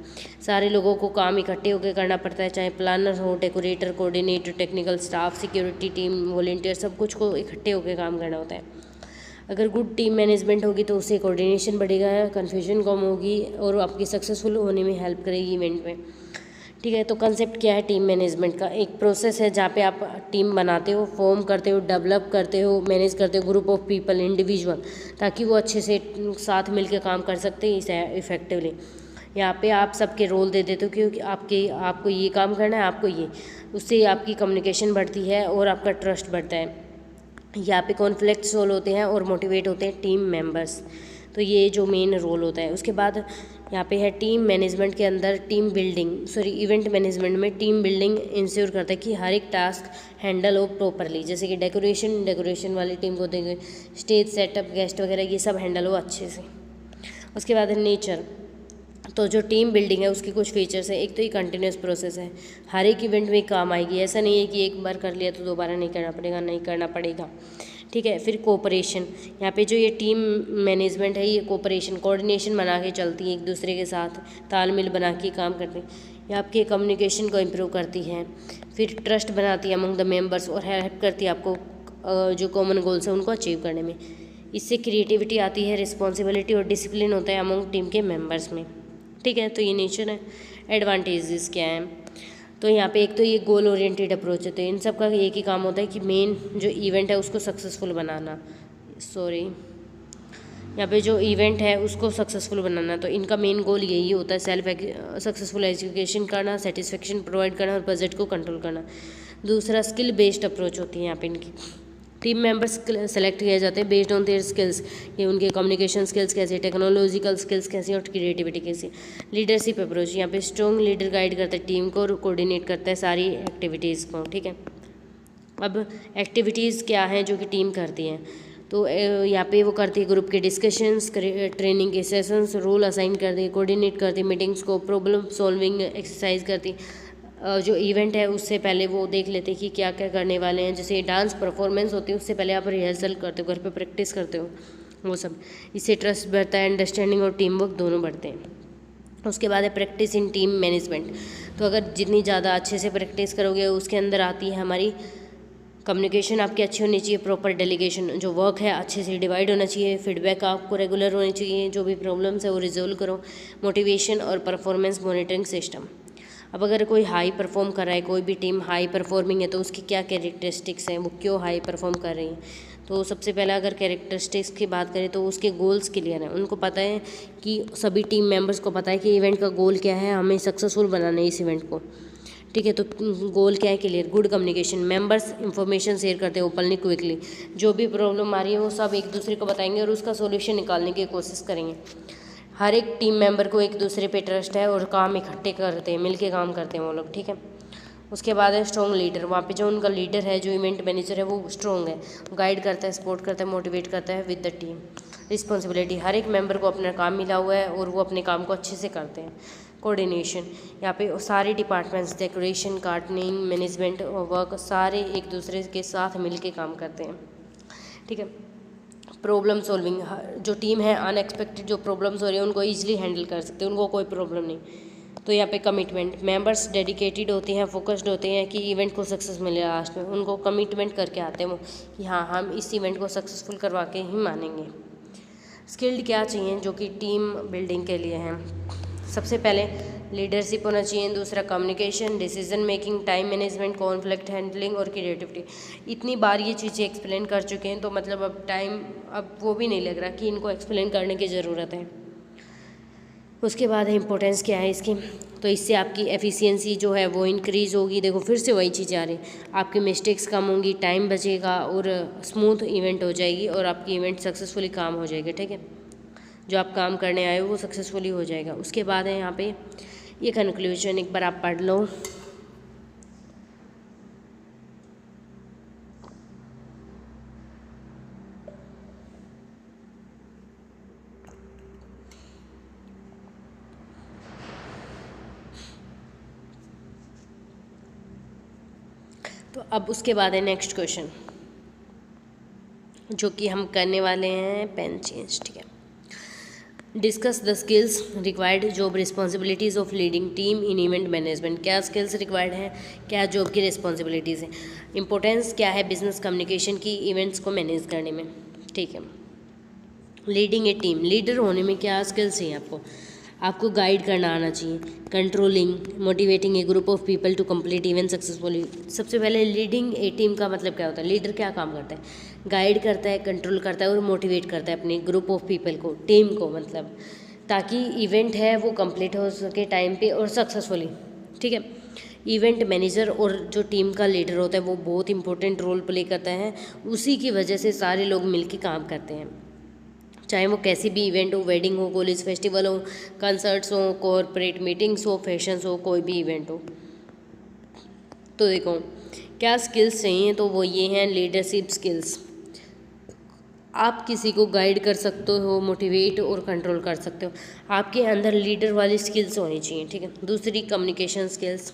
सारे लोगों को काम इकट्ठे होकर करना पड़ता है, चाहे प्लानर हो, decorator, coordinator, technical staff, security team, volunteer, सब कुछ को इकट्ठे होकर काम करना होता है। अगर गुड टीम मैनेजमेंट होगी तो उससे कोऑर्डिनेशन बढ़ेगा, कन्फ्यूजन कम होगी और आपकी सक्सेसफुल होने में हेल्प करेगी इवेंट में, ठीक है। तो कंसेप्ट क्या है टीम मैनेजमेंट का, एक प्रोसेस है जहाँ पे आप टीम बनाते हो, फॉर्म करते हो, डेवलप करते हो, मैनेज करते हो ग्रुप ऑफ पीपल, इंडिविजुअल, ताकि वो अच्छे से साथ मिलकर काम कर सकते हैं इसे इफेक्टिवली। यहाँ पे आप सबके रोल दे देते हो क्योंकि आपको ये काम करना है, आपको ये, उससे आपकी कम्युनिकेशन बढ़ती है और आपका ट्रस्ट बढ़ता है। यहाँ पे कॉन्फ्लिक्ट सोल्व होते हैं और मोटिवेट होते हैं टीम मेंबर्स। तो ये जो मेन रोल होता है। उसके बाद यहाँ पे है टीम मैनेजमेंट के अंदर इवेंट मैनेजमेंट में टीम बिल्डिंग इंश्योर करता है कि हर एक टास्क हैंडल हो प्रॉपरली, जैसे कि डेकोरेशन वाली टीम को देंगे, स्टेज सेटअप, गेस्ट वगैरह, ये सब हैंडल हो अच्छे से। उसके बाद है नेचर, तो जो टीम बिल्डिंग है उसके कुछ फीचर्स हैं। एक तो ये कंटिन्यूस प्रोसेस है, हर एक इवेंट में काम आएगी, ऐसा नहीं है कि एक बार कर लिया तो दोबारा नहीं करना पड़ेगा, ठीक है। फिर कोऑपरेशन, यहाँ पे जो ये टीम मैनेजमेंट है ये कोऑर्डिनेशन बना के चलती है, एक दूसरे के साथ तालमेल बना के काम करती है, ये आपके कम्युनिकेशन को इम्प्रूव करती है। फिर ट्रस्ट बनाती है अमंग द मेंबर्स और हेल्प करती है आपको जो कॉमन गोल्स हैं उनको अचीव करने में। इससे क्रिएटिविटी आती है, रिस्पॉन्सिबिलिटी और डिसिप्लिन होता है अमंग टीम के मेंबर्स में, ठीक है। तो ये नेचर है। एडवांटेजेस क्या हैं, तो यहाँ पे एक तो ये गोल ओरिएंटेड अप्रोच है, तो इन सब का एक ही काम होता है कि मेन जो इवेंट है उसको सक्सेसफुल बनाना, यहाँ पे जो इवेंट है उसको सक्सेसफुल बनाना। तो इनका मेन गोल यही होता है, सक्सेसफुल एजुकेशन करना, सेटिस्फेक्शन प्रोवाइड करना और बजट को कंट्रोल करना। दूसरा स्किल बेस्ड अप्रोच होती है यहाँ पे इनकी। टीम मेंबर्स सेलेक्ट किए जाते हैं बेस्ड ऑन देयर स्किल्स, ये उनके कम्युनिकेशन स्किल्स कैसे, टेक्नोलॉजिकल स्किल्स कैसी और क्रिएटिविटी कैसी। लीडरशिप अप्रोच, यहाँ पे स्ट्रॉन्ग लीडर गाइड करता है टीम को और कोऑर्डिनेट करता है सारी एक्टिविटीज़ को, ठीक है। अब एक्टिविटीज़ क्या हैं जो कि टीम करती हैं, तो यहाँ पे वो करती है ग्रुप के डिस्कशंस, ट्रेनिंग के सेशंस, रोल असाइन करती है, कोऑर्डिनेट करती है मीटिंग्स को, प्रॉब्लम सॉल्विंग एक्सरसाइज करती। जो इवेंट है उससे पहले वो देख लेते हैं कि क्या क्या करने वाले हैं, जैसे डांस परफॉर्मेंस होती है उससे पहले आप रिहर्सल करते हो, घर पे प्रैक्टिस करते हो, वो सब। इससे ट्रस्ट बढ़ता है, अंडरस्टैंडिंग और टीम वर्क दोनों बढ़ते हैं। उसके बाद है प्रैक्टिस इन टीम मैनेजमेंट, तो अगर जितनी ज़्यादा अच्छे से प्रैक्टिस करोगे उसके अंदर आती है हमारी कम्युनिकेशन आपकी अच्छी होनी चाहिए, प्रॉपर डेलीगेशन, जो वर्क है अच्छे से डिवाइड होना चाहिए, फीडबैक आपको रेगुलर होनी चाहिए, जो भी प्रॉब्लम्स है वो रिजोल्व करो, मोटिवेशन और परफॉर्मेंस मॉनिटरिंग सिस्टम। अब अगर कोई हाई परफॉर्म कर रहा है, कोई भी टीम हाई परफॉर्मिंग है, तो उसकी क्या कैरेक्टरिस्टिक्स हैं, वो क्यों हाई परफॉर्म कर रही है। तो सबसे पहला अगर कैरेक्टरिस्टिक्स की बात करें तो उसके गोल्स क्लियर हैं, उनको पता है कि सभी टीम मेंबर्स को पता है कि इवेंट का गोल क्या है, हमें सक्सेसफुल बनाना है इस इवेंट को, ठीक है। तो गोल क्या है, clear. Good communication, members information share करते हैं ओपनली, क्विकली, जो भी प्रॉब्लम आ रही है वो सब एक दूसरे को बताएंगे और उसका सोल्यूशन निकालने की कोशिश करेंगे। हर एक टीम मेंबर को एक दूसरे पे ट्रस्ट है और काम इकट्ठे करते हैं, मिलके काम करते हैं वो लोग, ठीक है। उसके बाद है स्ट्रॉन्ग लीडर, वहाँ पे जो उनका लीडर है, जो इवेंट मैनेजर है, वो स्ट्रॉन्ग है, गाइड करता है, सपोर्ट करता है, मोटिवेट करता है विद द टीम। रिस्पॉन्सिबिलिटी, हर एक मेंबर को अपना काम मिला हुआ है और वो अपने काम को अच्छे से करते हैं। कोऑर्डिनेशन, यहाँ पे सारे डिपार्टमेंट्स, डेकोरेशन, गार्डनिंग, मैनेजमेंट और वर्क, सारे एक दूसरे के साथ मिलके काम करते हैं, ठीक है। प्रॉब्लम सॉल्विंग, जो टीम है अनएक्सपेक्टेड जो प्रॉब्लम्स हो रही है उनको ईजिली हैंडल कर सकते हैं, उनको कोई प्रॉब्लम नहीं। तो यहाँ पे कमिटमेंट, मेंबर्स डेडिकेटेड होते हैं, फोकस्ड होते हैं कि इवेंट को सक्सेस मिले लास्ट में, उनको कमिटमेंट करके आते हैं वो कि हाँ हम इस इवेंट को सक्सेसफुल करवा के ही मानेंगे। स्किल्ड क्या चाहिए जो कि टीम बिल्डिंग के लिए हैं, सबसे पहले लीडरशिप होना चाहिए, दूसरा communication, decision making, time management, conflict handling और क्रिएटिविटी। इतनी बार ये चीज़ें एक्सप्लेन कर चुके हैं तो मतलब अब वो भी नहीं लग रहा कि इनको एक्सप्लेन करने की ज़रूरत है। उसके बाद है इम्पोर्टेंस क्या है इसकी, तो इससे आपकी एफिशिएंसी जो है वो इंक्रीज़ होगी। देखो फिर से वही चीज़ें आ रही, आपकी मिस्टेक्स कम होंगी, टाइम बचेगा और स्मूथ इवेंट हो जाएगी और आपकी इवेंट सक्सेसफुली काम हो जाएगी, ठीक है। जो आप काम करने आए हो वो सक्सेसफुली हो जाएगा। उसके बाद है यहाँ पे ये कंक्लूजन, एक बार आप पढ़ लो। तो अब उसके बाद है नेक्स्ट क्वेश्चन जो कि हम करने वाले हैं, पेन चेंज, ठीक है। Discuss the skills required job responsibilities of leading team in event management. क्या स्किल्स रिक्वायर्ड हैं, क्या जॉब की रिस्पॉन्सिबिलिटीज़ हैं, इंपॉर्टेंस क्या है बिजनेस कम्युनिकेशन की इवेंट्स को मैनेज करने में, ठीक है। लीडिंग ए टीम, लीडर होने में क्या स्किल्स चाहिए आपको गाइड करना आना चाहिए, controlling, motivating a group of people to complete event successfully. सबसे पहले लीडिंग ए टीम का मतलब क्या होता है, लीडर क्या काम करता है, गाइड करता है, कंट्रोल करता है और मोटिवेट करता है अपने ग्रुप ऑफ पीपल को, टीम को, मतलब ताकि इवेंट है वो कंप्लीट हो सके टाइम पे और सक्सेसफुली, ठीक है। इवेंट मैनेजर और जो टीम का लीडर होता है वो बहुत इंपॉर्टेंट रोल प्ले करता है, उसी की वजह से सारे लोग मिलकर काम करते हैं, चाहे वो कैसी भी इवेंट हो, वेडिंग हो, कॉलेज फेस्टिवल हो, कंसर्ट्स हो, कॉरपोरेट मीटिंग्स हो, फैशंस हो, कोई भी इवेंट हो। तो देखो क्या स्किल्स चाहिए, तो वो ये हैं लीडरशिप स्किल्स। आप किसी को गाइड कर सकते हो, मोटिवेट और कंट्रोल कर सकते हो। आपके अंदर लीडर वाली स्किल्स होनी चाहिए, ठीक है। दूसरी कम्युनिकेशन स्किल्स,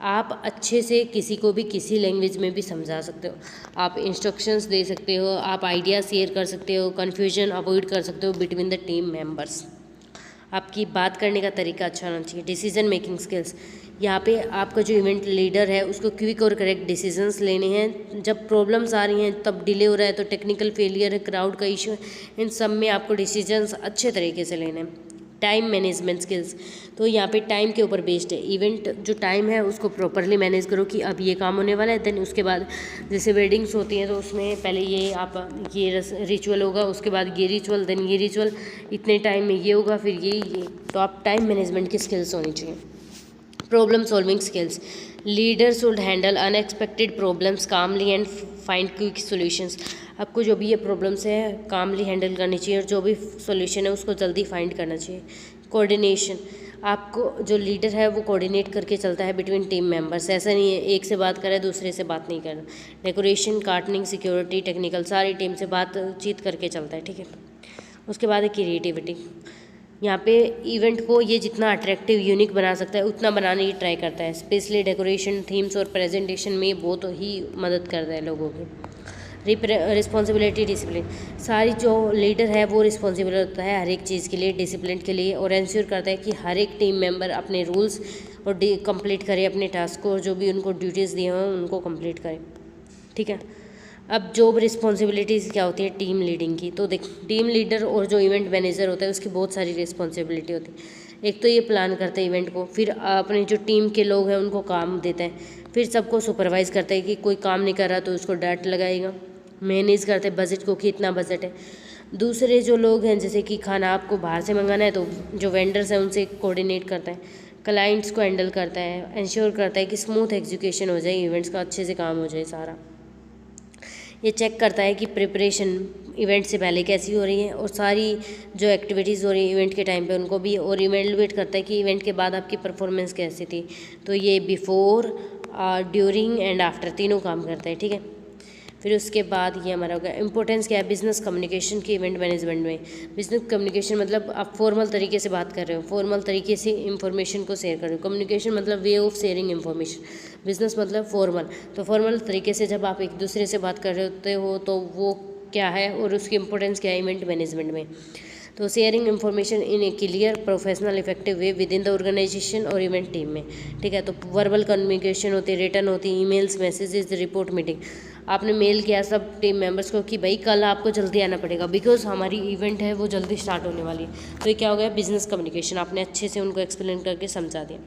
आप अच्छे से किसी को भी किसी लैंग्वेज में भी समझा सकते हो, आप इंस्ट्रक्शंस दे सकते हो, आप आइडिया शेयर कर सकते हो, कन्फ्यूजन अवॉइड कर सकते हो बिटवीन द टीम मेंबर्स। आपकी बात करने का तरीका अच्छा होना चाहिए। डिसीजन मेकिंग स्किल्स, यहाँ पे आपका जो इवेंट लीडर है उसको क्विक और करेक्ट डिसीजंस लेने हैं। जब प्रॉब्लम्स आ रही हैं, तब डिले हो रहा है, तो टेक्निकल फेलियर है, क्राउड का इशू है, इन सब में आपको डिसीजंस अच्छे तरीके से लेने हैं। टाइम मैनेजमेंट स्किल्स, तो यहाँ पे टाइम के ऊपर बेस्ड है। इवेंट जो टाइम है उसको प्रॉपरली मैनेज करो कि अब ये काम होने वाला है, देन उसके बाद जैसे वेडिंग्स होती हैं तो उसमें पहले ये आप ये रिचुअल होगा, उसके बाद ये रिचुअल, देन ये रिचुअल, इतने टाइम में ये होगा, फिर ये। तो आप टाइम मैनेजमेंट की स्किल्स होनी चाहिए। Problem solving skills, leaders should handle unexpected problems calmly and find quick solutions. आपको जो भी ये प्रॉब्लम्स है कामली हैंडल करनी चाहिए और जो भी सॉल्यूशन है उसको जल्दी फाइंड करना चाहिए। कोऑर्डिनेशन, आपको जो लीडर है वो कोऑर्डिनेट करके चलता है बिटवीन टीम मेंबर्स, ऐसा नहीं है एक से बात करे दूसरे से बात नहीं करना। डेकोरेशन, कार्टनिंग, सिक्योरिटी, टेक्निकल, सारी टीम से बातचीत करके चलता है, ठीक है। उसके बाद है क्रिएटिविटी, यहाँ पे इवेंट को ये जितना अट्रैक्टिव यूनिक बना सकता है उतना बनाने की ट्राई करता है। स्पेशली डेकोरेशन, थीम्स और प्रेजेंटेशन में बहुत ही मदद करता है लोगों की। रिस्पॉन्सिबिलिटी, डिसिप्लिन, सारी जो लीडर है वो रिस्पॉन्सिबल होता है हर एक चीज़ के लिए, डिसिप्लिन के लिए, और इंश्योर करता है कि हर एक टीम मेंबर अपने रूल्स और कंप्लीट करे, अपने टास्क को, जो भी उनको ड्यूटीज़ दिए हुए हैं उनको कंप्लीट करे, ठीक है। अब जॉब रिस्पॉन्सिबिलिटीज़ क्या होती है टीम लीडिंग की, तो देख टीम लीडर और जो इवेंट मैनेजर होता है उसकी बहुत सारी रिस्पॉन्सिबिलिटी होती है। एक तो ये प्लान करते हैं इवेंट को, फिर अपने जो टीम के लोग हैं उनको काम देते हैं, फिर सबको सुपरवाइज़ करते हैं कि कोई काम नहीं कर रहा तो उसको डांट लगाएगा। मैनेज करते हैं बजट को कि इतना बजट है। दूसरे जो लोग हैं जैसे कि खाना आपको बाहर से मंगाना है तो जो वेंडर्स हैं उनसे कोऑर्डिनेट करता है। क्लाइंट्स को हैंडल करता है, इंश्योर करता है कि स्मूथ एग्जीक्यूशन हो जाए, इवेंट्स का अच्छे से काम हो जाए सारा। ये चेक करता है कि प्रिपरेशन इवेंट से पहले कैसी हो रही है और सारी जो एक्टिविटीज़ हो रही है इवेंट के टाइम पे उनको भी, और इवेलुएट करता है कि इवेंट के बाद आपकी परफॉर्मेंस कैसी थी। तो ये बिफोर, ड्यूरिंग एंड आफ्टर तीनों काम करता है, ठीक है। फिर उसके बाद ये हमारा होगा इंपॉर्टेंस क्या है बिजनेस कम्युनिकेशन की इवेंट मैनेजमेंट में। बिजनेस कम्युनिकेशन मतलब आप फॉर्मल तरीके से बात कर रहे हो, फॉर्मल तरीके से इंफॉर्मेशन को शेयर कर रहे हो। कम्युनिकेशन मतलब way of sharing information, business मतलब फॉर्मल। तो फॉर्मल तरीके से जब आप एक दूसरे से बात कर रहे होते हो तो वो क्या है और उसकी इंपॉर्टेंस क्या है इवेंट मैनेजमेंट में। तो sharing information in a clear, professional, effective way within the organization और इवेंट टीम में, ठीक है। तो वर्बल कम्युनिकेशन होती है, रिटर्न होती है, ईमेल्स, मैसेजेस, रिपोर्ट, मीटिंग। आपने मेल किया सब टीम मेंबर्स को कि भाई कल आपको जल्दी आना पड़ेगा बिकॉज हमारी इवेंट है वो जल्दी स्टार्ट होने वाली है। तो ये क्या हो गया बिजनेस कम्युनिकेशन, आपने अच्छे से उनको एक्सप्लेन करके समझा दिया।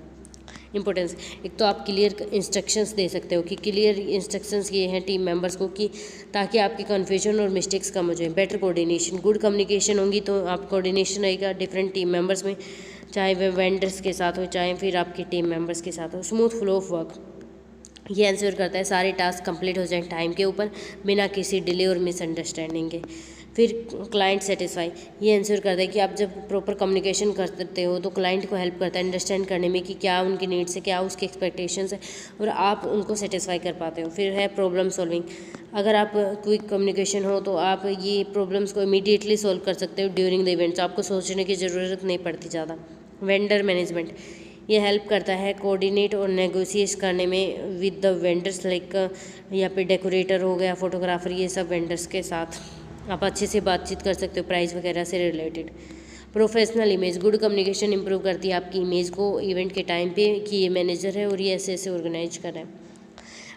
इंपॉर्टेंस, एक तो आप क्लियर इंस्ट्रक्शंस दे सकते हो कि क्लियर इंस्ट्रक्शंस ये हैं टीम मेंबर्स को कि ताकि आपकी कन्फ्यूजन और मिस्टेक्स कम हो जाए। बेटर कोऑर्डिनेशन, गुड कम्युनिकेशन होंगी तो आप कोऑर्डिनेशन रहेगा डिफरेंट टीम मेंबर्स में, चाहे वे वेंडर्स के साथ हो चाहे फिर आपकी टीम मेंबर्स के साथ हो। स्मूथ फ्लो ऑफ वर्क, ये इंश्योर करता है सारे टास्क कंप्लीट हो जाएं टाइम के ऊपर बिना किसी डिले और मिसअंडरस्टैंडिंग के। फिर क्लाइंट सेटिस्फाई, ये इंश्योर करता है कि आप जब प्रॉपर कम्युनिकेशन करते हो तो क्लाइंट को हेल्प करता है अंडरस्टैंड करने में कि क्या उनकी नीड्स है, क्या उसकी एक्सपेक्टेशंस है, और आप उनको सेटिस्फाई कर पाते हो। फिर है प्रॉब्लम सॉल्विंग, अगर आप क्विक कम्युनिकेशन हो तो आप ये प्रॉब्लम्स को इमीडिएटली सॉल्व कर सकते हो ड्यूरिंग द इवेंट्स, आपको सोचने की ज़रूरत नहीं पड़ती ज़्यादा। वेंडर मैनेजमेंट, ये हेल्प करता है कोऑर्डिनेट और नेगोशिएट करने में विद द वेंडर्स, लाइक यहाँ पे डेकोरेटर हो गया, फोटोग्राफर, ये सब वेंडर्स के साथ आप अच्छे से बातचीत कर सकते हो प्राइस वगैरह से related. Professional image, good communication improve करती है आपकी इमेज को इवेंट के टाइम पे कि ये मैनेजर है और ये ऐसे ऐसे ऑर्गेनाइज कर रहा है।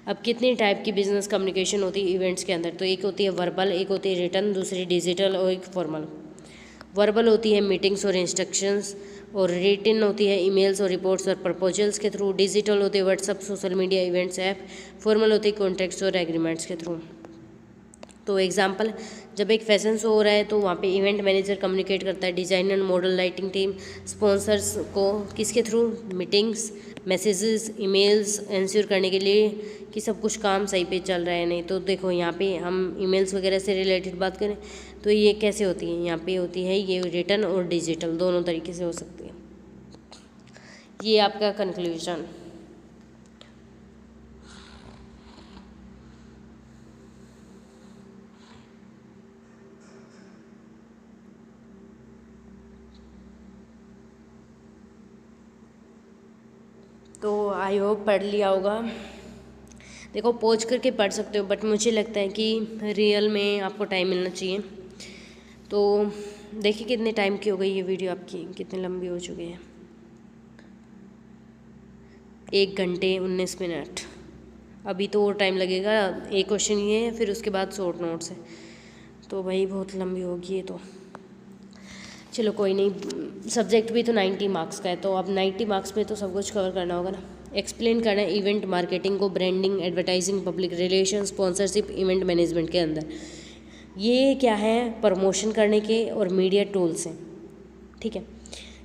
अब कितनी टाइप की बिजनेस कम्युनिकेशन होती है इवेंट्स के अंदर, तो एक होती है वर्बल, एक होती है रिटर्न, दूसरी डिजिटल और एक फॉर्मल। वर्बल होती है मीटिंग्स और इंस्ट्रक्शंस, और रिटन होती है ईमेल्स और रिपोर्ट्स और प्रपोजल्स के थ्रू। डिजिटल होती है WhatsApp, social media, events app. Formal होती है कॉन्ट्रैक्ट्स और एग्रीमेंट्स के थ्रू। तो एग्जांपल, जब एक फैशन शो हो रहा है तो वहाँ पे इवेंट मैनेजर कम्युनिकेट करता है designer, model, lighting team, sponsors को किसके through, meetings, messages, emails, ensure करने के लिए कि सब कुछ काम सही पे चल रहा है नहीं। तो देखो यहाँ पे हम ईमेल्स वगैरह से रिलेटेड बात करें तो ये कैसे होती है, यहाँ पे होती है ये रिटन और डिजिटल, दोनों तरीके से हो सकती है। ये आपका कंक्लूजन। तो आई होप पढ़ लिया होगा। देखो पॉज करके पढ़ सकते हो, बट मुझे लगता है कि रियल में आपको टाइम मिलना चाहिए। तो देखिए कितने टाइम की हो गई ये वीडियो आपकी, कितनी लंबी हो चुकी है, 1 घंटे 19 मिनट। अभी तो और टाइम लगेगा, एक क्वेश्चन ये है, फिर उसके बाद शॉर्ट नोट्स है, तो भाई बहुत लंबी होगी ये तो। चलो कोई नहीं, सब्जेक्ट भी तो 90 मार्क्स का है, तो अब 90 मार्क्स में तो सब कुछ कवर करना होगा ना। एक्सप्लेन करना है इवेंट मार्केटिंग को branding, advertising, public relation, sponsorship, event management के अंदर। ये क्या है, प्रमोशन करने के और मीडिया टूल्स हैं, ठीक है।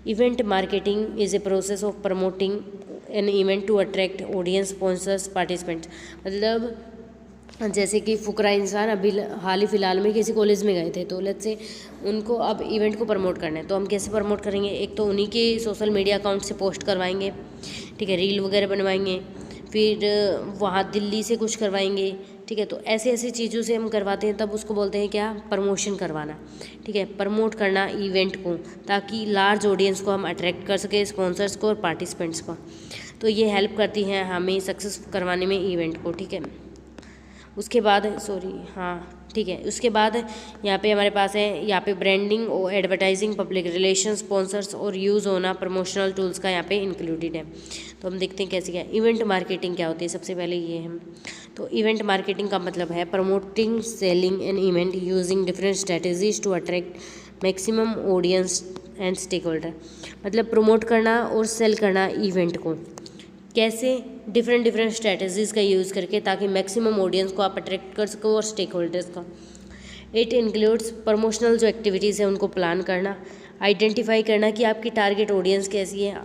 Event marketing is a process of promoting an event to attract audience, sponsors, participants. मतलब जैसे कि फुकरा इंसान अभी हाल ही फ़िलहाल में किसी कॉलेज में गए थे, तो लेट्स से उनको अब इवेंट को प्रमोट करना है, तो हम कैसे प्रमोट करेंगे, एक तो उन्हीं के सोशल मीडिया अकाउंट से पोस्ट करवाएंगे, ठीक है, रील वगैरह बनवाएंगे, फिर वहाँ दिल्ली से कुछ करवाएंगे, ठीक है। तो ऐसे ऐसी चीज़ों से हम करवाते हैं, तब उसको बोलते हैं क्या, प्रमोशन करवाना, ठीक है, प्रमोट करना इवेंट को, ताकि लार्ज ऑडियंस को हम अट्रैक्ट कर सके, स्पॉन्सर्स को और पार्टिसिपेंट्स को। तो ये हेल्प करती हैं हमें सक्सेस करवाने में इवेंट को, ठीक है। उसके बाद ठीक है, उसके बाद यहाँ पे हमारे पास है, यहाँ पे ब्रांडिंग और एडवर्टाइजिंग, पब्लिक रिलेशन, स्पॉन्सर्स और यूज़ होना प्रमोशनल टूल्स का यहाँ पे इंक्लूडेड है। तो हम देखते हैं कैसे क्या इवेंट मार्केटिंग क्या होती है। सबसे पहले ये है, तो इवेंट मार्केटिंग का मतलब है promoting selling an event using different strategies to attract maximum audience and stakeholder. मतलब प्रमोट करना और सेल करना इवेंट को कैसे, डिफरेंट स्ट्रेटजीज़ का यूज़ करके, ताकि मैक्सिमम ऑडियंस को आप अट्रैक्ट कर सको और स्टेक होल्डर्स का। इट इंक्लूड्स प्रमोशनल जो एक्टिविटीज़ है उनको प्लान करना, आइडेंटिफाई करना कि आपकी टारगेट ऑडियंस कैसी है,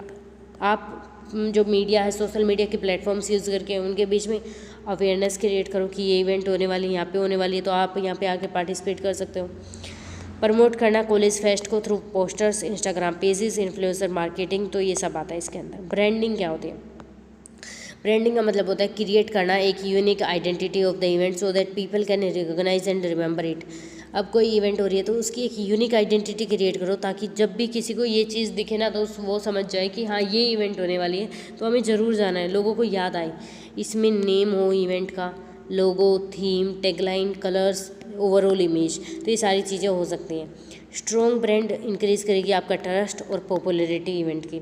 आप जो मीडिया है, सोशल मीडिया के प्लेटफॉर्म्स यूज़ करके उनके बीच में अवेयरनेस क्रिएट करो कि ये इवेंट होने वाली है, यहाँ पे होने वाली है, तो आप यहाँ पे आके पार्टिसिपेट कर सकते हो। प्रमोट करना कॉलेज फेस्ट को through posters, Instagram pages, influencer marketing, तो ये सब आता है इसके अंदर। ब्रांडिंग क्या होती है, ब्रांडिंग का मतलब होता है क्रिएट करना एक unique identity of the event so that people can recognize and remember it. अब कोई इवेंट हो रही है तो उसकी एक यूनिक आइडेंटिटी क्रिएट करो, ताकि जब भी किसी को ये चीज़ दिखे ना, तो वो समझ जाए कि हाँ ये इवेंट होने वाली है, तो हमें ज़रूर जाना है, लोगों को याद आए। इसमें नेम हो इवेंट का, logo, theme, tagline, colours, overall image, तो ये सारी चीज़ें हो सकती हैं। स्ट्रॉन्ग ब्रांड इंक्रीज करेगी आपका ट्रस्ट और पॉपुलैरिटी इवेंट की।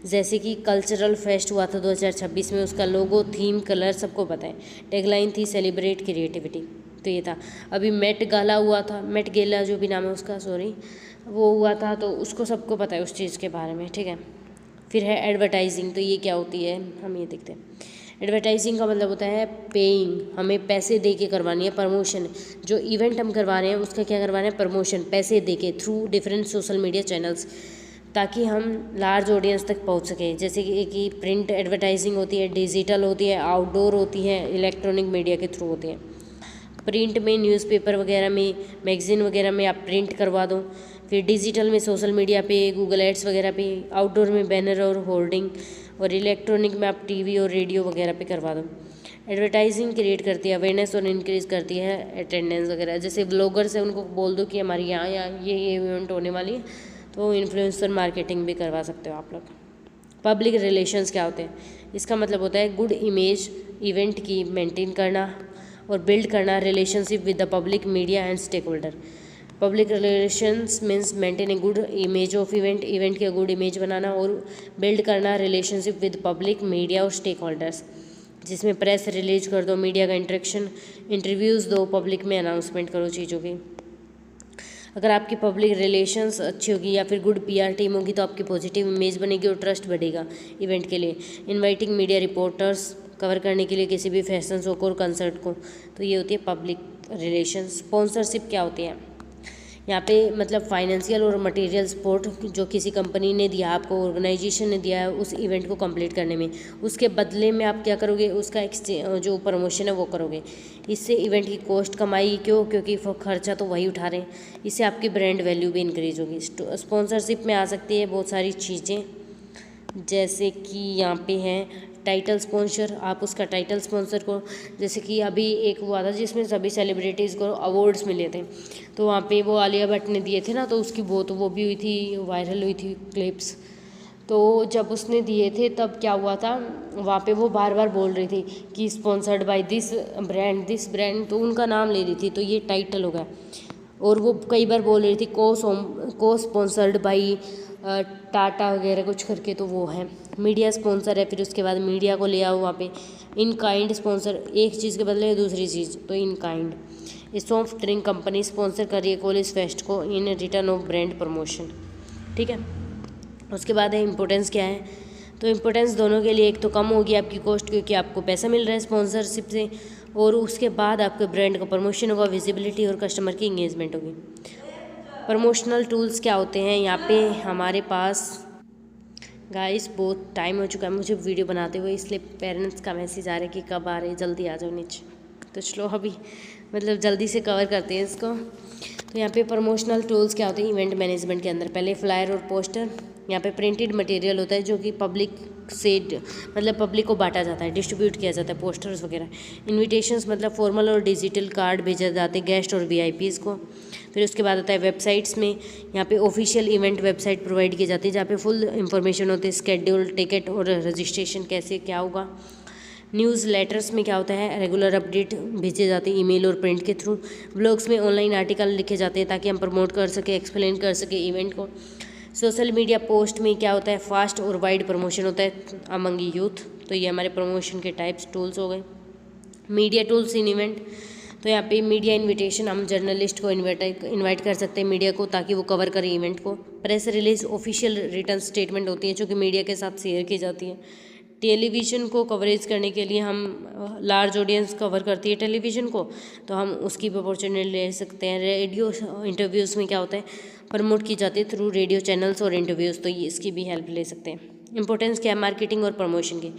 जैसे कि कल्चरल फेस्ट हुआ था 2026 में, उसका लोगो, थीम, कलर सबको पता है। टैगलाइन थी सेलिब्रेट क्रिएटिविटी, तो ये था। अभी मेट गाला हुआ था, मेट गेला जो भी नाम है उसका, वो हुआ था, तो उसको सबको पता है उस चीज़ के बारे में, ठीक है। फिर है एडवर्टाइजिंग, तो ये क्या होती है हम ये देखते हैं। एडवर्टाइजिंग का मतलब होता है पेइंग, हमें पैसे दे के करवानी है प्रमोशन। जो इवेंट हम करवा रहे हैं उसका क्या करवाना है, प्रमोशन, पैसे दे के through different social media channels, ताकि हम लार्ज ऑडियंस तक पहुंच सकें। जैसे कि प्रिंट एडवर्टाइजिंग होती है, डिजिटल होती है, आउटडोर होती है, इलेक्ट्रॉनिक मीडिया के थ्रू होती है। प्रिंट में न्यूज़पेपर वगैरह में, मैगजीन वगैरह में आप प्रिंट करवा दो। फिर डिजिटल में सोशल मीडिया पे, गूगल एड्स वगैरह पे, आउटडोर में बैनर और होर्डिंग, और इलेक्ट्रॉनिक में आप टीवी और रेडियो वगैरह पे करवा दो। एडवर्टाइजिंग क्रिएट करती है अवेयरनेस और इंक्रीज़ करती है अटेंडेंस वगैरह। जैसे ब्लॉगर्स है, उनको बोल दो कि हमारी यहाँ ये इवेंट होने वाली है, तो इन्फ्लुएंसर मार्केटिंग भी करवा सकते हो आप लोग। पब्लिक रिलेशंस क्या होते हैं, इसका मतलब होता है गुड इमेज इवेंट की मेंटेन करना और बिल्ड करना relationship with the public, media and stakeholder. Public relations means maintain a good image of event, event की गुड इमेज बनाना और बिल्ड करना रिलेशनशिप विद पब्लिक, मीडिया और स्टेक होल्डर्स, जिसमें प्रेस रिलीज कर दो, मीडिया का इंटरेक्शन, इंटरव्यूज़ दो, पब्लिक में अनाउंसमेंट करो चीज़ों की। अगर आपकी पब्लिक रिलेशंस अच्छी होगी या फिर गुड पीआर टीम होगी, तो आपकी पॉजिटिव इमेज बनेगी और ट्रस्ट बढ़ेगा इवेंट के लिए। इनवाइटिंग मीडिया रिपोर्टर्स कवर करने के लिए किसी भी फैशन शो को और कंसर्ट को, तो ये होती है पब्लिक रिलेशंस। स्पॉन्सरशिप क्या होती है, यहाँ पे मतलब फाइनेंशियल और मटेरियल सपोर्ट जो किसी कंपनी ने दिया आपको, ऑर्गेनाइजेशन ने दिया है उस इवेंट को कंप्लीट करने में, उसके बदले में आप क्या करोगे, उसका जो प्रमोशन है वो करोगे। इससे इवेंट की कॉस्ट कमाई, क्योंकि खर्चा तो वही उठा रहे हैं। इससे आपकी ब्रांड वैल्यू भी इंक्रीज होगी। स्पॉन्सरशिप में आ सकती है बहुत सारी चीज़ें, जैसे कि यहाँ पे है टाइटल स्पॉन्सर। आप उसका टाइटल स्पॉन्सर को, जैसे कि अभी एक हुआ था जिसमें सभी सेलिब्रिटीज़ को अवार्ड्स मिले थे, तो वहाँ पे वो आलिया भट्ट ने दिए थे ना, तो उसकी बहुत वो भी हुई थी, वायरल हुई थी क्लिप्स। तो जब उसने दिए थे तब क्या हुआ था, वहाँ पे वो बार बार बोल रही थी कि स्पॉन्सर्ड बाय दिस ब्रांड, तो उनका नाम ले रही थी, तो ये टाइटल हो गया। और वो कई बार बोल रही थी को स्पॉन्सर्ड बाई टाटा वगैरह कुछ करके, तो वो है मीडिया स्पॉन्सर है। फिर उसके बाद मीडिया को ले आओ वहाँ पे। इन काइंड स्पॉन्सर, एक चीज़ के बदले दूसरी चीज़, तो in kind. Soft drink company sponsor कर रही है कॉलेज फेस्ट को in return of brand promotion, ठीक है। उसके बाद है इम्पोर्टेंस क्या है, तो इम्पोर्टेंस दोनों के लिए, एक तो कम होगी आपकी कॉस्ट क्योंकि आपको पैसा मिल रहा है स्पॉन्सरशिप से, और उसके बाद आपके ब्रांड का प्रमोशन होगा, विजिबिलिटी और कस्टमर की इंगेजमेंट होगी। प्रमोशनल टूल्स क्या होते हैं यहाँ पे हमारे पास, गाइस बहुत टाइम हो चुका है मुझे वीडियो बनाते हुए, इसलिए पेरेंट्स का मैसेज आ रहा है कि कब आ रहे हैं, जल्दी आ जाओ नीचे। तो चलो अभी मतलब जल्दी से कवर करते हैं इसको। तो यहाँ पे प्रमोशनल टूल्स क्या होते हैं इवेंट मैनेजमेंट के अंदर, पहले फ्लायर और पोस्टर। यहाँ पे प्रिंटेड मटेरियल होता है जो कि पब्लिक से मतलब पब्लिक को बांटा जाता है, डिस्ट्रीब्यूट किया जाता है, पोस्टर्स वगैरह। इन्विटेशंस मतलब फॉर्मल और डिजिटल कार्ड भेजे जाते हैं गेस्ट और वीआईपीज़ को। फिर उसके बाद आता है वेबसाइट्स में, यहाँ पे ऑफिशियल इवेंट वेबसाइट प्रोवाइड की जाती है जहाँ पे फुल इंफॉर्मेशन होती है, स्केड्यूल, टिकट और रजिस्ट्रेशन कैसे क्या होगा। न्यूज़ लेटर्स में क्या होता है, रेगुलर अपडेट भेजे जाते हैं ईमेल और प्रिंट के थ्रू। ब्लॉग्स में ऑनलाइन आर्टिकल लिखे जाते हैं ताकि हम प्रमोट कर सके, एक्सप्लेन कर सके इवेंट को। सोशल मीडिया पोस्ट में क्या होता है, फास्ट और वाइड प्रमोशन होता है अमंग यूथ। तो ये हमारे प्रमोशन के टाइप्स टूल्स हो गए। मीडिया टूल्स इन इवेंट, तो यहाँ पे मीडिया इनविटेशन, हम जर्नलिस्ट को इनवाइट कर सकते हैं मीडिया को ताकि वो कवर करें इवेंट को। Press release official return statement होती है जो कि मीडिया के साथ शेयर की जाती है। टेलीविज़न को कवरेज करने के लिए हम लार्ज ऑडियंस कवर करती है टेलीविज़न को, तो हम उसकी भी अपॉर्चुनिटी ले सकते हैं। रेडियो इंटरव्यूज़ में क्या होता है, प्रमोट की जाती है थ्रू रेडियो चैनल्स और इंटरव्यूज़, तो ये इसकी भी हेल्प ले सकते हैं। इंपॉर्टेंस क्या है मार्केटिंग और प्रमोशन की,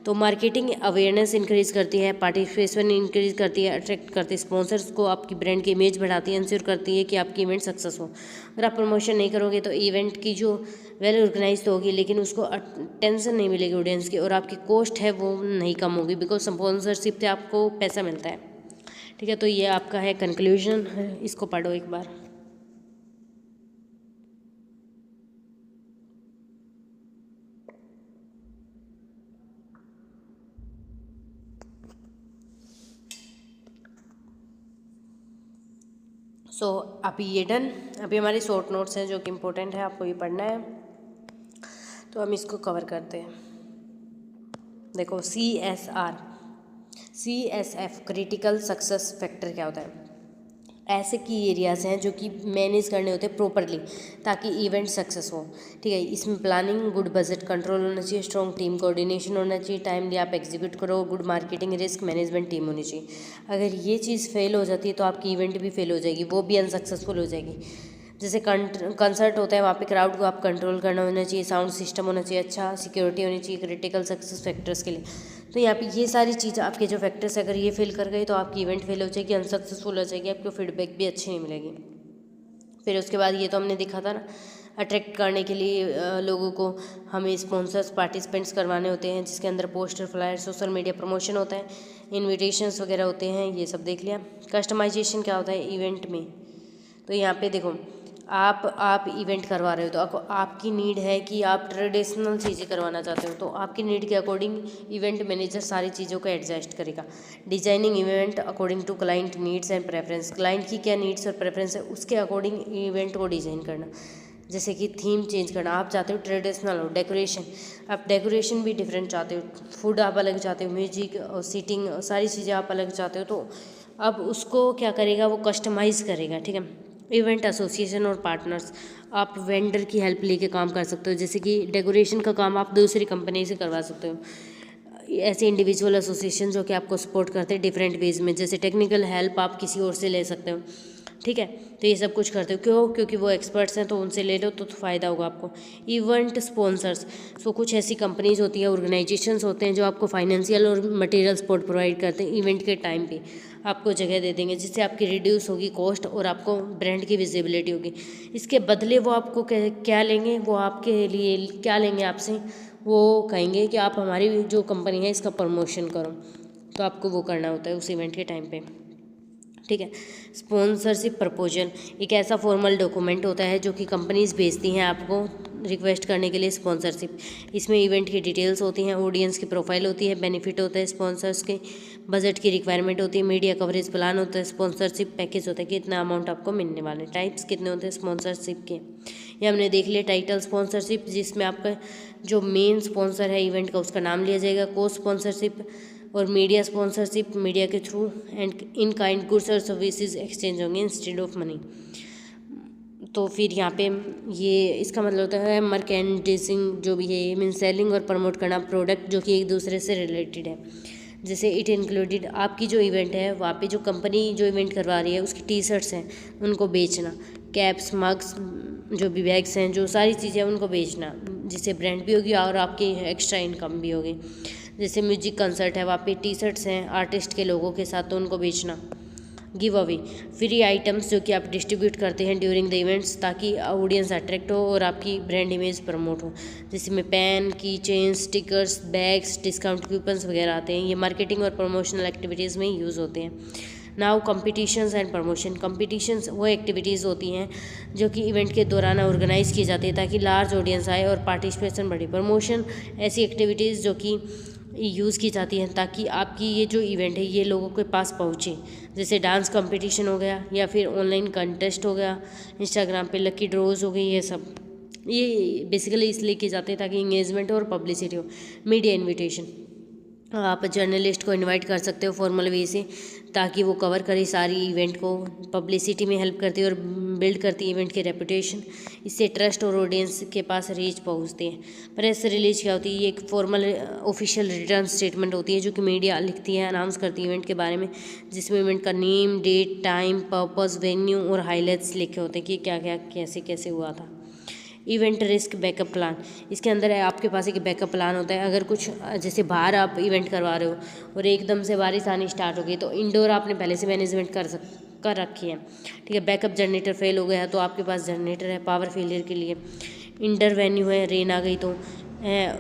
तो मार्केटिंग अवेयरनेस इंक्रीज़ करती है, पार्टिसिपेशन इंक्रीज़ करती है, अट्रैक्ट करती है स्पॉन्सर्स को, आपकी ब्रांड की इमेज बढ़ाती है, इंश्योर करती है कि आपकी इवेंट सक्सेस हो। अगर आप प्रमोशन नहीं करोगे तो इवेंट की जो वेल ऑर्गेनाइज तो होगी लेकिन उसको टेंशन नहीं मिलेगी ऑडियंस की, और आपकी कॉस्ट है वो नहीं कम होगी बिकॉज स्पॉन्सरशिप से आपको पैसा मिलता है, ठीक है। तो ये आपका है कंक्लूजन, इसको पढ़ो एक बार। अभी ये डन, अभी हमारे शॉर्ट नोट्स हैं जो कि इम्पोर्टेंट है, आपको ये पढ़ना है, तो हम इसको कवर करते हैं। देखो CSF क्रिटिकल सक्सेस फैक्टर क्या होता है, ऐसे की एरियाज़ हैं जो कि मैनेज करने होते हैं प्रॉपरली ताकि इवेंट सक्सेस हो, ठीक है। इसमें प्लानिंग, गुड बजट कंट्रोल होना चाहिए, स्ट्रॉन्ग टीम कोऑर्डिनेशन होना चाहिए, टाइमली आप एग्जीक्यूट करो, good marketing, risk management team होनी चाहिए। अगर ये चीज़ फेल हो जाती है तो आपकी इवेंट भी फेल हो जाएगी, वो भी अनसक्सेसफुल हो जाएगी। जैसे कंसर्ट होता है, वहाँ पे क्राउड को आप कंट्रोल करना होना चाहिए, साउंड सिस्टम होना चाहिए अच्छा, सिक्योरिटी होनी चाहिए क्रिटिकल सक्सेस फैक्टर्स के लिए। तो यहाँ पे ये सारी चीज़ आपके जो फैक्टर्स अगर ये फेल कर गए तो आपकी इवेंट फेल हो जाएगी, अनसक्सेसफुल हो जाएगी, आपको फीडबैक भी अच्छी नहीं मिलेगी। फिर उसके बाद ये तो हमने देखा था ना, अट्रैक्ट करने के लिए लोगों को हमें स्पॉन्सर्स पार्टिसिपेंट्स करवाने होते हैं जिसके अंदर poster, flyer, social media promotion होता है, इन्विटेशंस वगैरह होते हैं, ये सब देख लिया। कस्टमाइजेशन क्या होता है इवेंट में, तो यहाँ पे देखो आप इवेंट करवा रहे हो तो आपकी नीड है कि आप ट्रेडिशनल चीज़ें करवाना चाहते हो, तो आपकी नीड के अकॉर्डिंग इवेंट मैनेजर सारी चीज़ों को एडजस्ट करेगा। Designing event according to client needs and preference, client की क्या नीड्स और प्रेफरेंस है उसके अकॉर्डिंग इवेंट को डिज़ाइन करना। जैसे कि थीम चेंज करना, आप चाहते हो ट्रेडिशनल हो, डेकोरेशन, आप डेकोरेशन भी डिफरेंट चाहते हो, फूड आप अलग चाहते हो, म्यूजिक और सीटिंग सारी चीज़ें आप अलग चाहते हो, तो अब उसको क्या करेगा वो कस्टमाइज़ करेगा, ठीक है। इवेंट एसोसिएशन और पार्टनर्स, आप वेंडर की हेल्प लेके काम कर सकते हो, जैसे कि डेकोरेशन का काम आप दूसरी कंपनी से करवा सकते हो। ऐसे इंडिविजुअल एसोसिएशन जो कि आपको सपोर्ट करते हैं डिफरेंट वेज में, जैसे टेक्निकल हेल्प आप किसी और से ले सकते हो। ठीक है। तो ये सब कुछ करते हो क्यों? क्योंकि वो एक्सपर्ट्स हैं, तो उनसे ले लो तो फ़ायदा होगा आपको। इवेंट स्पॉन्सर्स, सो कुछ ऐसी कंपनीज होती हैं, ऑर्गेनाइजेशंस होते हैं जो आपको फाइनेंशियल और मटेरियल सपोर्ट प्रोवाइड करते हैं। इवेंट के टाइम पे आपको जगह दे देंगे, जिससे आपकी रिड्यूस होगी कॉस्ट और आपको ब्रांड की विजिबिलिटी होगी। इसके बदले वो आपको क्या लेंगे, वो आपके लिए क्या लेंगे आपसे, वो कहेंगे कि आप हमारी जो कंपनी है इसका प्रमोशन करो। तो आपको वो करना होता है उस इवेंट के टाइम पे, ठीक है। स्पॉन्सरशिप प्रपोजल एक ऐसा फॉर्मल डॉक्यूमेंट होता है जो कि कंपनीज भेजती हैं आपको रिक्वेस्ट करने के लिए स्पॉन्सरशिप। इसमें इवेंट की डिटेल्स होती हैं, ऑडियंस की प्रोफाइल होती है, बेनिफिट होता है स्पॉन्सर्स के, बजट की रिक्वायरमेंट होती है, मीडिया कवरेज प्लान होता है, स्पॉन्सरशिप पैकेज होता है कि इतना अमाउंट आपको मिलने वाले, टाइप्स कितने होते हैं स्पॉन्सरशिप के, ये हमने देख लिया। टाइटल स्पॉन्सरशिप, जिसमें आपका जो मेन स्पॉन्सर है इवेंट का उसका नाम लिया जाएगा। को स्पॉन्सरशिप और मीडिया स्पॉन्सरशिप, मीडिया के through and in kind goods और सर्विसेज एक्सचेंज होंगे इंस्टेड ऑफ मनी। तो फिर यहाँ पे ये इसका मतलब होता है मर्केंडाइजिंग, जो भी है ये मीन सेलिंग और प्रमोट करना प्रोडक्ट जो कि एक दूसरे से रिलेटेड है। जैसे इट इंक्लूडेड आपकी जो इवेंट है वहाँ पे जो कंपनी जो इवेंट करवा रही है उसकी टी शर्ट्स हैं उनको बेचना, कैप्स, मग्स, जो भी बैग्स हैं, जो सारी चीज़ें उनको बेचना, जिससे ब्रांड भी होगी और आपकी एक्स्ट्रा इनकम भी होगी। जैसे म्यूजिक कंसर्ट है, वहाँ पे टी शर्ट्स हैं आर्टिस्ट के लोगों के साथ, तो उनको बेचना। गिव अवे फ्री आइटम्स जो कि आप डिस्ट्रीब्यूट करते हैं ड्यूरिंग द इवेंट्स, ताकि ऑडियंस अट्रैक्ट हो और आपकी ब्रांड इमेज प्रमोट हो। जिसमें पेन, की chain, stickers, bags, discount coupons वगैरह आते हैं। ये मार्केटिंग और प्रमोशनल एक्टिविटीज़ में यूज़ होते हैं। Now competitions and promotion. Competitions वो एक्टिविटीज़ होती हैं जो कि इवेंट के दौरान ऑर्गेनाइज की जाती है ताकि लार्ज ऑडियंस आए और पार्टिसिपेशन बढ़े। प्रमोशन ऐसी एक्टिविटीज़ जो कि यूज़ की जाती हैं ताकि आपकी ये जो इवेंट है ये लोगों के पास पहुँचे। जैसे डांस कंपटीशन हो गया या फिर ऑनलाइन कंटेस्ट हो गया, इंस्टाग्राम पे लकी ड्रॉज हो गई, ये सब ये बेसिकली इसलिए किए जाते हैं ताकि इंगेजमेंट और पब्लिसिटी हो। मीडिया इन्विटेशन, आप जर्नलिस्ट को इनवाइट कर सकते हो फॉर्मल वे से ताकि वो कवर करे सारी इवेंट को, पब्लिसिटी में हेल्प करती है और बिल्ड करती है इवेंट की रेपुटेशन। इससे ट्रस्ट और ऑडियंस के पास रीच पहुंचते हैं। प्रेस रिलीज क्या होती है, ये एक फॉर्मल ऑफिशियल रिटर्न स्टेटमेंट होती है जो कि मीडिया लिखती है, अनाउंस करती है इवेंट के बारे में, जिसमें इवेंट का name, date, time, purpose, venue और हाईलाइट्स लिखे होते हैं कि क्या क्या कैसे कैसे हुआ था। इवेंट रिस्क बैकअप प्लान, इसके अंदर है आपके पास एक बैकअप प्लान होता है। अगर कुछ जैसे बाहर आप इवेंट करवा रहे हो और एकदम से बारिश आनी स्टार्ट हो गई तो इंडोर आपने पहले से मैनेजमेंट कर रखी है, ठीक है। बैकअप जनरेटर फेल हो गया तो आपके पास जनरेटर है पावर फेलियर के लिए। इंडोर वेन्यू है, रेन आ गई तो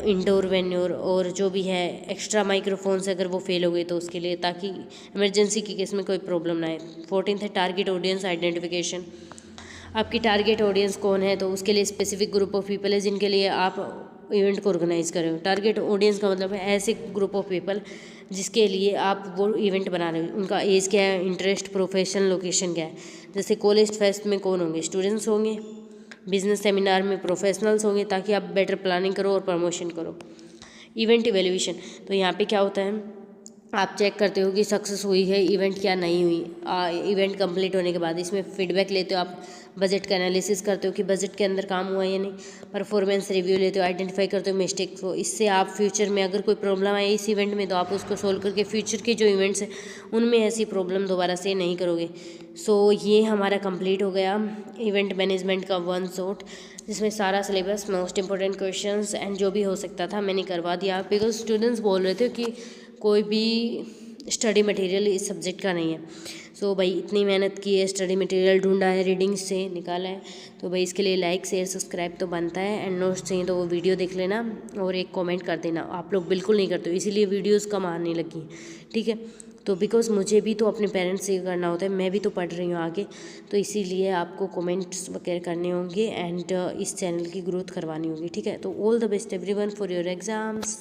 इंडोर वेन्यू, और जो भी है एक्स्ट्रा माइक्रोफोन्स अगर वो फेल हो गई तो उसके लिए, ताकि इमरजेंसी के केस में कोई प्रॉब्लम ना आए। 14 है टारगेट ऑडियंस आइडेंटिफिकेशन, आपकी टारगेट ऑडियंस कौन है तो उसके लिए स्पेसिफिक ग्रुप ऑफ पीपल है जिनके लिए आप इवेंट को ऑर्गेनाइज कर रहे हो। टारगेट ऑडियंस का मतलब है ऐसे ग्रुप ऑफ पीपल जिसके लिए आप वो इवेंट बना रहे हो। उनका एज क्या है, इंटरेस्ट, प्रोफेशन, लोकेशन क्या है। जैसे कॉलेज फेस्ट में कौन होंगे, स्टूडेंट्स होंगे। बिजनेस सेमिनार में प्रोफेशनल्स होंगे ताकि आप बेटर प्लानिंग करो और प्रमोशन करो। इवेंट इवेल्यूएशन, तो यहाँ पे क्या होता है, आप चेक करते हो कि सक्सेस हुई है इवेंट क्या नहीं हुई। इवेंट कंप्लीट होने के बाद इसमें फीडबैक लेते हो आप, बजट का एनालिसिस करते हो कि बजट के अंदर काम हुआ है या नहीं। परफॉर्मेंस रिव्यू लेते हो, आइडेंटिफाई करते हो मिस्टेक्स को। इससे आप फ्यूचर में अगर कोई प्रॉब्लम आए इस इवेंट में तो आप उसको सोल्व करके फ्यूचर के जो इवेंट्स हैं उनमें ऐसी प्रॉब्लम दोबारा से नहीं करोगे। सो ये हमारा कंप्लीट हो गया इवेंट मैनेजमेंट का वन शॉट, जिसमें सारा syllabus, most important questions and जो भी हो सकता था मैंने करवा दिया। बिकॉज स्टूडेंट्स बोल रहे थे कि कोई भी स्टडी मटेरियल इस सब्जेक्ट का नहीं है। सो भाई इतनी मेहनत की है, स्टडी मटेरियल ढूंढा है, रीडिंग से निकाला है, तो भाई इसके लिए लाइक शेयर सब्सक्राइब तो बनता है। एंड नोट्स चाहिए तो वो वीडियो देख लेना और एक कमेंट कर देना। आप लोग बिल्कुल नहीं करते हो इसीलिए वीडियोस कम आने लगी, ठीक है। तो बिकॉज मुझे भी तो अपने पेरेंट्स से करना होता है, मैं भी तो पढ़ रही हूँ आगे, तो इसीलिए आपको कमेंट्स वगैरह करने होंगे एंड इस चैनल की ग्रोथ करवानी होगी, ठीक है। तो all the best everyone for your exams,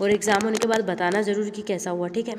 और एग्ज़ाम होने के बाद बताना ज़रूर कि कैसा हुआ, ठीक है।